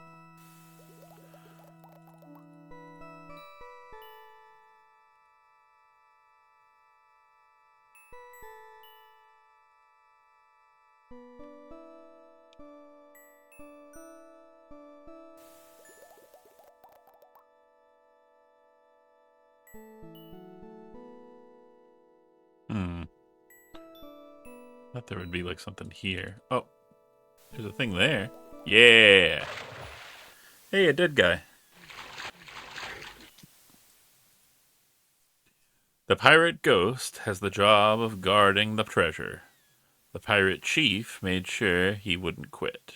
Thought there would be like something here. Oh, there's a thing there. Yeah. Hey, a dead guy. The pirate ghost has the job of guarding the treasure. The pirate chief made sure he wouldn't quit.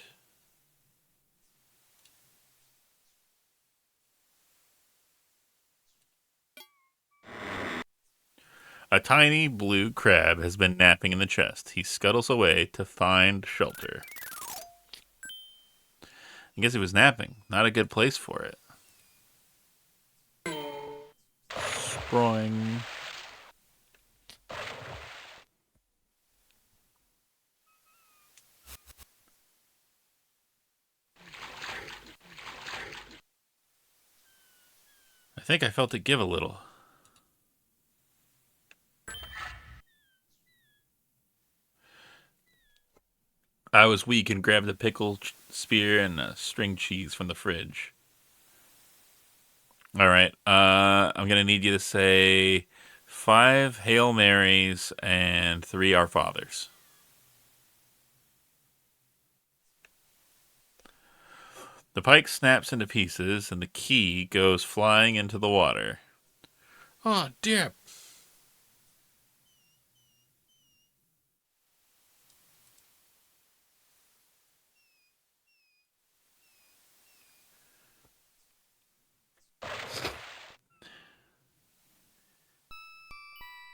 A tiny blue crab has been napping in the chest. He scuttles away to find shelter. I guess he was napping. Not a good place for it. Sproing. I think I felt it give a little. I was weak and grabbed a pickle spear and a string cheese from the fridge. All right. I'm going to need you to say 5 Hail Marys and 3 Our Fathers. The pike snaps into pieces and the key goes flying into the water. Oh, dip.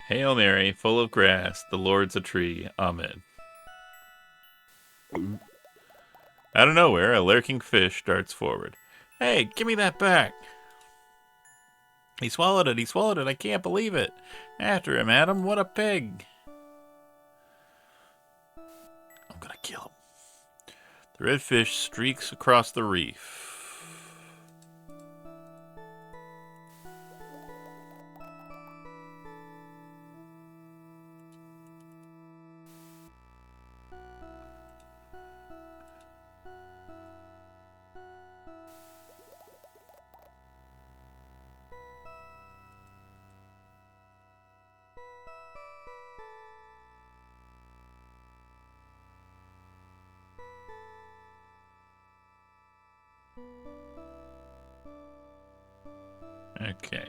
Hail Mary, full of grass, the Lord's a tree. Amen. Out of nowhere, a lurking fish darts forward. Hey, give me that back. He swallowed it. He swallowed it. I can't believe it. After him, Adam. What a pig. I'm gonna kill him. The red fish streaks across the reef. Okay.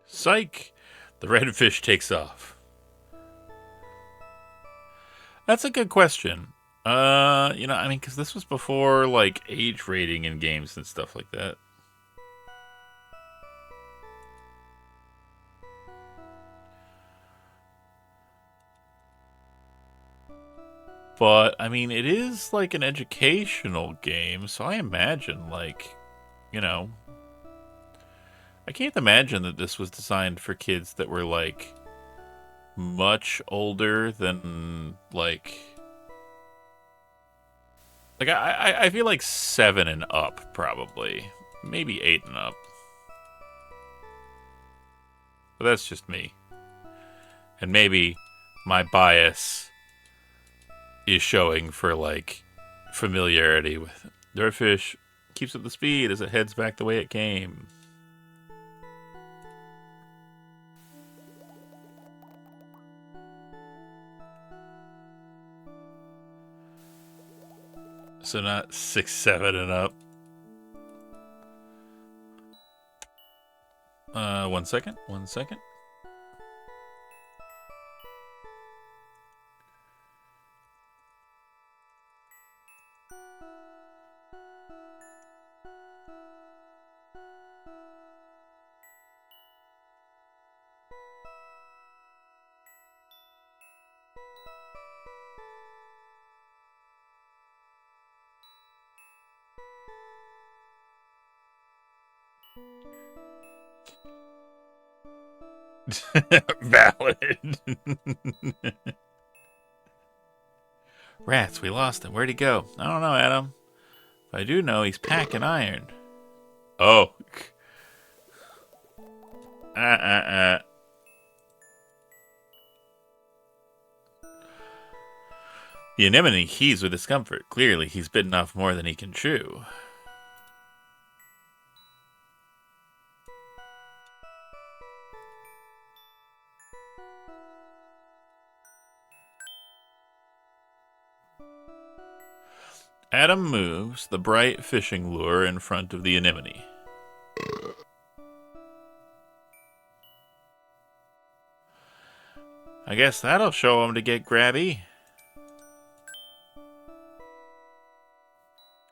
Psych! The redfish takes off. That's a good question. I mean, because this was before, like, age rating in games and stuff like that. But, I mean, it is, like, an educational game, so I imagine, like, I can't imagine that this was designed for kids that were, like, much older than, like I feel like 7 and up, probably. Maybe 8 and up. But that's just me. And maybe my bias is showing for, like, familiarity Dirtfish keeps up the speed as it heads back the way it came. So not 6, 7 and up. 1 second. 1 second. Valid. Rats, we lost him. Where'd he go? I don't know, Adam. But I do know he's packing iron. Oh. Uh. The anemone heaves with discomfort. Clearly, he's bitten off more than he can chew. Adam moves the bright fishing lure in front of the anemone. I guess that'll show him to get grabby.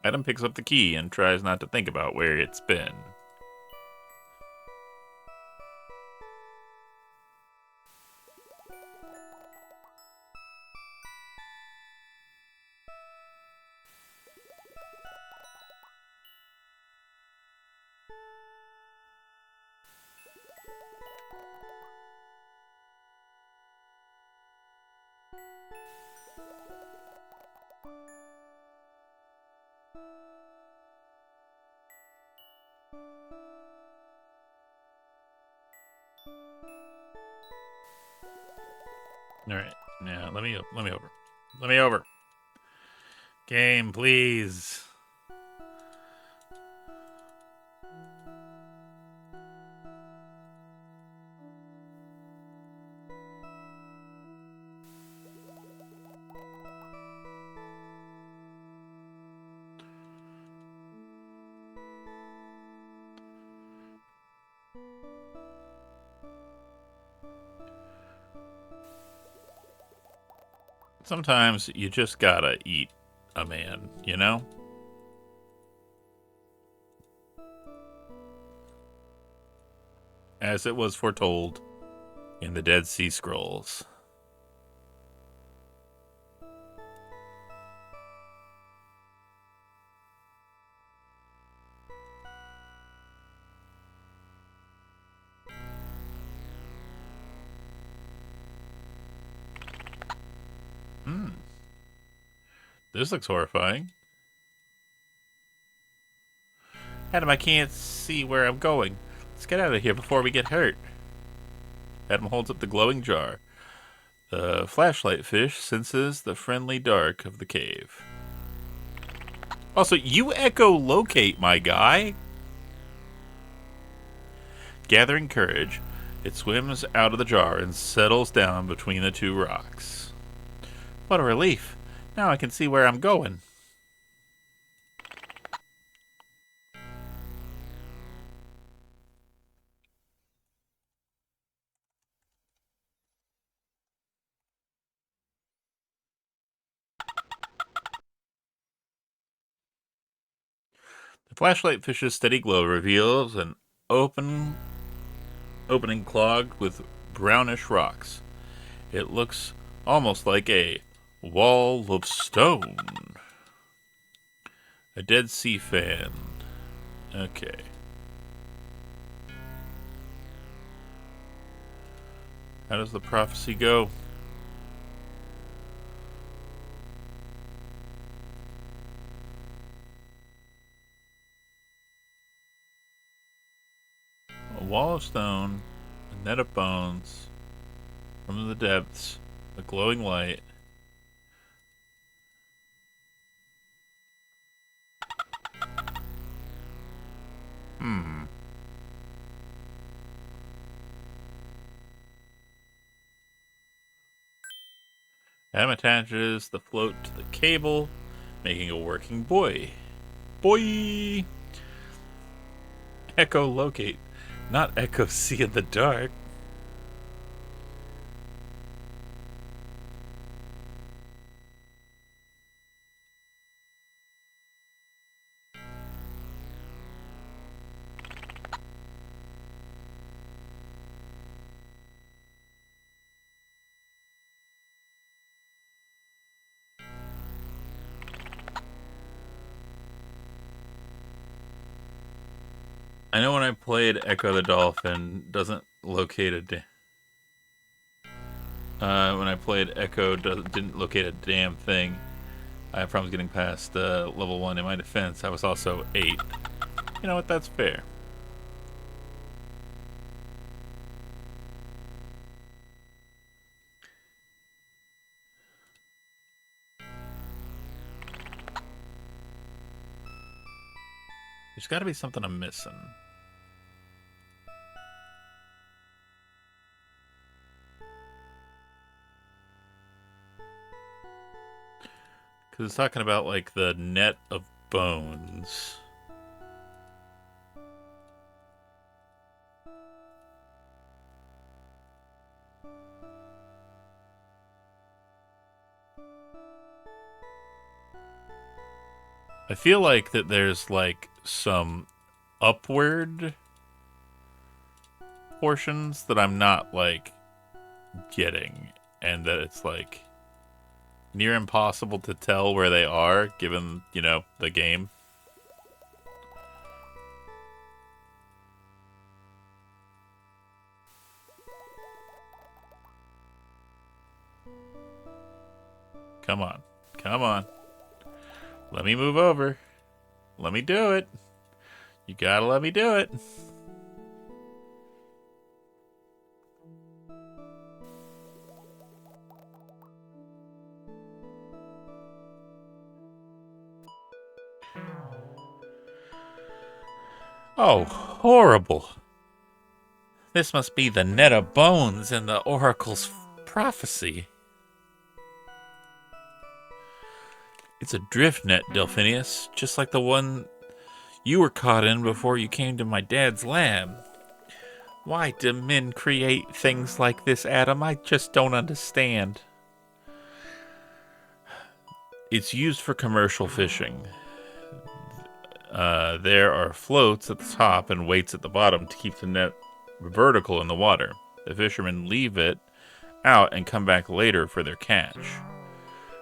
Adam picks up the key and tries not to think about where it's been. All right, now let me over. Let me over. Game, please. Sometimes you just gotta eat a man, you know? As it was foretold in the Dead Sea Scrolls. This looks horrifying. Adam, I can't see where I'm going. Let's get out of here before we get hurt. Adam holds up the glowing jar. The flashlight fish senses the friendly dark of the cave. Also, you echolocate, my guy. Gathering courage, it swims out of the jar and settles down between the two rocks. What a relief. Now I can see where I'm going. The flashlight fish's steady glow reveals an opening clogged with brownish rocks. It looks almost like a wall of stone. A Dead Sea fan. Okay. How does the prophecy go? A wall of stone, a net of bones, from the depths, a glowing light. Adam attaches the float to the cable, making a working buoy. Boy! Echolocate, not echo see in the dark. I know when I played Echo the Dolphin, doesn't locate when I played Echo, didn't locate a damn thing. I had problems getting past level 1. In my defense, I was also 8. You know what? That's fair. There's got to be something I'm missing. Because it's talking about, like, the net of bones. I feel like that there's, like, some upward portions that I'm not, like, getting. And that it's, like, near impossible to tell where they are, given, you know, the game. Come on. Come on. Let me move over. Let me do it. You gotta let me do it. Oh, horrible. This must be the net of bones in the oracle's prophecy. It's a drift net, Delphinius, just like the one you were caught in before you came to my dad's lab. Why do men create things like this, Adam? I just don't understand. It's used for commercial fishing. There are floats at the top and weights at the bottom to keep the net vertical in the water. The fishermen leave it out and come back later for their catch.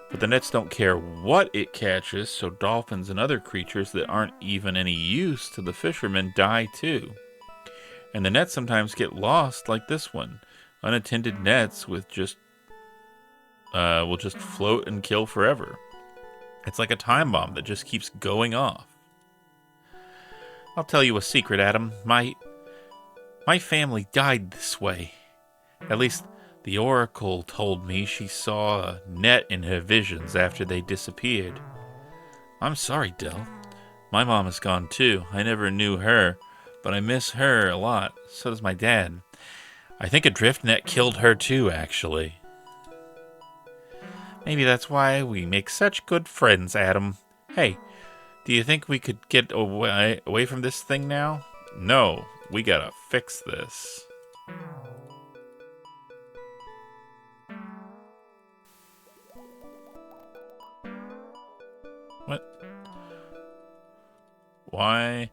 But the nets don't care what it catches, so dolphins and other creatures that aren't even any use to the fishermen die too. And the nets sometimes get lost like this one. Unattended nets with will just float and kill forever. It's like a time bomb that just keeps going off. I'll tell you a secret, Adam. My family died this way. At least the Oracle told me she saw a net in her visions after they disappeared. I'm sorry, Del. My mom is gone too. I never knew her, but I miss her a lot. So does my dad. I think a drift net killed her too, actually. Maybe that's why we make such good friends, Adam. Hey, do you think we could get away from this thing now? No, we gotta fix this. What? Why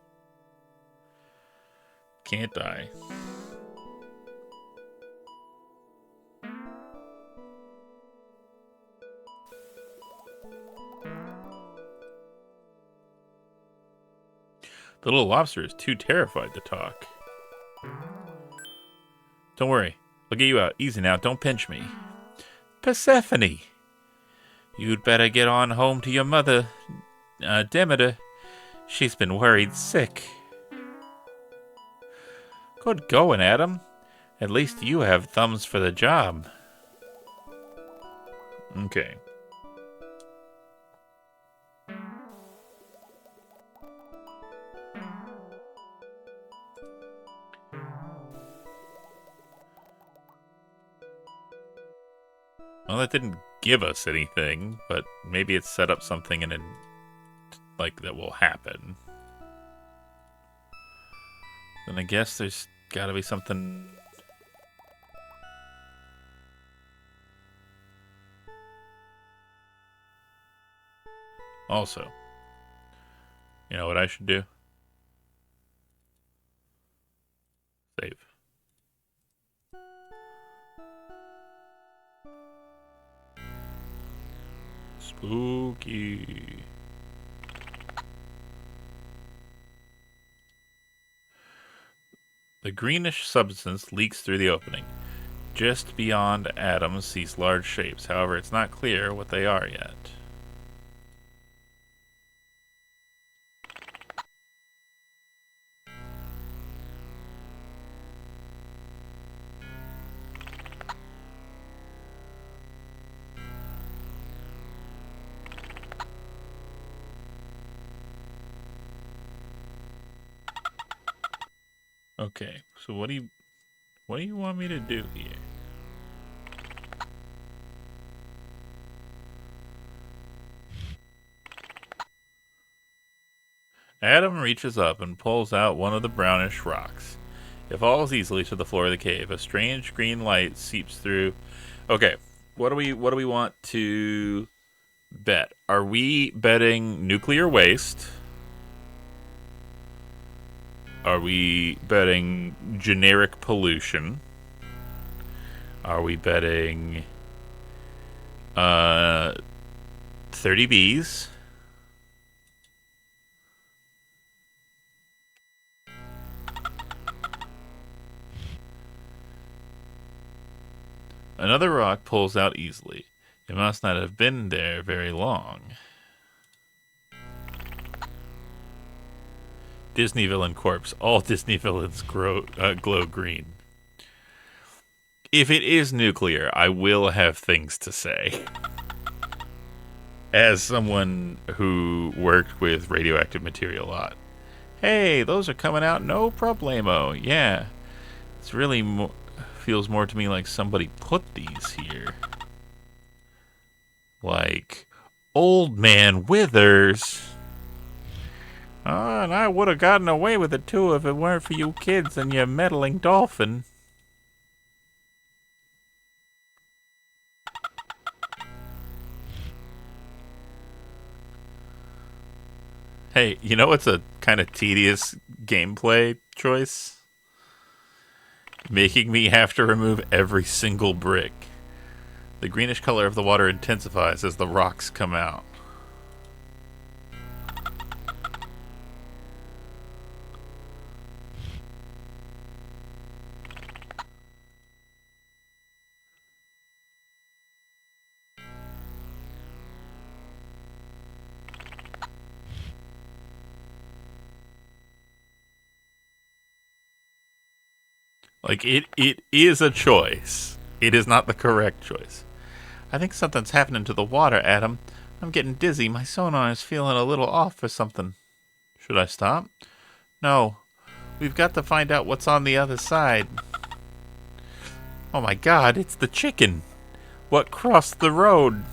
can't I? The little lobster is too terrified to talk. Don't worry. I'll get you out. Easy now. Don't pinch me. Persephone! You'd better get on home to your mother, Demeter. She's been worried sick. Good going, Adam. At least you have thumbs for the job. Okay. Well, that didn't give us anything, but maybe it's set up something and like that will happen. Then I guess there's gotta be something. Also, you know what I should do? Save. Spooky. The greenish substance leaks through the opening. Just beyond Adam sees large shapes. However, it's not clear what they are yet. Okay, so what do you want me to do here? Adam reaches up and pulls out one of the brownish rocks. It falls easily to the floor of the cave. A strange green light seeps through. Okay, what do we want to bet? Are we betting nuclear waste? Are we betting generic pollution? Are we betting 30 bees? Another rock pulls out easily. It must not have been there very long. Disney villain corpse. All Disney villains glow green. If it is nuclear, I will have things to say. As someone who worked with radioactive material a lot. Hey, those are coming out no problemo. Yeah. It's really feels more to me like somebody put these here. Like Old Man Withers. Oh, and I would have gotten away with it too if it weren't for you kids and your meddling dolphin. Hey, you know what's a kind of tedious gameplay choice? Making me have to remove every single brick. The greenish color of the water intensifies as the rocks come out. Like, it is a choice. It is not the correct choice. I think something's happening to the water, Adam. I'm getting dizzy. My sonar is feeling a little off for something. Should I stop? No. We've got to find out what's on the other side. Oh my god, it's the chicken. What crossed the road?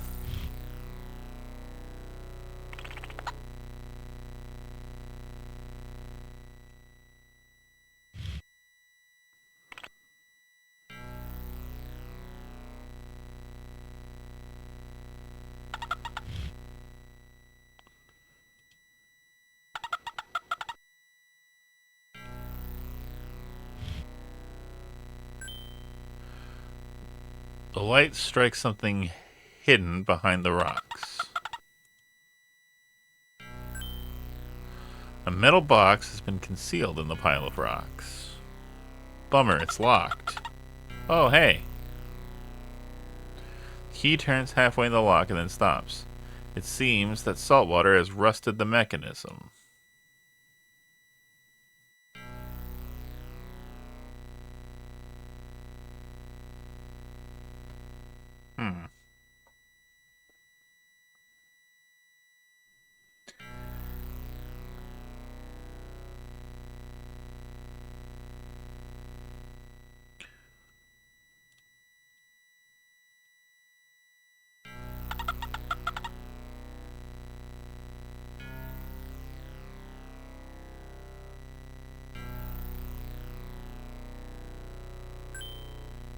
The light strikes something hidden behind the rocks. A metal box has been concealed in the pile of rocks. Bummer, it's locked. Oh, hey. Key turns halfway in the lock and then stops. It seems that salt water has rusted the mechanism. Hmm.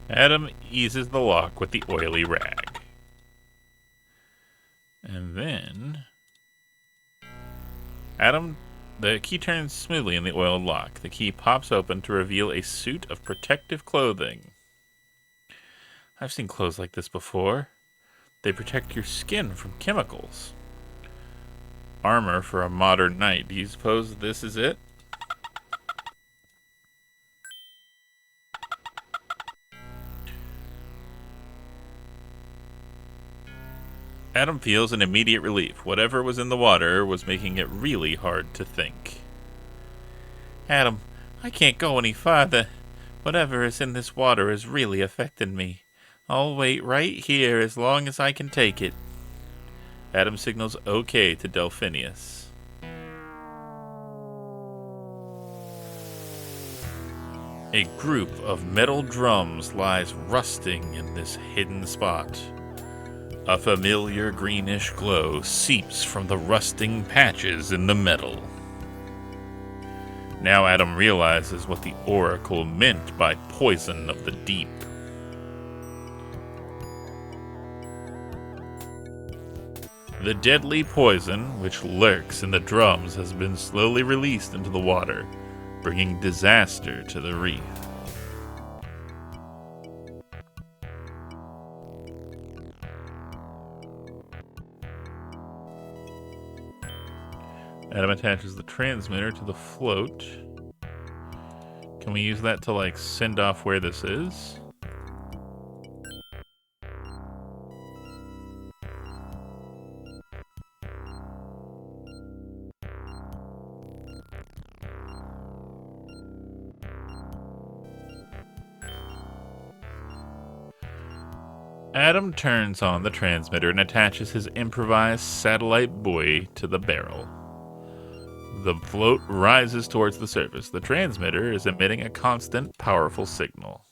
Adam eases the lock with the oily rag. And then the key turns smoothly in the oiled lock. The key pops open to reveal a suit of protective clothing. I've seen clothes like this before. They protect your skin from chemicals. Armor for a modern knight. Do you suppose this is it? Adam feels an immediate relief. Whatever was in the water was making it really hard to think. Adam, I can't go any farther. Whatever is in this water is really affecting me. I'll wait right here as long as I can take it. Adam signals OK to Delphinius. A group of metal drums lies rusting in this hidden spot. A familiar greenish glow seeps from the rusting patches in the metal. Now Adam realizes what the oracle meant by poison of the deep. The deadly poison which lurks in the drums has been slowly released into the water, bringing disaster to the reef. Adam attaches the transmitter to the float. Can we use that to, send off where this is? Adam turns on the transmitter and attaches his improvised satellite buoy to the barrel. The float rises towards the surface. The transmitter is emitting a constant, powerful signal.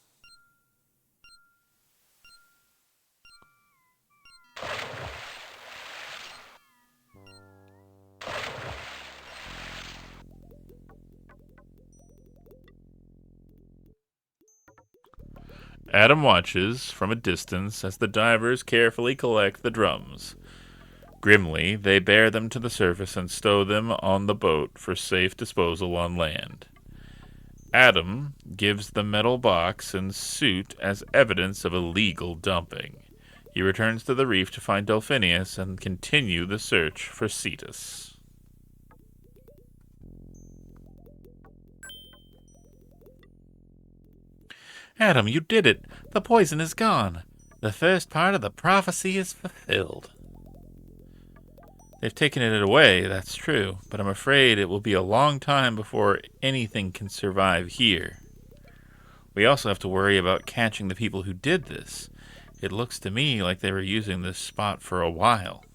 Adam watches from a distance as the divers carefully collect the drums. Grimly, they bear them to the surface and stow them on the boat for safe disposal on land. Adam gives the metal box and suit as evidence of illegal dumping. He returns to the reef to find Delphinius and continue the search for Cetus. Adam, you did it! The poison is gone! The first part of the prophecy is fulfilled. They've taken it away, that's true, but I'm afraid it will be a long time before anything can survive here. We also have to worry about catching the people who did this. It looks to me like they were using this spot for a while.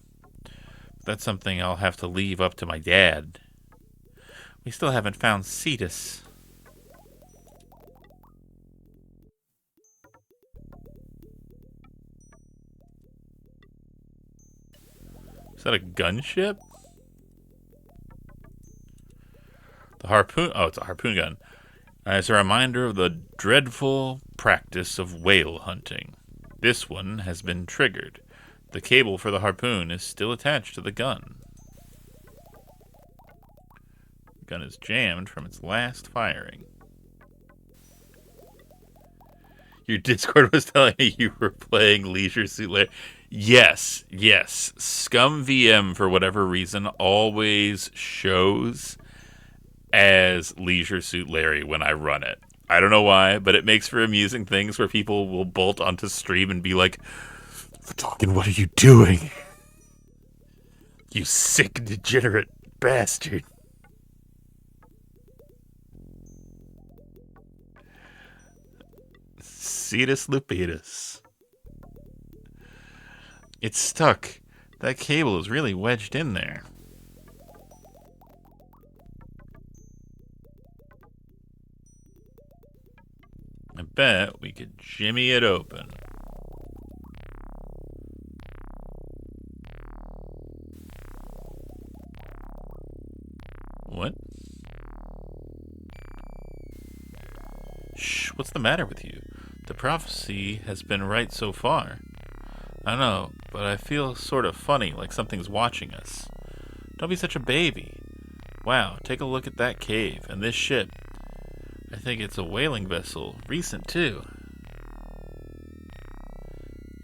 That's something I'll have to leave up to my dad. We still haven't found Cetus. Is that a gunship? The harpoon... Oh, it's a harpoon gun. As a reminder of the dreadful practice of whale hunting. This one has been triggered. The cable for the harpoon is still attached to the gun. The gun is jammed from its last firing. Your Discord was telling me you were playing Leisure Suit Larry. Yes. Scum VM, for whatever reason, always shows as Leisure Suit Larry when I run it. I don't know why, but it makes for amusing things where people will bolt onto stream and be like, "Talking, what are you doing? You sick, degenerate bastard." Cetus lupidus. It's stuck. That cable is really wedged in there. I bet we could jimmy it open. What? Shh, what's the matter with you? The prophecy has been right so far. I know, but I feel sort of funny, like something's watching us. Don't be such a baby. Wow, take a look at that cave and this ship. I think it's a whaling vessel. Recent, too.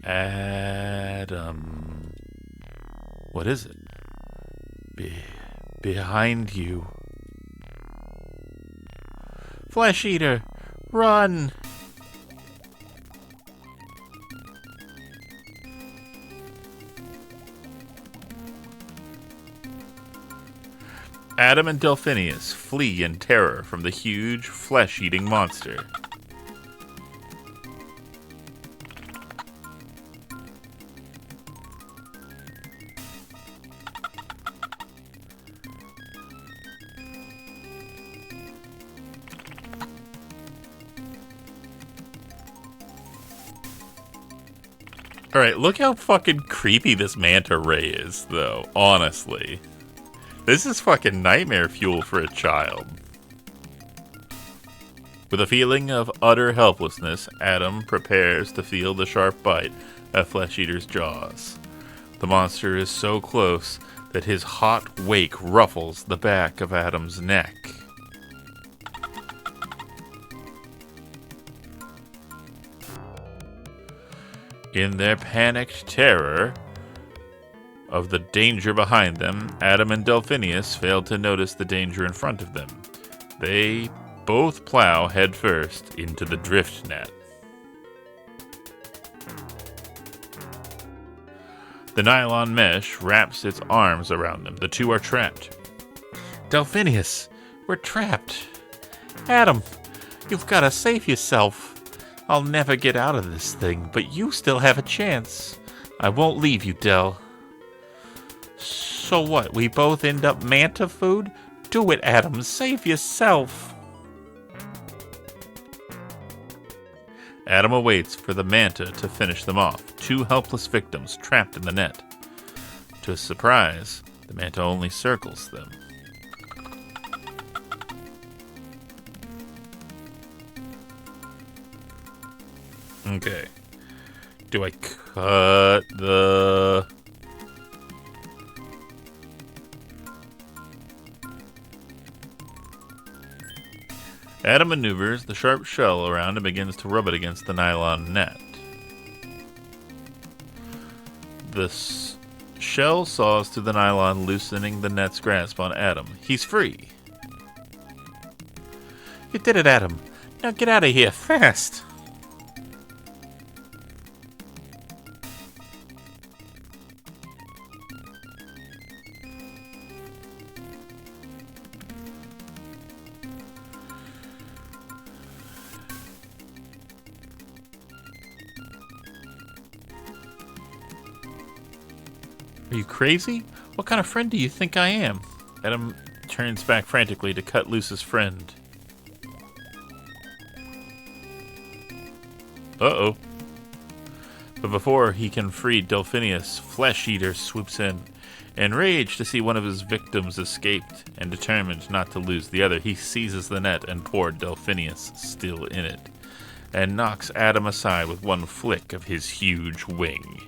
Adam. What is it? Behind you. Flesh Eater! Run! Adam and Delphinius flee in terror from the huge, flesh-eating monster. Alright, look how fucking creepy this manta ray is, though, honestly. This is fucking nightmare fuel for a child. With a feeling of utter helplessness, Adam prepares to feel the sharp bite of Flesh Eater's jaws. The monster is so close that his hot wake ruffles the back of Adam's neck. In their panicked terror of the danger behind them, Adam and Delphinius fail to notice the danger in front of them. They both plow headfirst into the drift net. The nylon mesh wraps its arms around them. The two are trapped. Delphinius, we're trapped. Adam, you've got to save yourself. I'll never get out of this thing, but you still have a chance. I won't leave you, Del. So what, we both end up manta food? Do it, Adam. Save yourself. Adam awaits for the manta to finish them off. Two helpless victims trapped in the net. To his surprise, the manta only circles them. Okay. Do I cut the... Adam maneuvers the sharp shell around and begins to rub it against the nylon net. The shell saws through the nylon, loosening the net's grasp on Adam. He's free. You did it, Adam. Now get out of here, fast! Are you crazy? What kind of friend do you think I am? Adam turns back frantically to cut loose his friend. Uh-oh. But before he can free Delphinius, Flesh Eater swoops in. Enraged to see one of his victims escaped and determined not to lose the other, he seizes the net and poor Delphinius still in it, and knocks Adam aside with one flick of his huge wing.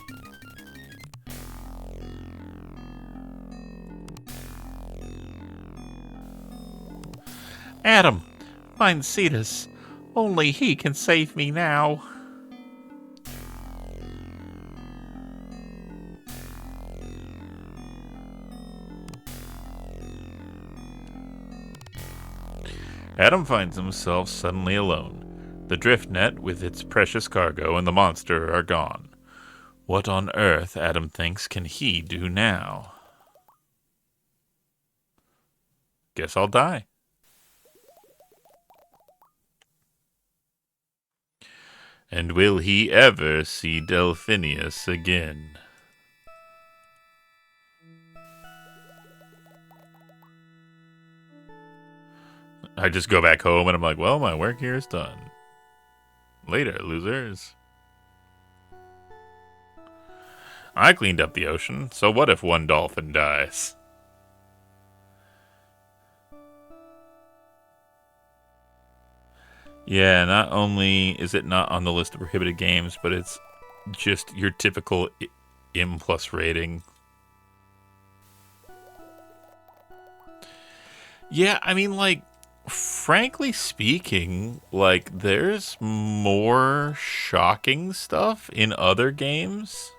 Adam, find Cetus. Only he can save me now. Adam finds himself suddenly alone. The drift net with its precious cargo and the monster are gone. What on earth, Adam thinks, can he do now? Guess I'll die. And will he ever see Delphinius again? I just go back home and I'm like, well, my work here is done. Later, losers. I cleaned up the ocean, so what if one dolphin dies? Yeah, not only is it not on the list of prohibited games, but it's just your typical M plus rating. Yeah, I mean, like, frankly speaking, like, there's more shocking stuff in other games.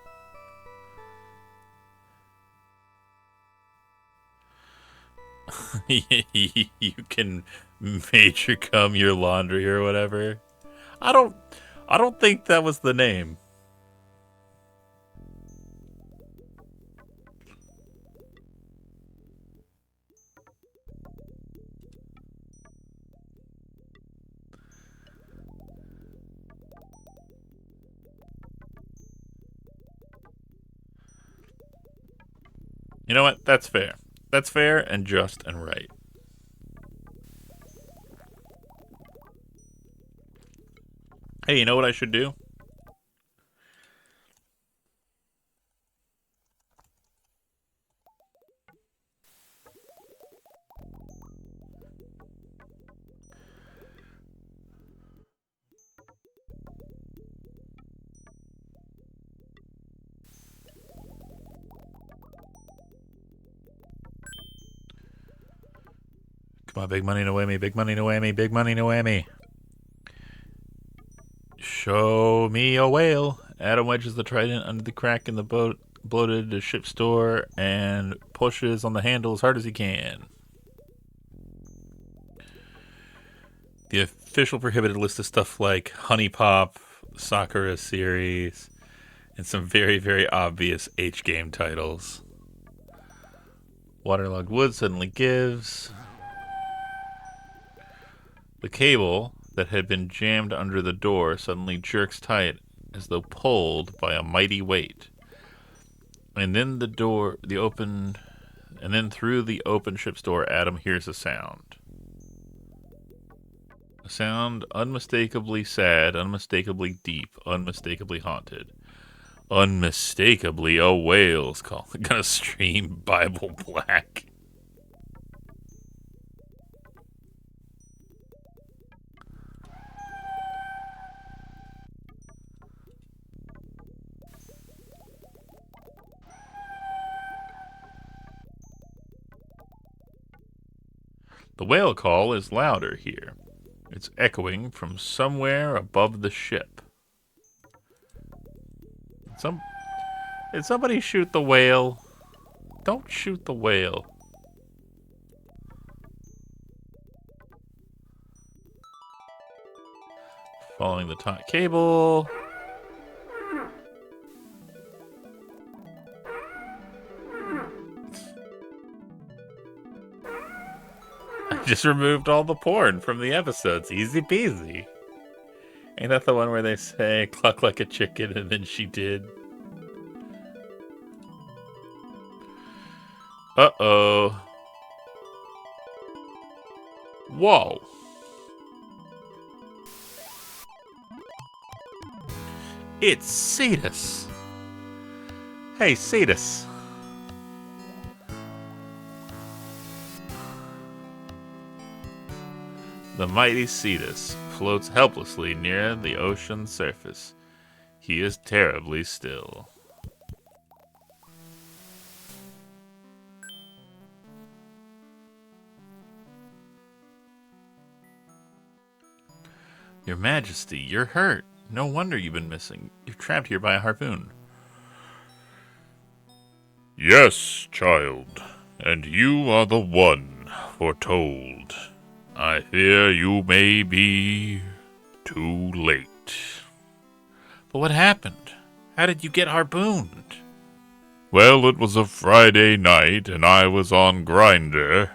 You can major cum your laundry or whatever. I don't I don't think that was the name. You know what? That's fair. That's fair and just and right. Hey, you know what I should do? Come on, big money no whammy, big money no whammy, big money no whammy. Show me a whale. Adam wedges the trident under the crack in the boat, bloated ship's door, and pushes on the handle as hard as he can. The official prohibited list of stuff like Honey Pop, Sakura series, and some very, very obvious H game titles. Waterlogged wood suddenly gives. The cable that had been jammed under the door suddenly jerks tight as though pulled by a mighty weight. And then through the open ship's door, Adam hears a sound. A sound unmistakably sad, unmistakably deep, unmistakably haunted. Unmistakably a whale's call. Gonna stream Bible Black. The whale call is louder here. It's echoing from somewhere above the ship. Did somebody shoot the whale? Don't shoot the whale. Following the taut cable. I just removed all the porn from the episodes. Easy peasy. Ain't that the one where they say, cluck like a chicken, and then she did? Uh-oh. Whoa. It's Cetus. Hey, Cetus. The mighty Cetus floats helplessly near the ocean's surface. He is terribly still. Your Majesty, you're hurt. No wonder you've been missing. You're trapped here by a harpoon. Yes, child, and you are the one foretold. I fear you may be too late. But what happened? How did you get harpooned? Well, it was a Friday night, and I was on Grindr,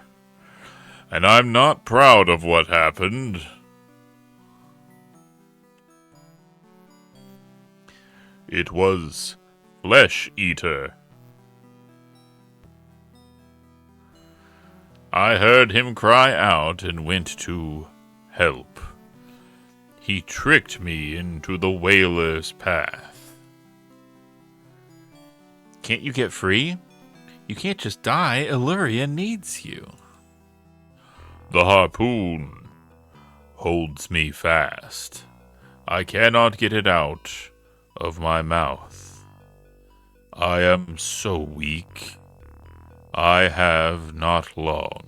and I'm not proud of what happened. It was Flesh Eater. I heard him cry out and went to help. He tricked me into the whaler's path. Can't you get free? You can't just die. Illyria needs you. The harpoon. holds me fast. I cannot get it out of my mouth. I am so weak. I have not long.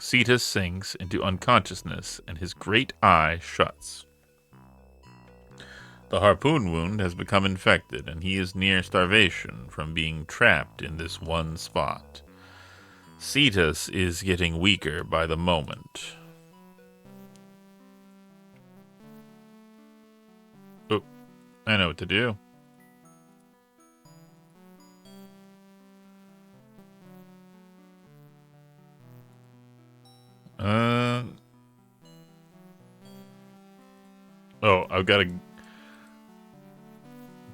Cetus sinks into unconsciousness, and his great eye shuts. The harpoon wound has become infected, and he is near starvation from being trapped in this one spot. Cetus is getting weaker by the moment. Oh, I know what to do. Oh, I've got to...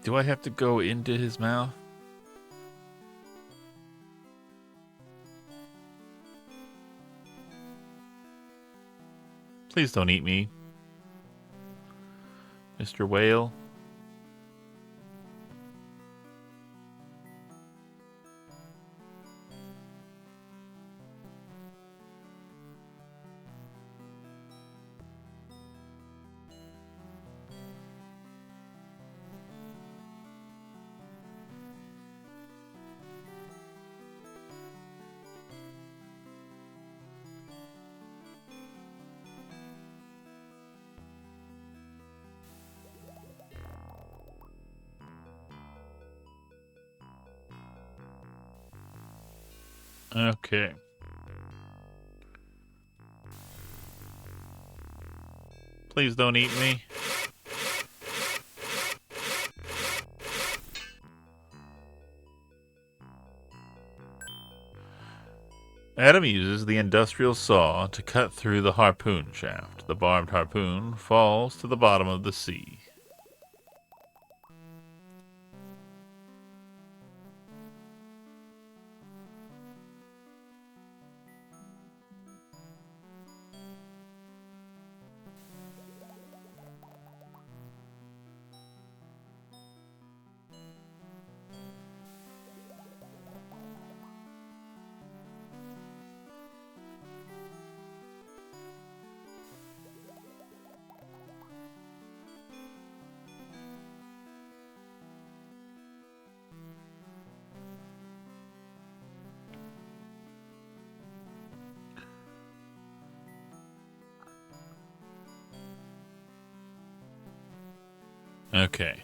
Do I have to go into his mouth? Please don't eat me, Mr. Whale. Okay. Please don't eat me. Adam uses the industrial saw to cut through the harpoon shaft. The barbed harpoon falls to the bottom of the sea. Okay.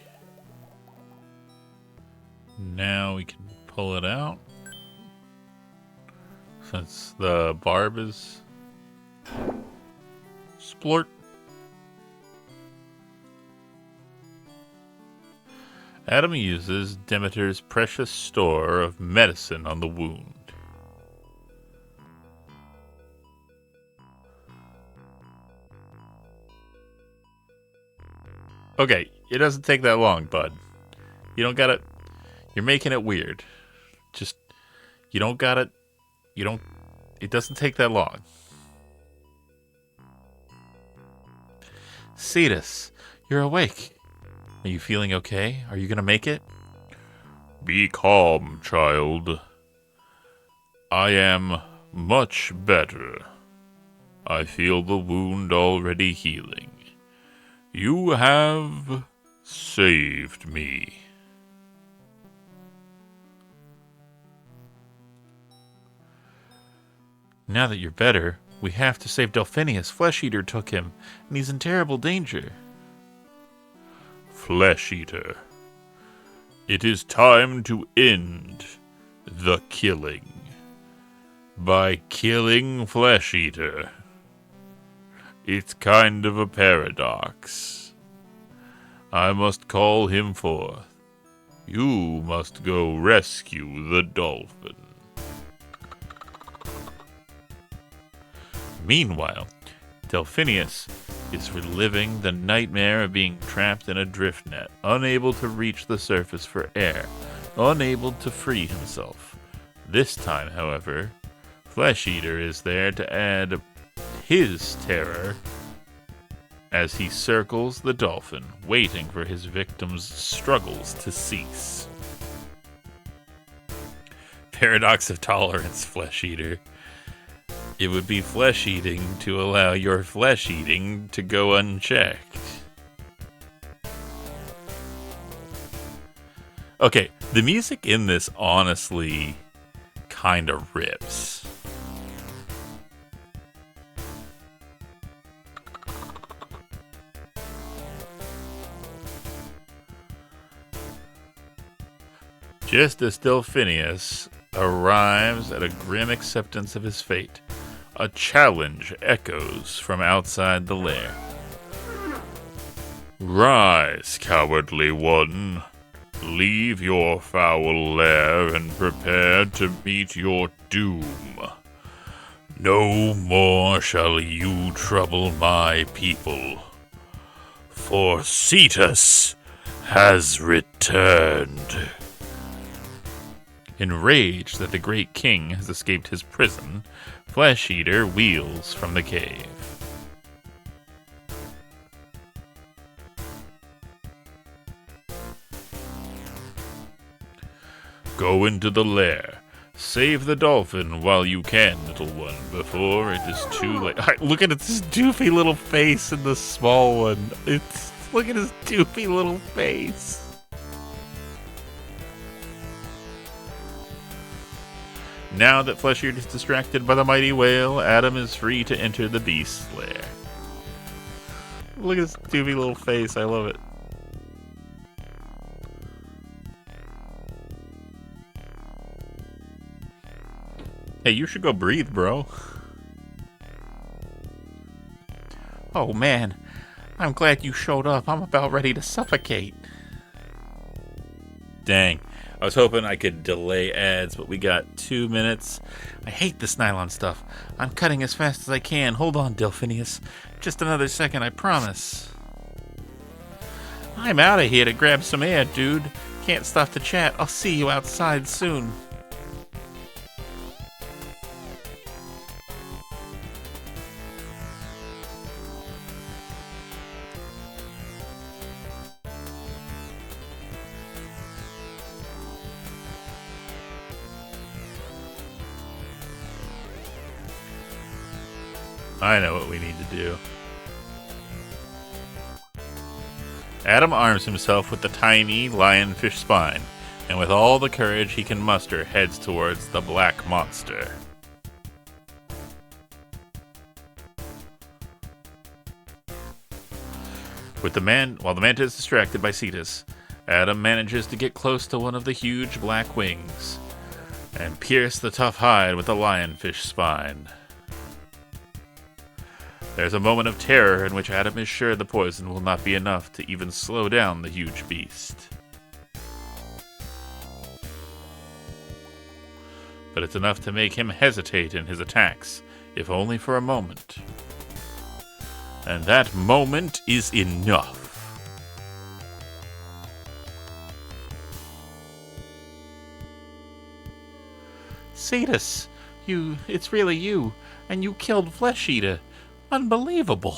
Now we can pull it out. Since the barb is... Splort. Adam uses Demeter's precious store of medicine on the wound. Okay, it doesn't take that long, bud. You don't gotta... You're making it weird. Just... You don't gotta... You don't... It doesn't take that long. Cetus, you're awake. Are you feeling okay? Are you gonna make it? Be calm, child. I am much better. I feel the wound already healing. You have saved me. Now that you're better, we have to save Delphinius. Flesh Eater took him, and he's in terrible danger. Flesh Eater. It is time to end the killing. By killing Flesh Eater. It's kind of a paradox. I must call him forth. You must go rescue the dolphin. Meanwhile, Delphinius is reliving the nightmare of being trapped in a drift net, unable to reach the surface for air, unable to free himself. This time, however, Flesh Eater is there to add his terror as he circles the dolphin, waiting for his victim's struggles to cease. Paradox of tolerance, Flesh Eater. It would be flesh eating to allow your flesh eating to go unchecked. Okay, the music in this honestly kind of rips. Just as Delphinius arrives at a grim acceptance of his fate, a challenge echoes from outside the lair. Rise, cowardly one. Leave your foul lair and prepare to meet your doom. No more shall you trouble my people, for Cetus has returned. Enraged that the great king has escaped his prison, Flesh Eater wheels from the cave. Go into the lair. Save the dolphin while you can, little one, before it is too late. Look at its doofy little face in the small one. Look at his doofy little face. Now that Flesh Eater is distracted by the mighty whale, Adam is free to enter the beast's lair. Look at his doofy little face. I love it. Hey, you should go breathe, bro. Oh, man. I'm glad you showed up. I'm about ready to suffocate. Dang. I was hoping I could delay ads, but we got 2 minutes. I hate this nylon stuff. I'm cutting as fast as I can. Hold on, Delphinius. Just another second, I promise. I'm out of here to grab some air, dude. Can't stop to chat. I'll see you outside soon. I know what we need to do. Adam arms himself with the tiny lionfish spine, and with all the courage he can muster, heads towards the black monster. While the manta is distracted by Cetus, Adam manages to get close to one of the huge black wings and pierce the tough hide with the lionfish spine. There's a moment of terror in which Adam is sure the poison will not be enough to even slow down the huge beast. But it's enough to make him hesitate in his attacks, if only for a moment. And that moment is enough. Cetus, it's really you, and you killed Flesh Eater. Unbelievable.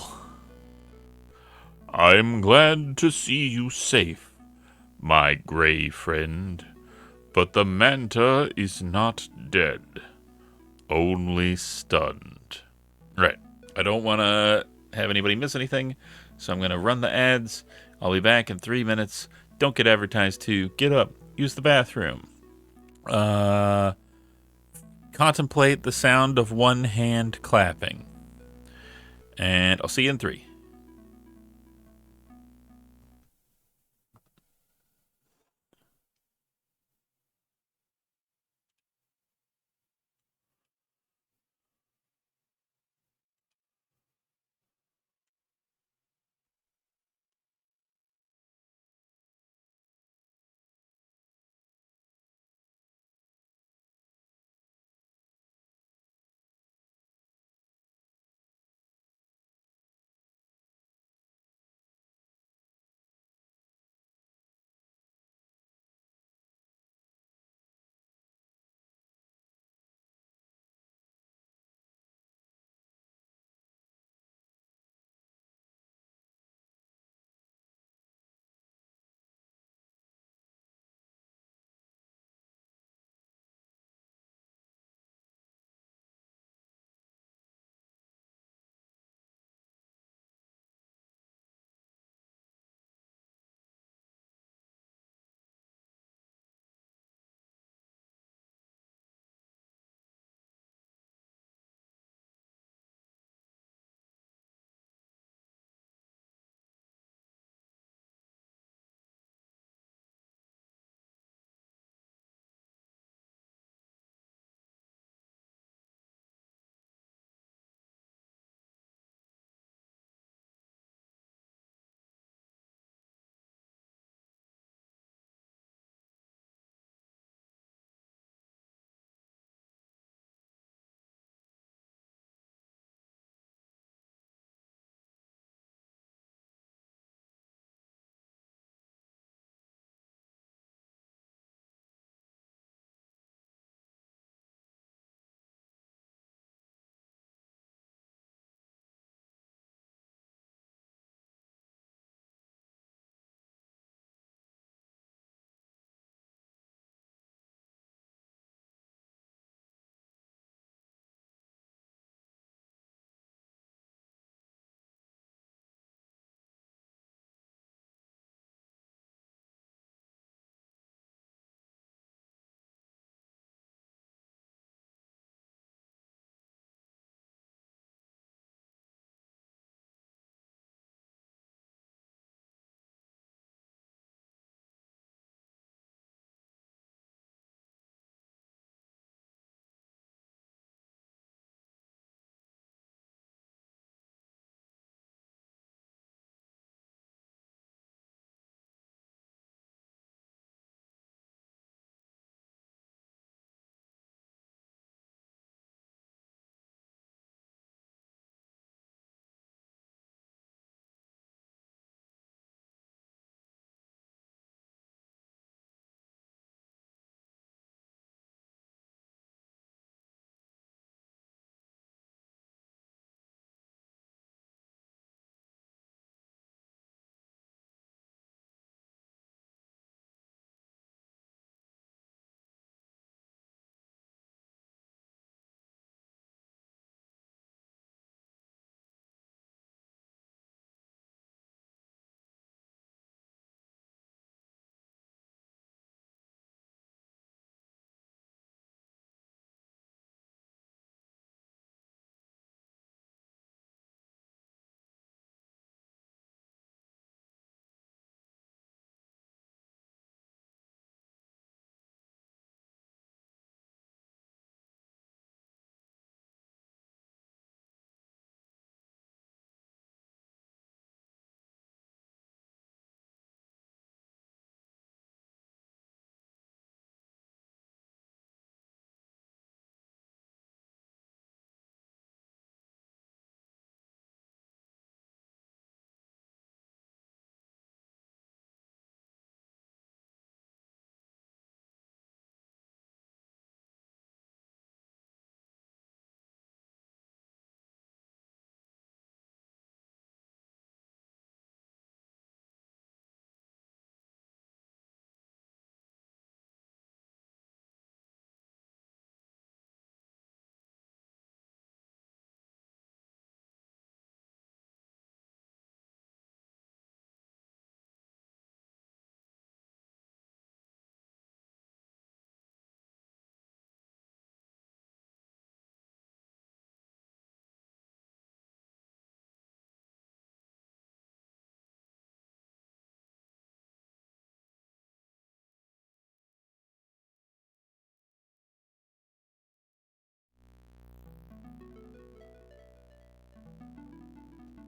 I'm glad to see you safe, my gray friend. But the manta is not dead, only stunned. Right. I don't want to have anybody miss anything, so I'm going to run the ads. I'll be back in 3 minutes. Don't get advertised to. Get up. Use the bathroom. Contemplate the sound of one hand clapping. And I'll see you in 3.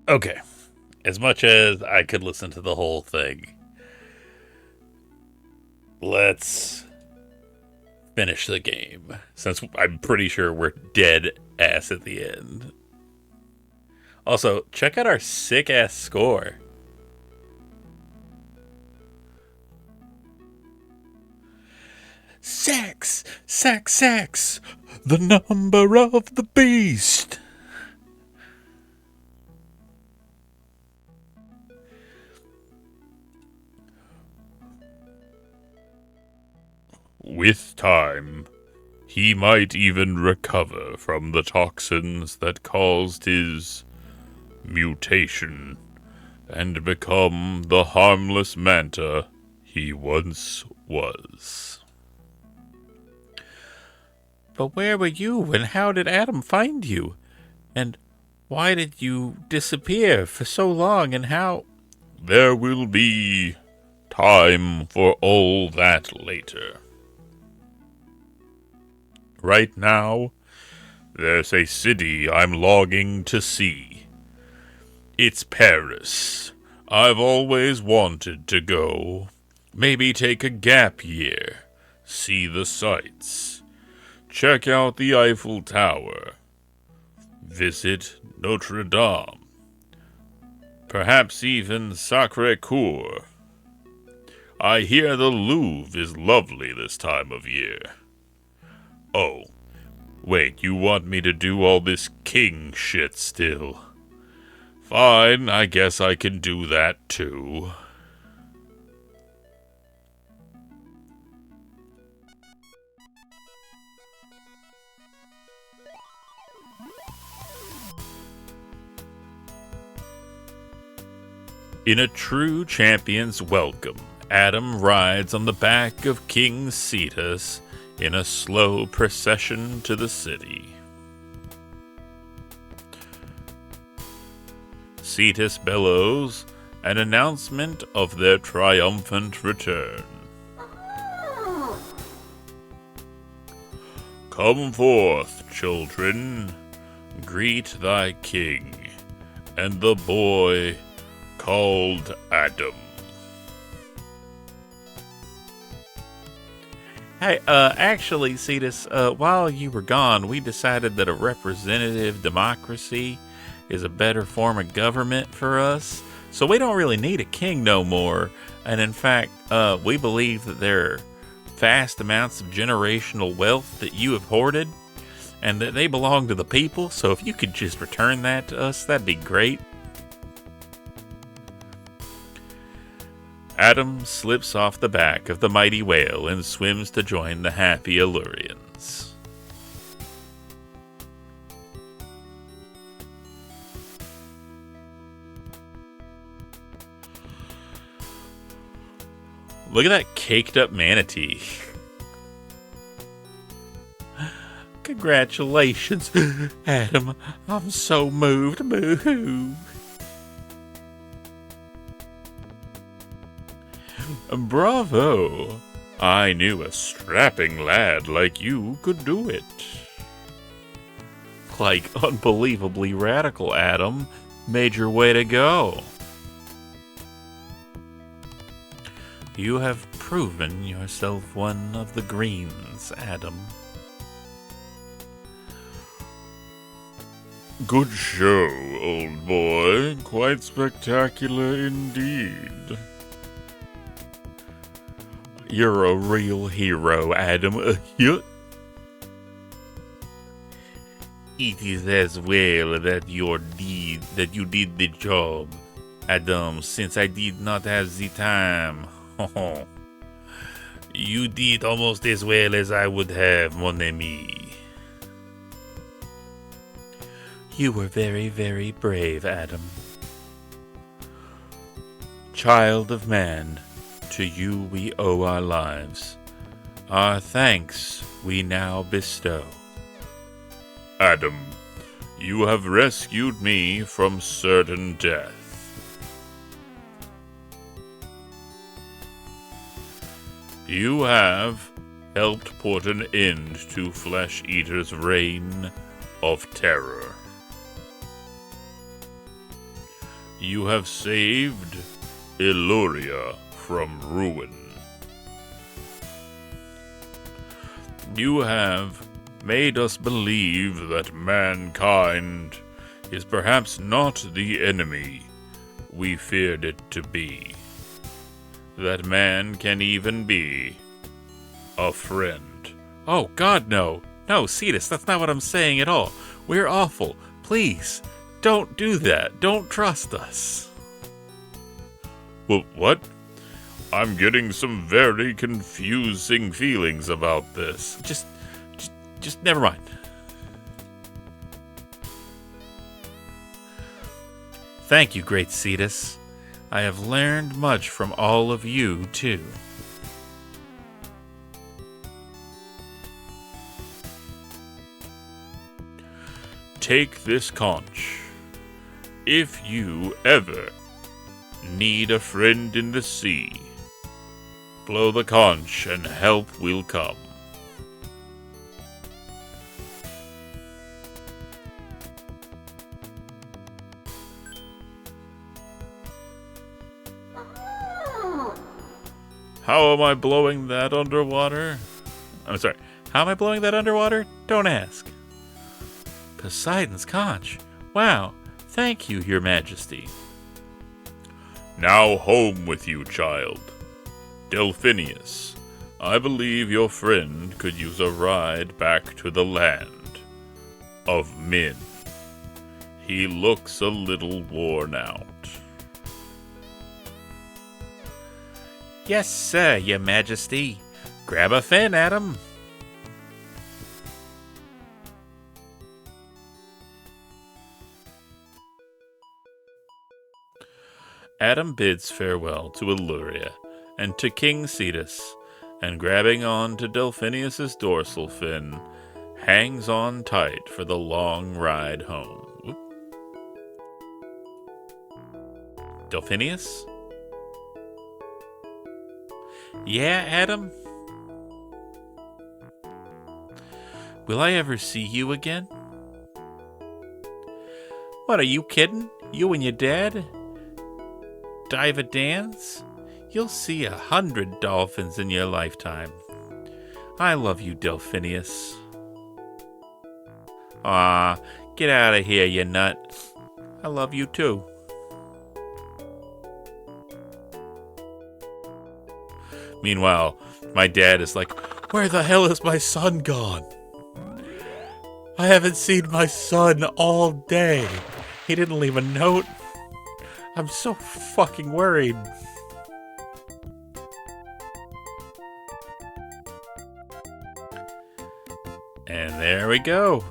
Okay. As much as I could listen to the whole thing, let's finish the game. Since I'm pretty sure we're dead ass at the end. Also, check out our sick ass score. Sex! Sex! Sex! The number of the beast! With time, he might even recover from the toxins that caused his mutation and become the harmless manta he once was. But where were you, and how did Adam find you? And why did you disappear for so long, and how? There will be time for all that later. Right now, there's a city I'm longing to see. It's Paris. I've always wanted to go. Maybe take a gap year, see the sights, check out the Eiffel Tower, visit Notre Dame, perhaps even Sacré-Cœur. I hear the Louvre is lovely this time of year. Oh, wait, you want me to do all this king shit still? Fine, I guess I can do that too. In a true champion's welcome, Adam rides on the back of King Cetus in a slow procession to the city. Cetus bellows an announcement of their triumphant return. Come forth, children, greet thy king, and the boy called Adam. Hey, actually, Cetus, while you were gone, we decided that a representative democracy is a better form of government for us. So we don't really need a king no more. And in fact, we believe that there are vast amounts of generational wealth that you have hoarded and that they belong to the people. So if you could just return that to us, that'd be great. Adam slips off the back of the mighty whale and swims to join the happy Illurians. Look at that caked up manatee. Congratulations, Adam. I'm so moved. Boo-hoo. Bravo! I knew a strapping lad like you could do it. Like unbelievably radical, Adam. Major way to go. You have proven yourself one of the Greens, Adam. Good show, old boy. Quite spectacular indeed. You're a real hero, Adam. It is as well that you did the job, Adam, since I did not have the time. You did almost as well as I would have, mon ami. You were very, very brave, Adam. Child of man, to you we owe our lives. Our thanks we now bestow. Adam, you have rescued me from certain death. You have helped put an end to Flesh Eater's reign of terror. You have saved Illuria from ruin. You have made us believe that mankind is perhaps not the enemy we feared it to be. That man can even be a friend. Oh, God, no. No, Cetus, that's not what I'm saying at all. We're awful. Please, don't do that. Don't trust us. Well, what? I'm getting some very confusing feelings about this. Just never mind. Thank you, great Cetus. I have learned much from all of you, too. Take this conch. If you ever need a friend in the sea, blow the conch and help will come. How am I blowing that underwater? I'm sorry. How am I blowing that underwater? Don't ask. Poseidon's conch. Wow. Thank you, Your Majesty. Now home with you, child. Delphinius, I believe your friend could use a ride back to the land of men. He looks a little worn out. Yes, sir, Your Majesty. Grab a fin, Adam. Adam bids farewell to Illuria and to King Cetus, and grabbing on to Delphinius's dorsal fin, hangs on tight for the long ride home. Whoop. Delphinius? Yeah, Adam? Will I ever see you again? What, are you kidding? You and your dad? Diver dance? You'll see 100 dolphins in your lifetime. I love you, Delphinius. Aw, get out of here, you nut. I love you too. Meanwhile, my dad is like, where the hell is my son gone? I haven't seen my son all day. He didn't leave a note. I'm so fucking worried. And there we go.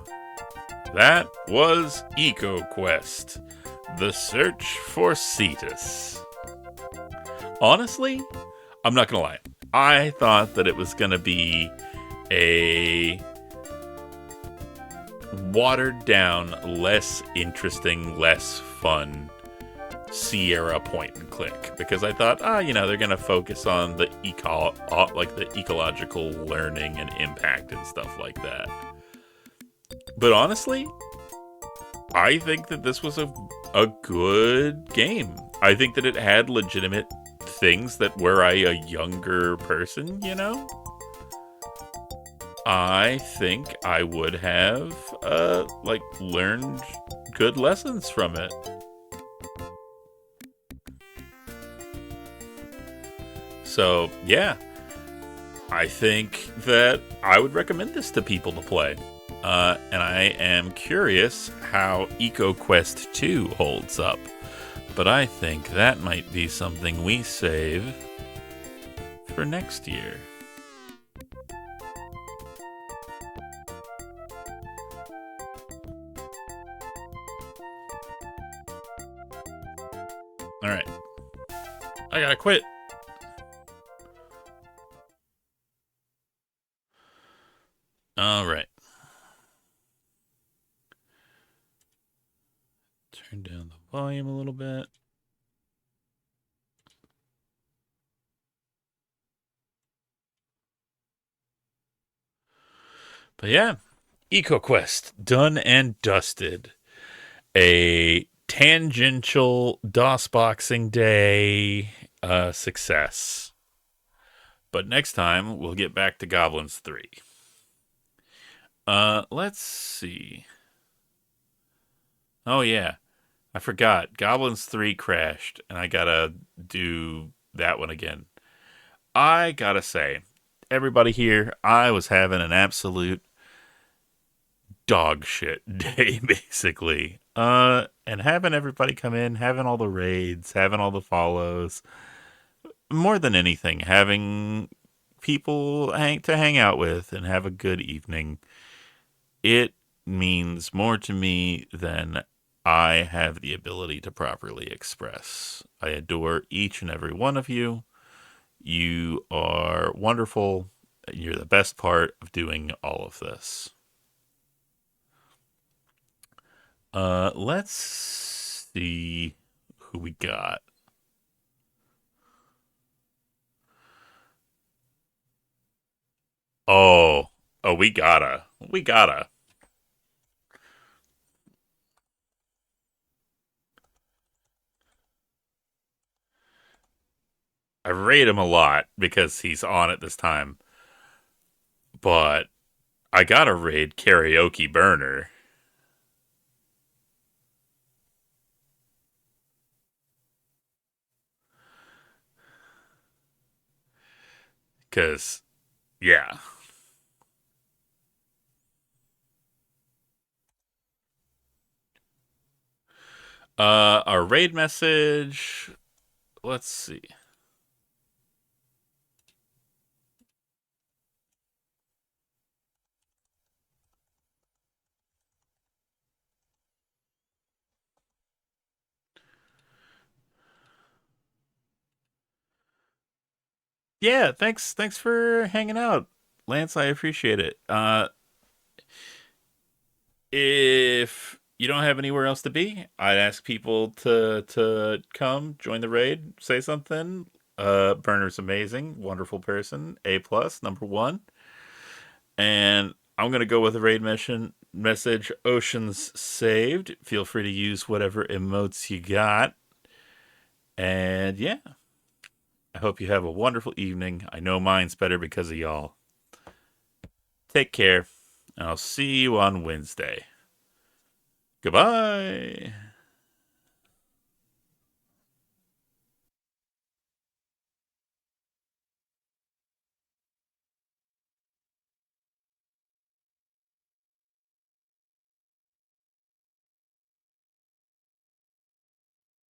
That was EcoQuest, the search for Cetus. Honestly, I'm not gonna lie. I thought that it was gonna be a watered down, less interesting, less fun Sierra point and click, because I thought, they're gonna focus on the the ecological learning and impact and stuff like that. But honestly, I think that this was a good game. I think that it had legitimate things that were I a younger person, I think I would have learned good lessons from it. So, yeah, I think that I would recommend this to people to play. And I am curious how EcoQuest 2 holds up. But I think that might be something we save for next year. Alright. I gotta quit. Alright. Turn down the volume a little bit. But yeah, EcoQuest, done and dusted. A tangential DOS boxing day success. But next time we'll get back to Goblins 3. Let's see. Oh yeah, I forgot. Goblins 3 crashed, and I gotta do that one again. I gotta say, everybody here, I was having an absolute dog shit day, basically. And having everybody come in, having all the raids, having all the follows, more than anything, having people to hang out with and have a good evening. It means more to me than I have the ability to properly express. I adore each and every one of you. You are wonderful. You're the best part of doing all of this. Let's see who we got. Oh, we gotta. I rate him a lot because he's on at this time, but I gotta raid Karaoke Burner. Because, yeah. Our raid message. Let's see. Yeah, thanks for hanging out, Lance. I appreciate it. If you don't have anywhere else to be, I'd ask people to come join the raid, say something. Burner's amazing, wonderful person, A+ number one, and I'm gonna go with the raid mission message. Oceans saved. Feel free to use whatever emotes you got, and yeah, I hope you have a wonderful evening. I know mine's better because of y'all. Take care, and I'll see you on Wednesday. Goodbye.